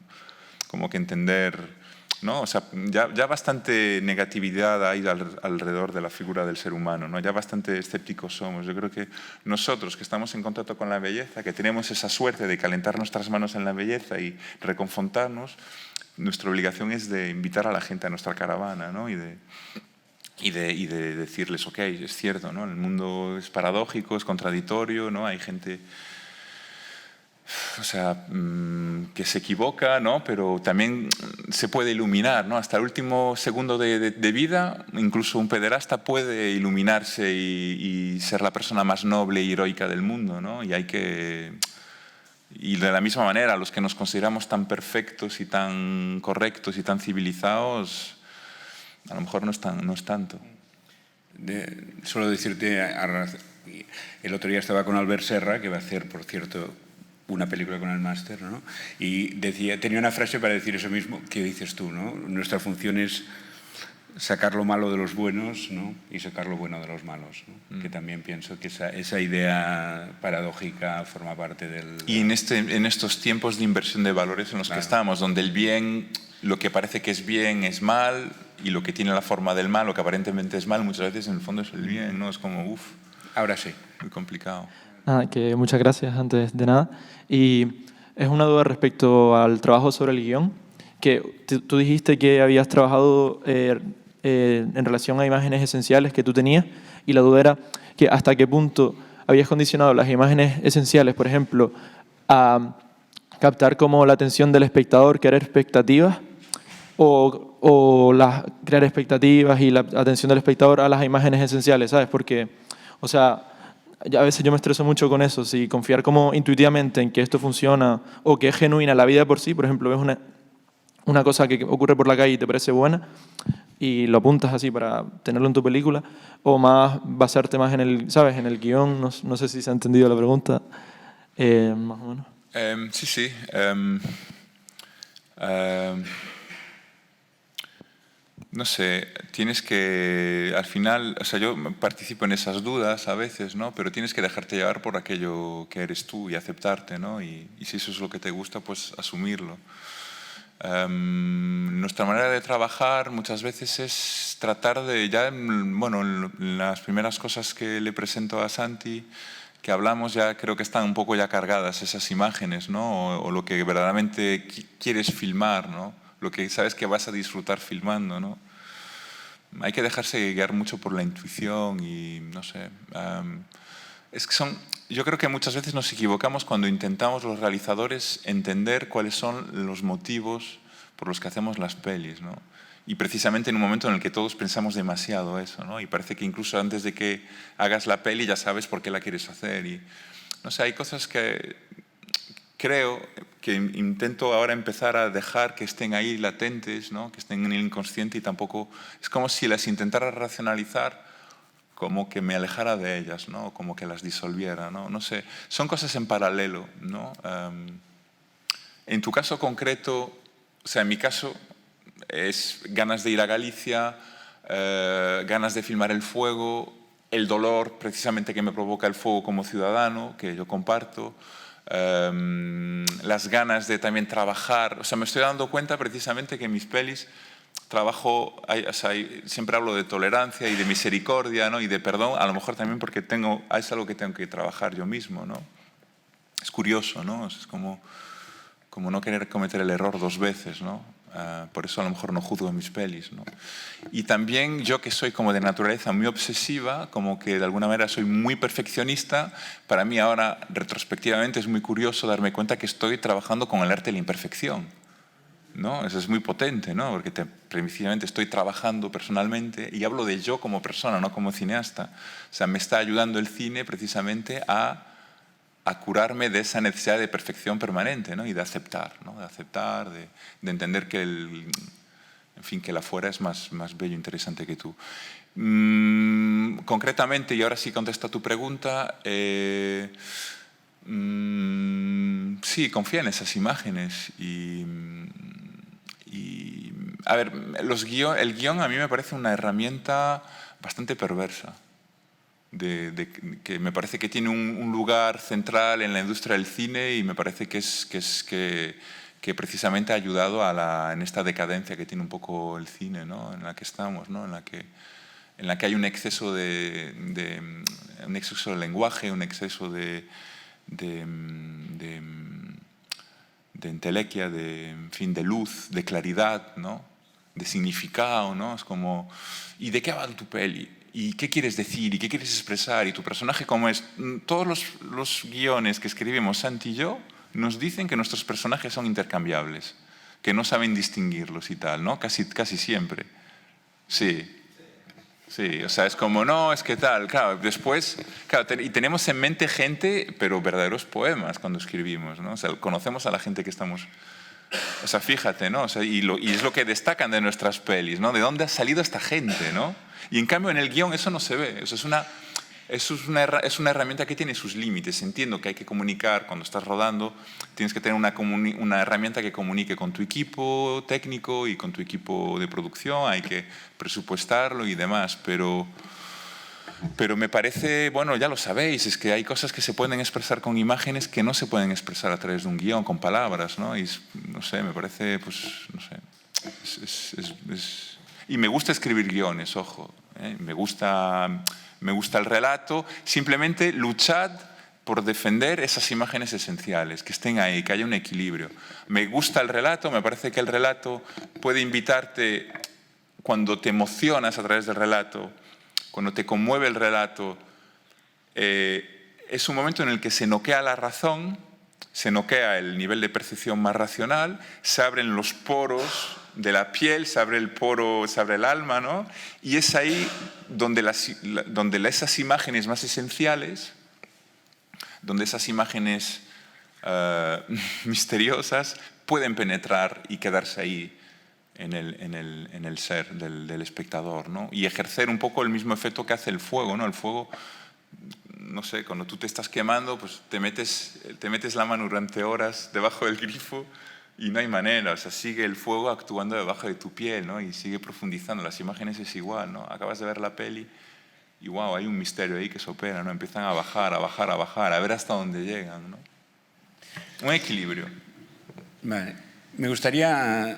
[SPEAKER 3] Como que entender ¿no? O sea, ya bastante negatividad hay alrededor de la figura del ser humano, ¿no? Ya bastante escépticos somos. Yo creo que nosotros que estamos en contacto con la belleza, que tenemos esa suerte de calentar nuestras manos en la belleza y reconfortarnos, nuestra obligación es de invitar a la gente a nuestra caravana, ¿no? Y de decirles, ok, es cierto, ¿no? El mundo es paradójico, es contradictorio, ¿no? Hay gente, o sea, que se equivoca, ¿no? Pero también se puede iluminar, ¿no? Hasta el último segundo de vida, incluso un pederasta puede iluminarse y ser la persona más noble y heroica del mundo, ¿no? Y hay que... Y de la misma manera, los que nos consideramos tan perfectos y tan correctos y tan civilizados, a lo mejor no es tanto.
[SPEAKER 1] Solo decirte, el otro día estaba con Albert Serra, que va a hacer, por cierto, una película con el máster, ¿no? Y tenía una frase para decir eso mismo que dices tú, ¿no? Nuestra función es sacar lo malo de los buenos, ¿no? Y sacar lo bueno de los malos, ¿no? Que también pienso que esa idea paradójica forma parte del...
[SPEAKER 3] Y en estos tiempos de inversión de valores en los que estamos, donde el bien, lo que parece que es bien es mal, y lo que tiene la forma del mal, lo que aparentemente es mal, muchas veces en el fondo es el bien, ¿no? Es como,
[SPEAKER 1] ahora sí.
[SPEAKER 3] Muy complicado.
[SPEAKER 10] Que muchas gracias antes de nada. Y es una duda respecto al trabajo sobre el guión, que tú dijiste que habías trabajado en relación a imágenes esenciales que tú tenías, y la duda era que hasta qué punto habías condicionado las imágenes esenciales, por ejemplo, a captar como la atención del espectador, crear expectativas, o crear expectativas y la atención del espectador a las imágenes esenciales, ¿sabes? Porque, o sea, a veces yo me estreso mucho con eso, si confiar como intuitivamente en que esto funciona o que es genuina la vida por sí. Por ejemplo, ves una cosa que ocurre por la calle y te parece buena y lo apuntas así para tenerlo en tu película, o más basarte más en el, ¿sabes? En el guión. No sé si se ha entendido la pregunta, más o menos.
[SPEAKER 3] Sí. No sé, tienes que, al final, o sea, yo participo en esas dudas a veces, ¿no? Pero tienes que dejarte llevar por aquello que eres tú y aceptarte, ¿no? Y si eso es lo que te gusta, pues asumirlo. Nuestra manera de trabajar muchas veces es tratar de, bueno, las primeras cosas que le presento a Santi, que hablamos, ya creo que están un poco ya cargadas esas imágenes, ¿no? O lo que verdaderamente quieres filmar, ¿no? Lo que sabes que vas a disfrutar filmando, ¿no? Hay que dejarse guiar mucho por la intuición y, no sé, es que yo creo que muchas veces nos equivocamos cuando intentamos los realizadores entender cuáles son los motivos por los que hacemos las pelis, ¿no? Y precisamente en un momento en el que todos pensamos demasiado eso, ¿no? Y parece que incluso antes de que hagas la peli ya sabes por qué la quieres hacer. Y, no sé, hay cosas que creo que intento ahora empezar a dejar que estén ahí latentes, ¿no? Que estén en el inconsciente, y tampoco... Es como si las intentara racionalizar, como que me alejara de ellas, ¿no? Como que las disolviera, ¿no? No sé, son cosas en paralelo, ¿no? En tu caso concreto, o sea, en mi caso es ganas de ir a Galicia, ganas de filmar el fuego, el dolor precisamente que me provoca el fuego como ciudadano, que yo comparto, las ganas de también trabajar. O sea, me estoy dando cuenta precisamente que en mis pelis trabajo, siempre hablo de tolerancia y de misericordia, ¿no? Y de perdón, a lo mejor también porque es algo que tengo que trabajar yo mismo, ¿no? Es curioso, ¿no? Es como no querer cometer el error dos veces, ¿no? Por eso a lo mejor no juzgo mis pelis, ¿no? Y también yo, que soy como de naturaleza muy obsesiva, como que de alguna manera soy muy perfeccionista, para mí ahora retrospectivamente es muy curioso darme cuenta que estoy trabajando con el arte de la imperfección, ¿no? Eso es muy potente, ¿no? Porque precisamente estoy trabajando personalmente, y hablo de yo como persona, no como cineasta. O sea, me está ayudando el cine precisamente a curarme de esa necesidad de perfección permanente, ¿no? Y de aceptar, ¿no? De aceptar, de entender que que el afuera es más bello e interesante que tú. Concretamente, y ahora sí contesto a tu pregunta, sí, confía en esas imágenes y a ver, el guión a mí me parece una herramienta bastante perversa, que me parece que tiene un lugar central en la industria del cine, y me parece que que precisamente ha ayudado en esta decadencia que tiene un poco el cine, ¿no? En la que estamos, ¿no? En la que hay un exceso de lenguaje, un exceso de entelequia, en fin, de luz, de claridad, ¿no? De significado, ¿no? Es como, ¿y de qué va tu peli? ¿Y qué quieres decir? ¿Y qué quieres expresar? ¿Y tu personaje cómo es? Todos los guiones que escribimos Santi y yo nos dicen que nuestros personajes son intercambiables, que no saben distinguirlos y tal, ¿no? Casi siempre. Sí. Sí, o sea, es como, no, es que tal, claro, después, claro, y tenemos en mente gente, pero verdaderos poemas cuando escribimos, ¿no? O sea, conocemos a la gente que estamos, o sea, fíjate, ¿no? O sea, y es lo que destacan de nuestras pelis, ¿no? ¿De dónde ha salido esta gente, ¿no? Y en cambio en el guión eso no se ve, o sea, es una herramienta que tiene sus límites. Entiendo que hay que comunicar cuando estás rodando, tienes que tener una herramienta que comunique con tu equipo técnico y con tu equipo de producción, hay que presupuestarlo y demás, pero me parece, bueno, ya lo sabéis, es que hay cosas que se pueden expresar con imágenes que no se pueden expresar a través de un guión, con palabras, ¿no? Y no sé, me parece, pues, no sé, y me gusta escribir guiones, ojo, ¿eh? Me gusta el relato, simplemente luchad por defender esas imágenes esenciales, que estén ahí, que haya un equilibrio. Me gusta el relato, me parece que el relato puede invitarte, cuando te emocionas a través del relato, cuando te conmueve el relato, es un momento en el que se noquea la razón, se noquea el nivel de percepción más racional, se abren los poros de la piel, se abre el alma, ¿no? Y es ahí donde esas imágenes más esenciales, donde esas imágenes misteriosas pueden penetrar y quedarse ahí en el ser del espectador, ¿no? Y ejercer un poco el mismo efecto que hace el fuego, ¿no? El fuego, no sé, cuando tú te estás quemando, pues te metes la mano durante horas debajo del grifo y no hay manera, o sea, sigue el fuego actuando debajo de tu piel, ¿no? Y sigue profundizando. Las imágenes es igual, ¿no? Acabas de ver la peli y wow, hay un misterio ahí que se opera, ¿no? Empiezan a bajar, a ver hasta dónde llegan, ¿no? Un equilibrio.
[SPEAKER 1] Vale. Me gustaría,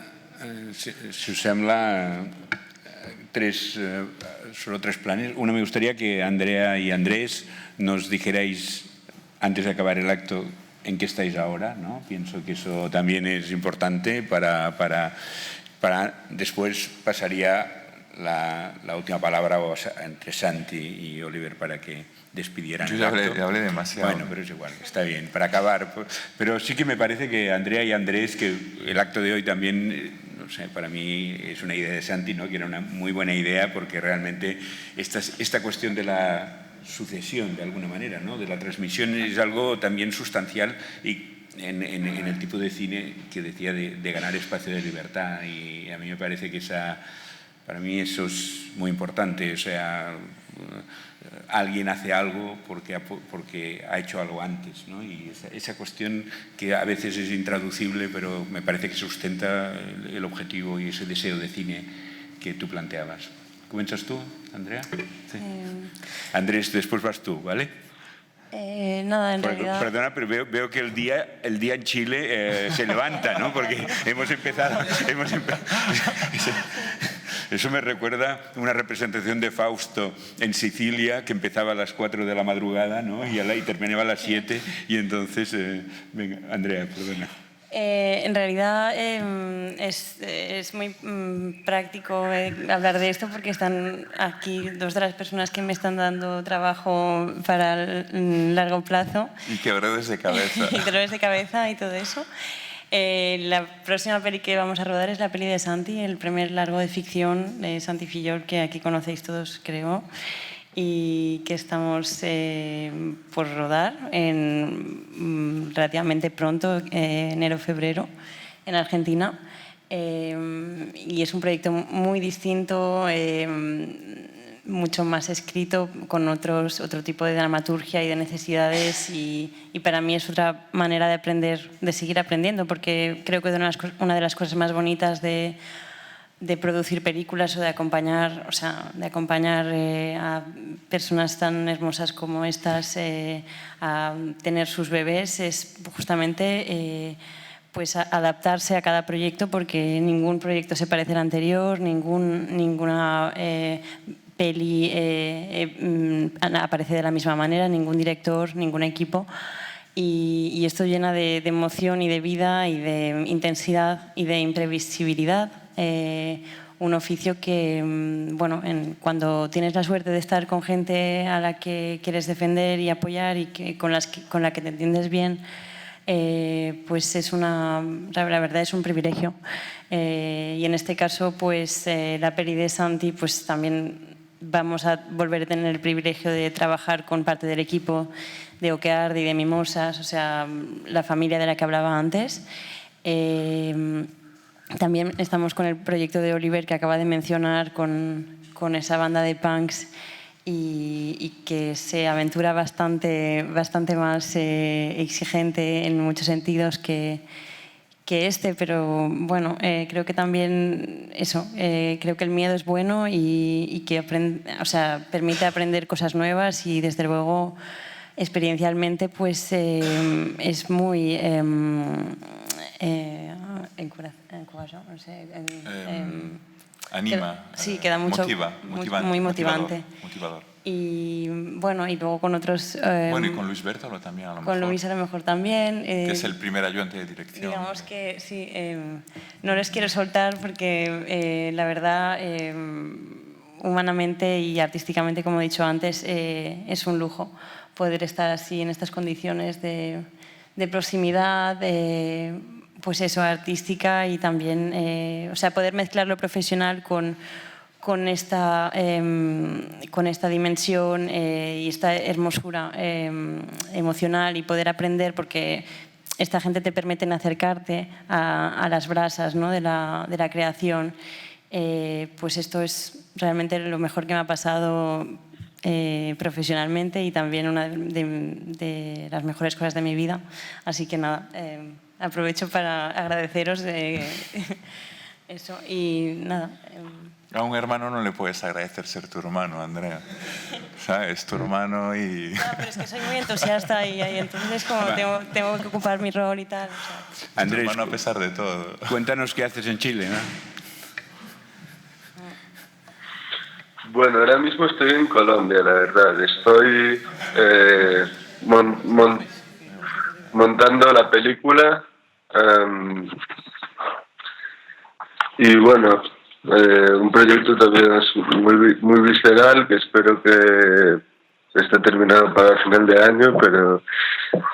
[SPEAKER 1] si os sembla, solo tres planes. Uno, me gustaría que Andrea y Andrés nos dijerais, antes de acabar el acto, en qué estáis ahora, ¿no? Pienso que eso también es importante para después pasaría la última palabra entre Santi y Oliver para que despidieran.
[SPEAKER 3] Yo ya hablé demasiado.
[SPEAKER 1] Bueno, pero es igual, está bien, para acabar. Pero sí que me parece que Andrea y Andrés, que el acto de hoy también, no sé, para mí es una idea de Santi, ¿no? Que era una muy buena idea, porque realmente esta cuestión de la sucesión, de alguna manera, ¿no? De la transmisión es algo también sustancial y en el tipo de cine que decía de ganar espacio de libertad, y a mí me parece que para mí eso es muy importante. O sea, alguien hace algo porque ha hecho algo antes, ¿no? Y esa cuestión que a veces es intraducible, pero me parece que sustenta el objetivo y ese deseo de cine que tú planteabas. ¿Comienzas tú, Andrea? Sí. Andrés, después vas tú, ¿vale?
[SPEAKER 4] Nada, en realidad...
[SPEAKER 1] Perdona, pero veo que el día en Chile se levanta, ¿no? Porque hemos empezado... Eso me recuerda una representación de Fausto en Sicilia, que empezaba a las 4 de la madrugada, ¿no? Y terminaba a las 7, y entonces... venga, Andrea, perdona.
[SPEAKER 4] En realidad es muy práctico hablar de esto, porque están aquí dos de las personas que me están dando trabajo para el largo plazo.
[SPEAKER 3] Y quebraderos de cabeza.
[SPEAKER 4] Y dolores de cabeza y todo eso. La próxima peli que vamos a rodar es la peli de Santi, el primer largo de ficción de Santi Fillol, que aquí conocéis todos, creo, y que estamos por rodar relativamente pronto, enero-febrero, en Argentina. Y es un proyecto muy distinto, mucho más escrito, con otro tipo de dramaturgia y de necesidades, y para mí es otra manera de aprender, de seguir aprendiendo, porque creo que una de las cosas más bonitas de producir películas o de acompañar a personas tan hermosas como estas a tener sus bebés es justamente pues adaptarse a cada proyecto, porque ningún proyecto se parece al anterior, ninguna peli aparece de la misma manera, ningún director, ningún equipo. Y esto llena de emoción y de vida y de intensidad y de imprevisibilidad. Un oficio que, bueno, cuando tienes la suerte de estar con gente a la que quieres defender y apoyar y con la que te entiendes bien, pues la verdad es un privilegio. Y en este caso, pues la peli de Santi, pues también vamos a volver a tener el privilegio de trabajar con parte del equipo de Okearde y de Mimosas, o sea, la familia de la que hablaba antes. También estamos con el proyecto de Oliver que acaba de mencionar, con esa banda de punks y que se aventura bastante más exigente en muchos sentidos que este, pero bueno, creo que también eso, creo que el miedo es bueno y que permite aprender cosas nuevas y desde luego experiencialmente pues es muy no sé,
[SPEAKER 3] anima,
[SPEAKER 4] sí, queda mucho,
[SPEAKER 3] motivante,
[SPEAKER 4] muy motivante.
[SPEAKER 3] Motivador.
[SPEAKER 4] Y bueno, y luego con otros...
[SPEAKER 3] bueno, y con Luis Bertolo también, a lo mejor.
[SPEAKER 4] Con Luis a lo mejor también.
[SPEAKER 3] Que es el primer ayudante de dirección.
[SPEAKER 4] Digamos que sí, no les quiero soltar porque la verdad, humanamente y artísticamente, como he dicho antes, es un lujo poder estar así en estas condiciones de proximidad, pues eso, artística y también, o sea, poder mezclar lo profesional con esta dimensión y esta hermosura emocional y poder aprender, porque esta gente te permite acercarte a las brasas, ¿no?, de la creación. Pues esto es realmente lo mejor que me ha pasado profesionalmente y también una de las mejores cosas de mi vida. Así que nada, aprovecho para agradeceros eso y nada.
[SPEAKER 3] A un hermano no le puedes agradecer ser tu hermano, Andrea. ¿Sabes? Tu hermano y...
[SPEAKER 4] No, pero es que soy muy entusiasta y entonces como tengo que ocupar mi rol y tal. O sea.
[SPEAKER 1] Andrés,
[SPEAKER 3] tu hermano a pesar de todo.
[SPEAKER 1] Cuéntanos qué haces en Chile, ¿no?
[SPEAKER 2] Bueno, ahora mismo estoy en Colombia, la verdad. Estoy montando la película y bueno, un proyecto también es muy visceral, que espero que esté terminado para el final de año, pero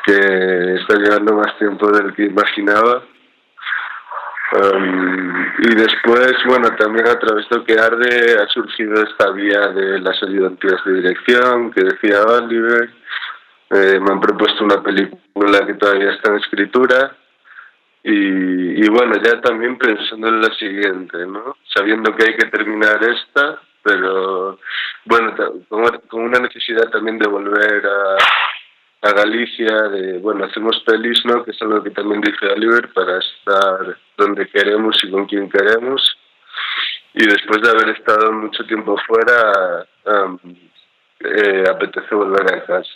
[SPEAKER 2] que está llevando más tiempo del que imaginaba. Y después, bueno, también a través de Okearde ha surgido esta vía de las ayudantías de dirección que decía Oliver. Me han propuesto una película que todavía está en escritura y bueno, ya también pensando en la siguiente, ¿no? Sabiendo que hay que terminar esta, pero bueno, con una necesidad también de volver a Galicia, bueno, hacemos pelis, ¿no?, que es algo que también dice Oliver, para estar donde queremos y con quien queremos. Y después de haber estado mucho tiempo fuera, apetece volver a casa.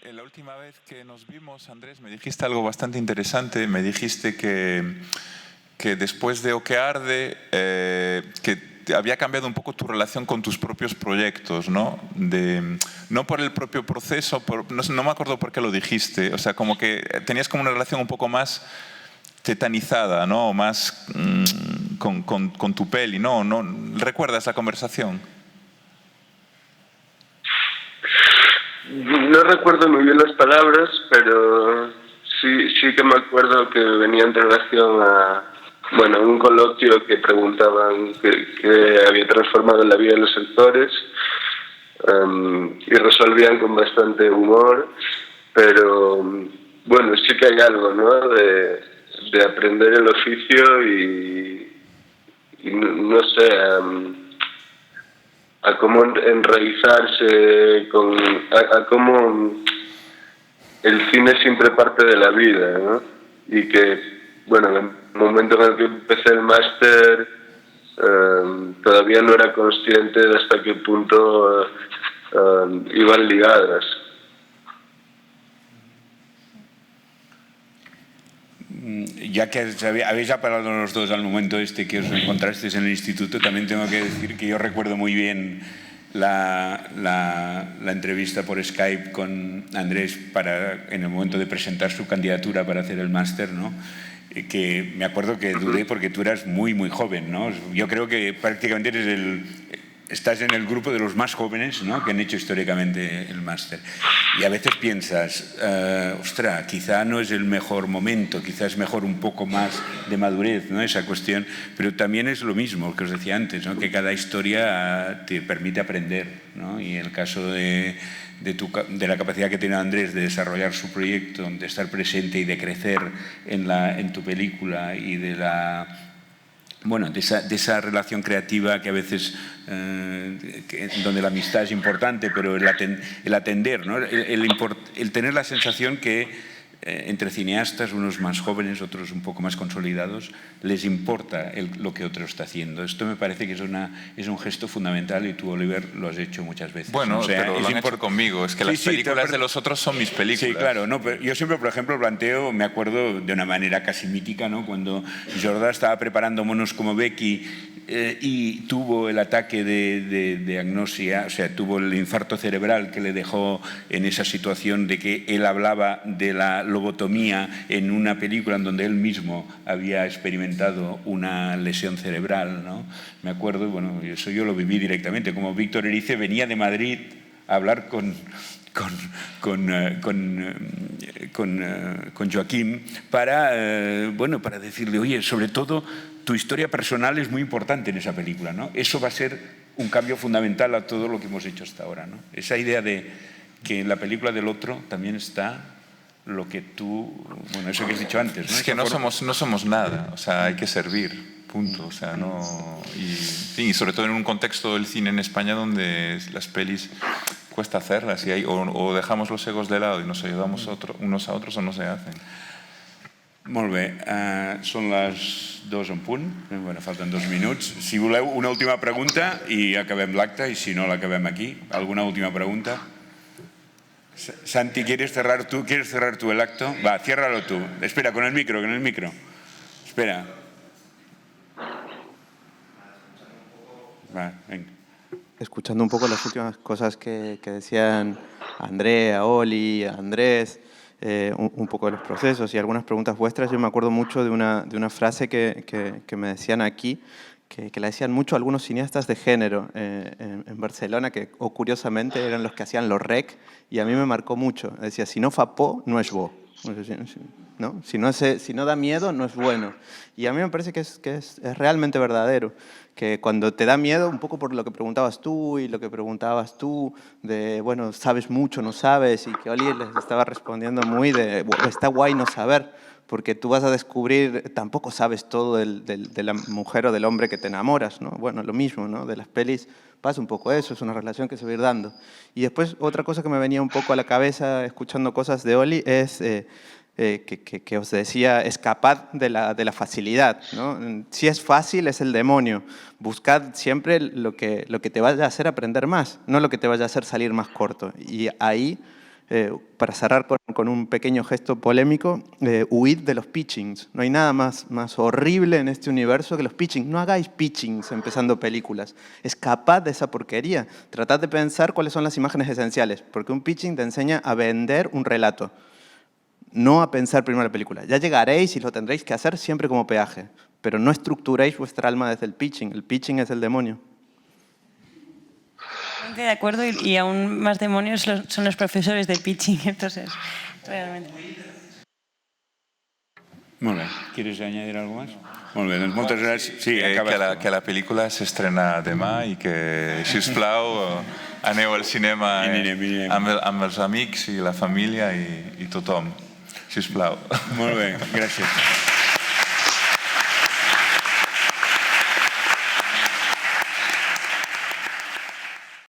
[SPEAKER 3] En la última vez que nos vimos, Andrés, me dijiste algo bastante interesante. Me dijiste que después de Okearde, que había cambiado un poco tu relación con tus propios proyectos, ¿no? No por el propio proceso, no me acuerdo por qué lo dijiste. O sea, como que tenías como una relación un poco más tetanizada, ¿no? Más con tu peli, ¿no? ¿Recuerdas la conversación?
[SPEAKER 2] No recuerdo muy bien las palabras, pero sí que me acuerdo que venía en relación a un coloquio que preguntaban que había transformado la vida de los actores y resolvían con bastante humor, pero bueno, sí que hay algo, ¿no?, de aprender el oficio y no sé, a cómo enraizarse, a cómo el cine siempre parte de la vida, ¿no? Y que, bueno, en el momento en el que empecé el máster todavía no era consciente de hasta qué punto iban ligadas.
[SPEAKER 1] ya que habéis hablado los dos al momento que os encontrasteis en el instituto, también tengo que decir que yo recuerdo muy bien la entrevista por Skype con Andrés en el momento de presentar su candidatura para hacer el máster, ¿no? Que me acuerdo que dudé porque tú eras muy, muy joven, ¿no? Yo creo que prácticamente estás en el grupo de los más jóvenes, ¿no?, que han hecho históricamente el máster. Y a veces piensas, ostras, quizá no es el mejor momento, quizá es mejor un poco más de madurez, ¿no?, esa cuestión, pero también es lo mismo que os decía antes, ¿no?, que cada historia te permite aprender, ¿no? Y en el caso de la capacidad que tiene Andrés de desarrollar su proyecto, de estar presente y de crecer en tu película y de esa relación creativa que a veces donde la amistad es importante, pero el atender, ¿no? el tener la sensación que entre cineastas, unos más jóvenes, otros un poco más consolidados, les importa lo que otro está haciendo. Esto me parece que es un gesto fundamental y tú, Oliver, lo has hecho muchas veces.
[SPEAKER 3] Bueno, pero lo han hecho conmigo. Es que las películas de los otros son mis películas.
[SPEAKER 1] Sí, claro. No, pero yo siempre, por ejemplo, planteo, me acuerdo de una manera casi mítica, ¿no?, cuando Jordà estaba preparando Monos como Becky y tuvo el ataque de agnosia, o sea, tuvo el infarto cerebral que le dejó en esa situación de que él hablaba de la lobotomía en una película en donde él mismo había experimentado una lesión cerebral, ¿no? Me acuerdo, bueno, eso yo lo viví directamente, como Víctor Erice venía de Madrid a hablar con Joaquín para decirle, oye, sobre todo tu historia personal es muy importante en esa película, ¿no? Eso va a ser un cambio fundamental a todo lo que hemos hecho hasta ahora, ¿no? Esa idea de que en la película del otro también está lo que tú, bueno, eso que has dicho antes, ¿no?
[SPEAKER 3] Es que no somos nada, o sea, hay que servir, punto, o sea, no... Y sobre todo en un contexto del cine en España donde las pelis cuesta hacerlas y o dejamos los egos de lado y nos ayudamos unos a otros o no se hacen.
[SPEAKER 1] Molt bé, són les 2 en punt, bueno, falten 2 minuts. Si voleu, una última pregunta i acabem l'acte, i si no l'acabem aquí. ¿Alguna última pregunta? Santi, ¿quieres cerrar tú el acto? Va, ciérralo tú. Espera, con el micro. Espera. Va, venga.
[SPEAKER 6] Escuchando un poco las últimas cosas que decían Andrea, Oli, Andrés, un poco de los procesos y algunas preguntas vuestras, yo me acuerdo mucho de una frase que me decían aquí, que la decían mucho algunos cineastas de género en Barcelona, o curiosamente eran los que hacían los rec, y a mí me marcó mucho. Decía, si no fa por, no es bo. ¿No? Si no da miedo, no es bueno. Y a mí me parece que es realmente verdadero. Que cuando te da miedo, un poco por lo que preguntabas tú y lo que preguntabas tú, de, bueno, sabes mucho, no sabes, y que Oli les estaba respondiendo muy de, bueno, está guay no saber, porque tú vas a descubrir, tampoco sabes todo de la mujer o del hombre que te enamoras, ¿no? Bueno, lo mismo, ¿no? De las pelis pasa un poco eso, es una relación que se va a ir dando. Y después, otra cosa que me venía un poco a la cabeza escuchando cosas de Oli es... que os decía, escapad de la facilidad, ¿no? Si es fácil, es el demonio. Buscad siempre lo que te vaya a hacer aprender más, no lo que te vaya a hacer salir más corto. Y ahí, para cerrar con un pequeño gesto polémico, huid de los pitchings. No hay nada más horrible en este universo que los pitchings. No hagáis pitchings empezando películas. Escapad de esa porquería. Tratad de pensar cuáles son las imágenes esenciales, porque un pitching te enseña a vender un relato, no a pensar primero la película. Ya llegaréis y lo tendréis que hacer siempre como peaje, pero no estructuréis vuestra alma desde el pitching. El pitching es el demonio.
[SPEAKER 4] De acuerdo, y aún más demonios son los profesores de pitching, entonces, realmente.
[SPEAKER 1] Molt bé. ¿Quieres añadir algo más? Molt bé, doncs moltes gràcies. Sí,
[SPEAKER 3] que la pel·lícula s'estrena demà i que, sisplau, aneu al cinema amb els amics i la família i tothom. Sisplau.
[SPEAKER 1] Molt bé, gràcies.